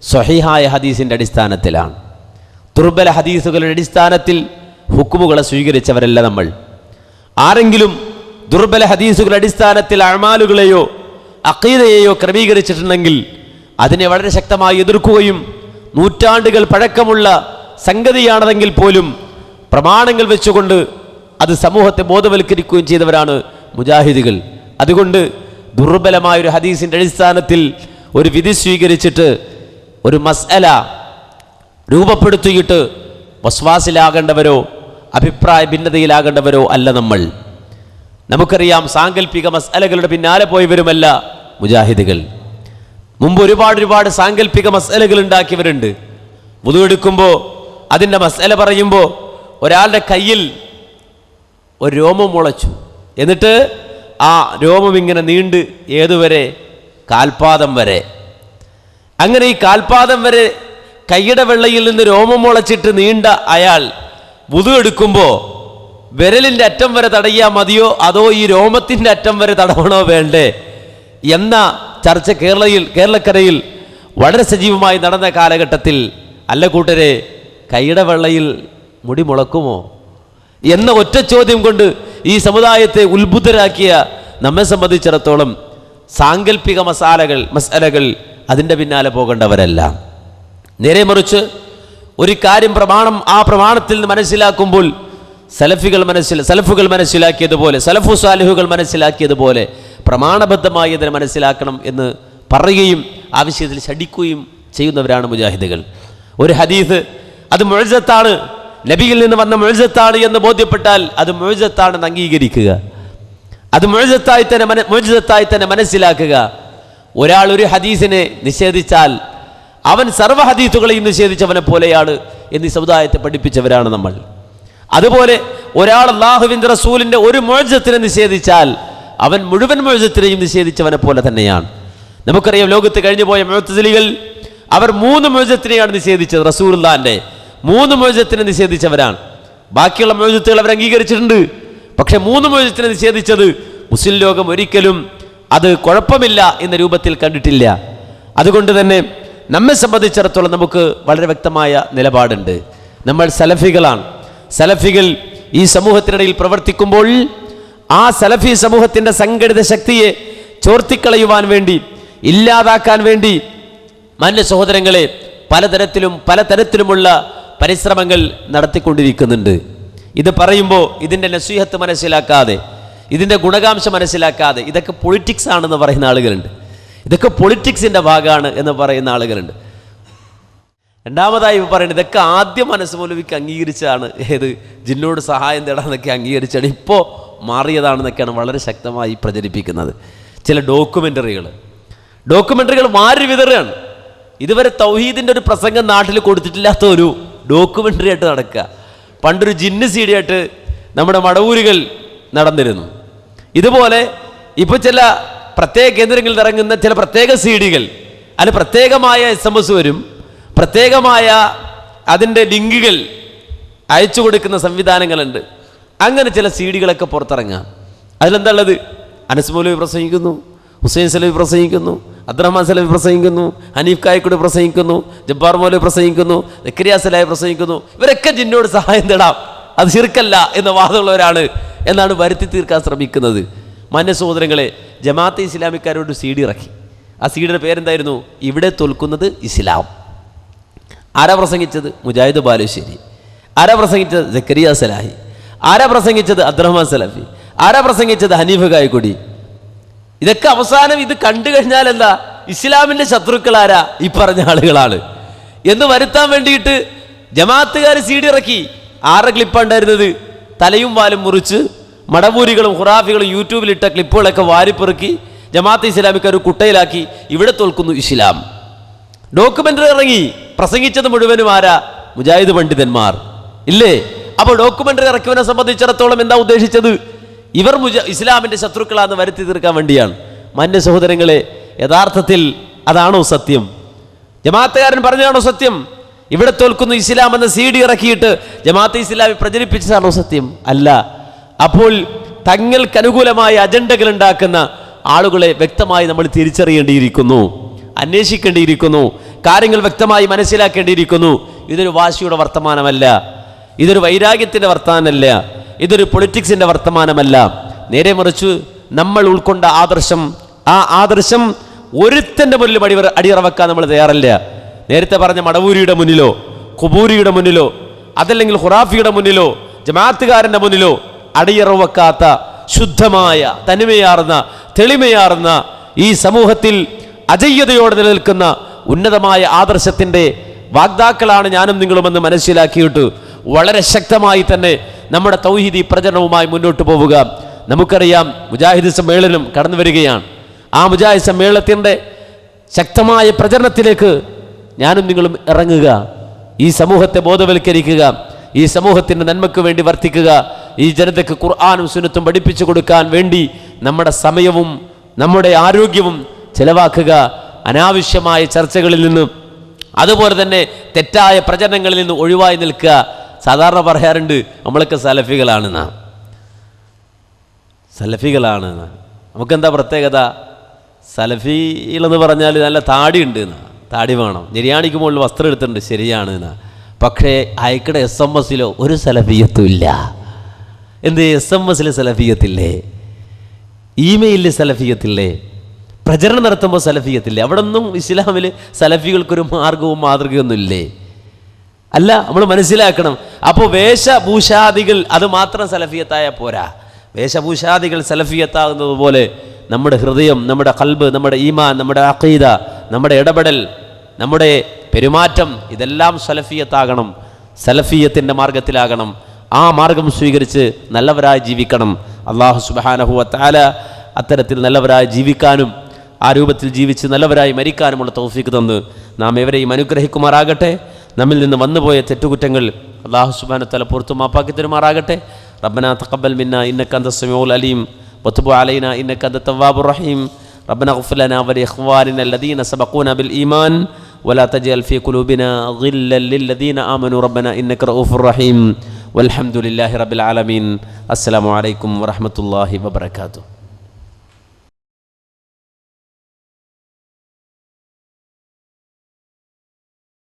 സ്വഹീഹായ ഹദീസിൻ്റെ അടിസ്ഥാനത്തിലാണ്. ദുർബല ഹദീസുകളുടെ അടിസ്ഥാനത്തിൽ ഹുക്കുമുകളെ സ്വീകരിച്ചവരല്ല നമ്മൾ. ആരെങ്കിലും ദുർബല ഹദീസുകളുടെ അടിസ്ഥാനത്തിൽ അഅ്മാലുകളെയോ അഖീദയെയോ ക്രമീകരിച്ചിട്ടുണ്ടെങ്കിൽ അതിനെ വളരെ ശക്തമായി എതിർക്കുകയും നൂറ്റാണ്ടുകൾ പഴക്കമുള്ള സംഗതിയാണതെങ്കിൽ പോലും പ്രമാണങ്ങൾ വെച്ചുകൊണ്ട് അത് സമൂഹത്തെ ബോധവൽക്കരിക്കുകയും ചെയ്തവരാണ് മുജാഹിദുകൾ. അതുകൊണ്ട് ദുർബലമായൊരു ഹദീസിൻ്റെ അടിസ്ഥാനത്തിൽ ഒരു വിധി സ്വീകരിച്ചിട്ട് ഒരു മസ്അല രൂപപ്പെടുത്തിയിട്ട് വസ്വാസിലാകേണ്ടവരോ അഭിപ്രായ ഭിന്നതയിലാകേണ്ടവരോ അല്ല നമ്മൾ. നമുക്കറിയാം, സാങ്കല്പിക മസ്അലകളുടെ പിന്നാലെ പോയവരുമല്ല മുജാഹിദുകൾ. മുമ്പ് ഒരുപാട് സാങ്കല്പിക മസ്അലകൾ ഉണ്ടാക്കിയവരുണ്ട്. വുദു എടുക്കുമ്പോൾ അതിൻ്റെ മസ്അല പറയുമ്പോൾ ഒരാളുടെ കയ്യിൽ ഒരു രോമം മുളച്ചു, എന്നിട്ട് ആ രോമം ഇങ്ങനെ നീണ്ട് ഏതുവരെ? കാൽപാദം വരെ. അങ്ങനെ ഈ കാൽപാദം വരെ കൈയുടെ വെള്ളയിൽ നിന്ന് രോമം മുളച്ചിട്ട് നീണ്ട അയാൾ വുദു എടുക്കുമ്പോൾ വിരലിൻ്റെ അറ്റം വരെ തടയാൻ മതിയോ അതോ ഈ രോമത്തിൻ്റെ അറ്റം വരെ തടവണോ വേണ്ടേ എന്ന ചർച്ച കേരളക്കരയിൽ വളരെ സജീവമായി നടന്ന കാലഘട്ടത്തിൽ, അല്ല കൂട്ടരെ, കൈയുടെ വെള്ളയിൽ മുടി മുളക്കുമോ എന്ന ഒറ്റ ചോദ്യം കൊണ്ട് ഈ സമുദായത്തെ ഉത്ബുദ്ധരാക്കിയ നമ്മെ സംബന്ധിച്ചിടത്തോളം സാങ്കല്പിക മസാലകൾ അതിൻ്റെ പിന്നാലെ പോകേണ്ടവരല്ല. നേരെ മറിച്ച് ഒരു കാര്യം ആ പ്രമാണത്തിൽ നിന്ന് മനസ്സിലാക്കുമ്പോൾ സലഫുകൾ മനസ്സിലാക്കിയതുപോലെ, സലഫു സാലിഹുകൾ മനസ്സിലാക്കിയതുപോലെ പ്രമാണബദ്ധമായി അതിനെ മനസ്സിലാക്കണം എന്ന് പറയുകയും ആ വിഷയത്തിൽ ശഠിക്കുകയും ചെയ്യുന്നവരാണ് മുജാഹിദുകൾ. ഒരു ഹദീസ് അത് മുഅ്ജിസത്താണ്, നബിയിൽ നിന്ന് വന്ന മുഅ്ജിസത്താണ് എന്ന് ബോധ്യപ്പെട്ടാൽ അത് മുഅ്ജിസത്താണെന്ന് അംഗീകരിക്കുക, അത് മുഅ്ജിസത്തായി തന്നെ മനസ്സിലാക്കുക. ഒരാൾ ഒരു ഹദീസിനെ നിഷേധിച്ചാൽ അവൻ സർവ്വ ഹദീസുകളെയും നിഷേധിച്ചവനെ പോലെയാണ് എന്നീ സമുദായത്തെ പഠിപ്പിച്ചവരാണ് നമ്മൾ. അതുപോലെ ഒരാൾ അല്ലാഹുവിൻ്റെ റസൂലിൻ്റെ ഒരു മുഅ്ജിസത്തിനെ നിഷേധിച്ചാൽ അവൻ മുഴുവൻ മുഅ്ജിസത്തിനെയും നിഷേധിച്ചവനെ പോലെ തന്നെയാണ്. നമുക്കറിയാം, ലോകത്ത് കഴിഞ്ഞു പോയ മുഅ്തസിലികൾ അവർ 3 മുഅ്ജിസത്തിനെയാണ് നിഷേധിച്ചത്. റസൂലുള്ളാഹിന്റെ 3 മുഅ്ജിസത്തിനെ നിഷേധിച്ചവരാണ്. ബാക്കിയുള്ള മുഅ്ജിസത്തുകൾ അവർ അംഗീകരിച്ചിട്ടുണ്ട്. പക്ഷെ 3 മുഅ്ജിസത്തിനെ നിഷേധിച്ചത് മുസ്ലിം ലോകം ഒരിക്കലും അത് കുഴപ്പമില്ല എന്ന രൂപത്തിൽ കണ്ടിട്ടില്ല. അതുകൊണ്ട് തന്നെ നമ്മെ സംബന്ധിച്ചിടത്തോളം നമുക്ക് വളരെ വ്യക്തമായ നിലപാടുണ്ട്. നമ്മൾ സലഫികളാണ്. സലഫികൾ ഈ സമൂഹത്തിനിടയിൽ പ്രവർത്തിക്കുമ്പോൾ ആ സലഫി സമൂഹത്തിൻ്റെ സംഘടിത ശക്തിയെ ചോർത്തിക്കളയുവാൻ വേണ്ടി, ഇല്ലാതാക്കാൻ വേണ്ടി മാന്യ സഹോദരങ്ങളെ പലതരത്തിലുമുള്ള പരിശ്രമങ്ങൾ നടത്തിക്കൊണ്ടിരിക്കുന്നുണ്ട്. ഇത് പറയുമ്പോൾ ഇതിൻ്റെ നസീഹത്ത് മനസ്സിലാക്കാതെ, ഇതിൻ്റെ ഗുണകാംശം മനസ്സിലാക്കാതെ ഇതൊക്കെ പൊളിറ്റിക്സ് ആണെന്ന് പറയുന്ന ആളുകളുണ്ട്, ഇതൊക്കെ പൊളിറ്റിക്സിൻ്റെ ഭാഗമാണ് എന്ന് പറയുന്ന ആളുകളുണ്ട്. രണ്ടാമതായി പറയുന്നത് ഇതൊക്കെ ആദ്യം മനസ്സ് മൗലവിക്ക് അംഗീകരിച്ചാണ്. ഏത് ജിന്നോട് സഹായം തേടാന്നൊക്കെ അംഗീകരിച്ചാണ്, ഇപ്പോൾ മാറിയതാണെന്നൊക്കെയാണ് വളരെ ശക്തമായി പ്രചരിപ്പിക്കുന്നത്. ചില ഡോക്യുമെൻ്ററികൾ മാറി വിതറുകയാണ്. ഇതുവരെ തൗഹീദിൻ്റെ ഒരു പ്രസംഗം നാട്ടിൽ കൊടുത്തിട്ടില്ലാത്ത ഒരു ഡോക്യുമെൻ്ററി ആയിട്ട് നടക്കുക. പണ്ടൊരു ജിന്ന് സി ഡി ആയിട്ട് നമ്മുടെ മടവൂരുകൾ നടന്നിരുന്നു. ഇതുപോലെ ഇപ്പോൾ ചില പ്രത്യേക കേന്ദ്രങ്ങളിൽ ഇറങ്ങുന്ന ചില പ്രത്യേക സി ഡികൾ, അതിന് പ്രത്യേകമായ SMS വരും, പ്രത്യേകമായ അതിൻ്റെ ലിങ്കുകൾ അയച്ചു കൊടുക്കുന്ന സംവിധാനങ്ങളുണ്ട്. അങ്ങനെ ചില സി ഡികളൊക്കെ പുറത്തിറങ്ങാം. അതിലെന്താ ഉള്ളത്? അനസ് മൗലവി പ്രസംഗിക്കുന്നു, ഹുസൈൻ സലഫി പ്രസംഗിക്കുന്നു, അബ്ദുറഹ്മാൻ സലഫി പ്രസംഗിക്കുന്നു, ഹനീഫ് കായക്കൂടി പ്രസംഗിക്കുന്നു, ജബ്ബാർ മൗലവി പ്രസംഗിക്കുന്നു, സക്കരിയ സലാഹി പ്രസംഗിക്കുന്നു. ഇവരൊക്കെ ജിന്നോട് സഹായം തേടാം, അത് ശിർക്കല്ല എന്ന വാദമുള്ളവരാണ് എന്നാണ് വരുത്തി തീർക്കാൻ ശ്രമിക്കുന്നത്. മാന്യ സഹോദരങ്ങളെ, ജമാഅത്തെ ഇസ്ലാമിക്കാരോട് CD ഇറക്കി. ആ CDയുടെ പേരെന്തായിരുന്നു? ഇവിടെ തോൽക്കുന്നത് ഇസ്ലാം. ആരാ പ്രസംഗിച്ചത്? മുജാഹിദ് ബാലുശ്ശേരി. ആരാ പ്രസംഗിച്ചത്? സക്കരിയ സലാഹി. ആരാ പ്രസംഗിച്ചത്? അബ്ദുറഹ്മാൻ സലഫി. ആരാ പ്രസംഗിച്ചത്? ഹനീഫ് കായക്കുടി. ഇതൊക്കെ അവസാനം ഇത് കണ്ടു കഴിഞ്ഞാൽ എന്താ? ഇസ്ലാമിൻ്റെ ശത്രുക്കളാരാ? ഈ പറഞ്ഞ ആളുകളാണ് എന്ന് വരുത്താൻ വേണ്ടിയിട്ട് ജമാഅത്തുകാർ CD ഇറക്കി. ആരുടെ ക്ലിപ്പാണ് ഉണ്ടായിരുന്നത്? തലയും വാലും മുറിച്ച് മടവൂരികളും ഖുറാഫികളും യൂട്യൂബിലിട്ട ക്ലിപ്പുകളൊക്കെ വാരിപ്പെറുക്കി ജമാഅത്തെ ഇസ്ലാമിക്കാർ കുട്ടയിലാക്കി. ഇവിടെ തോൽക്കുന്നു ഇസ്ലാം. ഡോക്യുമെൻ്ററി ഇറങ്ങി. പ്രസംഗിച്ചത് മുഴുവനും ആരാ? മുജാഹിദ് പണ്ഡിതന്മാർ ഇല്ലേ? അപ്പോൾ ഡോക്യുമെൻ്ററി ഇറക്കിയവനെ സംബന്ധിച്ചിടത്തോളം എന്താ ഉദ്ദേശിച്ചത്? ഇവർ ഇസ്ലാമിൻ്റെ ശത്രുക്കളാന്ന് വരുത്തി തീർക്കാൻ വേണ്ടിയാണ്. മാന്യ സഹോദരങ്ങളെ, യഥാർത്ഥത്തിൽ അതാണോ സത്യം? ജമാഅത്തുകാരൻ പറഞ്ഞതാണോ സത്യം? ഇവിടെ തോൽക്കുന്നു ഇസ്ലാം എന്ന CD ഇറക്കിയിട്ട് ജമാഅത്തെ ഇസ്ലാമി പ്രചരിപ്പിച്ചതാണോ സത്യം? അല്ല. അപ്പോൾ തങ്ങൾക്ക് അനുകൂലമായ അജണ്ടകൾ ഉണ്ടാക്കുന്ന ആളുകളെ വ്യക്തമായി നമ്മൾ തിരിച്ചറിയേണ്ടിയിരിക്കുന്നു, അന്വേഷിക്കേണ്ടിയിരിക്കുന്നു, കാര്യങ്ങൾ വ്യക്തമായി മനസ്സിലാക്കേണ്ടിയിരിക്കുന്നു. ഇതൊരു വാശിയുടെ വർത്തമാനമല്ല, ഇതൊരു വൈരാഗ്യത്തിൻ്റെ വർത്തമാനമല്ല, ഇതൊരു പൊളിറ്റിക്സിൻ്റെ വർത്തമാനമല്ല. നേരെ മറിച്ച് നമ്മൾ ഉൾക്കൊണ്ട ആദർശം, ആ ആദർശം ഒരുത്തൻ്റെ മുന്നിൽ അടിയറ വെക്കാൻ നമ്മൾ തയ്യാറല്ല. നേരത്തെ പറഞ്ഞ മടവൂരിയുടെ മുന്നിലോ ഖുബൂരിയുടെ മുന്നിലോ അതല്ലെങ്കിൽ ഖുറാഫിയുടെ മുന്നിലോ ജമാഅത്തുകാരൻ്റെ മുന്നിലോ അടിയറ വെക്കാത്ത ശുദ്ധമായ തനിമയാർന്ന തെളിമയാർന്ന ഈ സമൂഹത്തിൽ അജയ്യതയോടെ നിലനിൽക്കുന്ന ഉന്നതമായ ആദർശത്തിൻ്റെ വാഗ്ദാക്കളാണ് ഞാനും നിങ്ങളുമെന്ന് മനസ്സിലാക്കിയിട്ട് വളരെ ശക്തമായി തന്നെ നമ്മുടെ തൗഹീദി പ്രചരണവുമായി മുന്നോട്ട് പോവുക. നമുക്കറിയാം, മുജാഹിദ് സമ്മേളനം കടന്നു വരികയാണ്. ആ മുജാഹിദ് സമ്മേളനത്തിൻ്റെ ശക്തമായ പ്രചരണത്തിലേക്ക് ഞാനും നിങ്ങളും ഇറങ്ങുക. ഈ സമൂഹത്തെ ബോധവൽക്കരിക്കുക, ഈ സമൂഹത്തിൻ്റെ നന്മയ്ക്ക് വേണ്ടി വർത്തിക്കുക, ഈ ജനതയ്ക്ക് ഖുർആനും സുന്നത്തും പഠിപ്പിച്ചു കൊടുക്കാൻ വേണ്ടി നമ്മുടെ സമയവും നമ്മുടെ ആരോഗ്യവും ചെലവാക്കുക. അനാവശ്യമായ ചർച്ചകളിൽ നിന്നും അതുപോലെ തന്നെ തെറ്റായ പ്രചരണങ്ങളിൽ നിന്ന് ഒഴിവായി നിൽക്കുക. സാധാരണ പറയാറുണ്ട് നമ്മളൊക്കെ സലഫികളാണെന്നാ. നമുക്കെന്താ പ്രത്യേകത? സലഫികളെന്ന് പറഞ്ഞാൽ നല്ല താടി ഉണ്ട് എന്നാ. താടി വേണം. നിര്യാണിക്ക് മുകളിൽ വസ്ത്രം എടുത്തിട്ടുണ്ട്, ശരിയാണ് എന്നാ. പക്ഷേ അയക്കടെ SMS-ലോ ഒരു സലഫിയത്തും ഇല്ല. എന്ത്? SMS-ൽ സലഫിയത്തില്ലേ? ഇമെയിലിൽ സലഫിയത്തില്ലേ? പ്രചരണം നടത്തുമ്പോൾ സലഫിയത്തില്ലേ? അവിടെ ഒന്നും ഇസ്ലാമിൽ സലഫികൾക്കൊരു മാർഗവും മാതൃകയൊന്നും ഇല്ലേ? അല്ല, നമ്മൾ മനസ്സിലാക്കണം. അപ്പോൾ വേഷഭൂഷാദികൾ അത് മാത്രം സലഫിയത്തായ പോരാ. വേഷഭൂഷാദികൾ സലഫിയത്താകുന്നത് പോലെ നമ്മുടെ ഹൃദയം, നമ്മുടെ ഖൽബ്, നമ്മുടെ ഈമാൻ, നമ്മുടെ അഖീദ, നമ്മുടെ ഇടപെടൽ, നമ്മുടെ പെരുമാറ്റം ഇതെല്ലാം സലഫിയത്താകണം, സലഫിയത്തിൻ്റെ മാർഗത്തിലാകണം. ആ മാർഗം സ്വീകരിച്ച് നല്ലവരായി ജീവിക്കണം. അല്ലാഹു സുബ്ഹാനഹു വ തആല അത്തരത്തിൽ നല്ലവരായി ജീവിക്കാനും ആ രൂപത്തിൽ ജീവിച്ച് നല്ലവരായി മരിക്കാനുമുള്ള തൗഫീഖ് തന്ന് നാം എവരെയും അനുഗ്രഹിക്കുമാറാകട്ടെ. നമ്മിൽ നിന്ന് വന്നുപോയ തെറ്റുകുറ്റങ്ങൾ അല്ലാഹു സുബ്ഹാനഹു വ തആല പുറത്തു മാപ്പാക്കി തരുമാറാകട്ടെ. റബ്ബനാ തഖബ്ബൽ മിന്നാ ഇന്നക അൻതസ് സമീഉൽ അലീം വതുബ് അലൈനാ ഇന്നക അൻതത് തവ്വാബുർ റഹീം. റബ്ബനാ ഇഗ്ഫിർ ലനാ വലിഇഖ്വാനിനാ അല്ലദീന സബഖൂനാ ബിൽ ഈമാൻ വലാ തജ്അൽ ഫീ ഖുലൂബിനാ ഗില്ലൻ ലില്ലദീന ആമനൂ റബ്ബനാ ഇന്നക റഊഫുർ റഹീം. വൽഹംദുലില്ലാഹി റബ്ബിൽ ആലമീൻ. അസ്സലാമു അലൈക്കും വറഹ്മത്തുള്ളാഹി വബറകാതുഹു.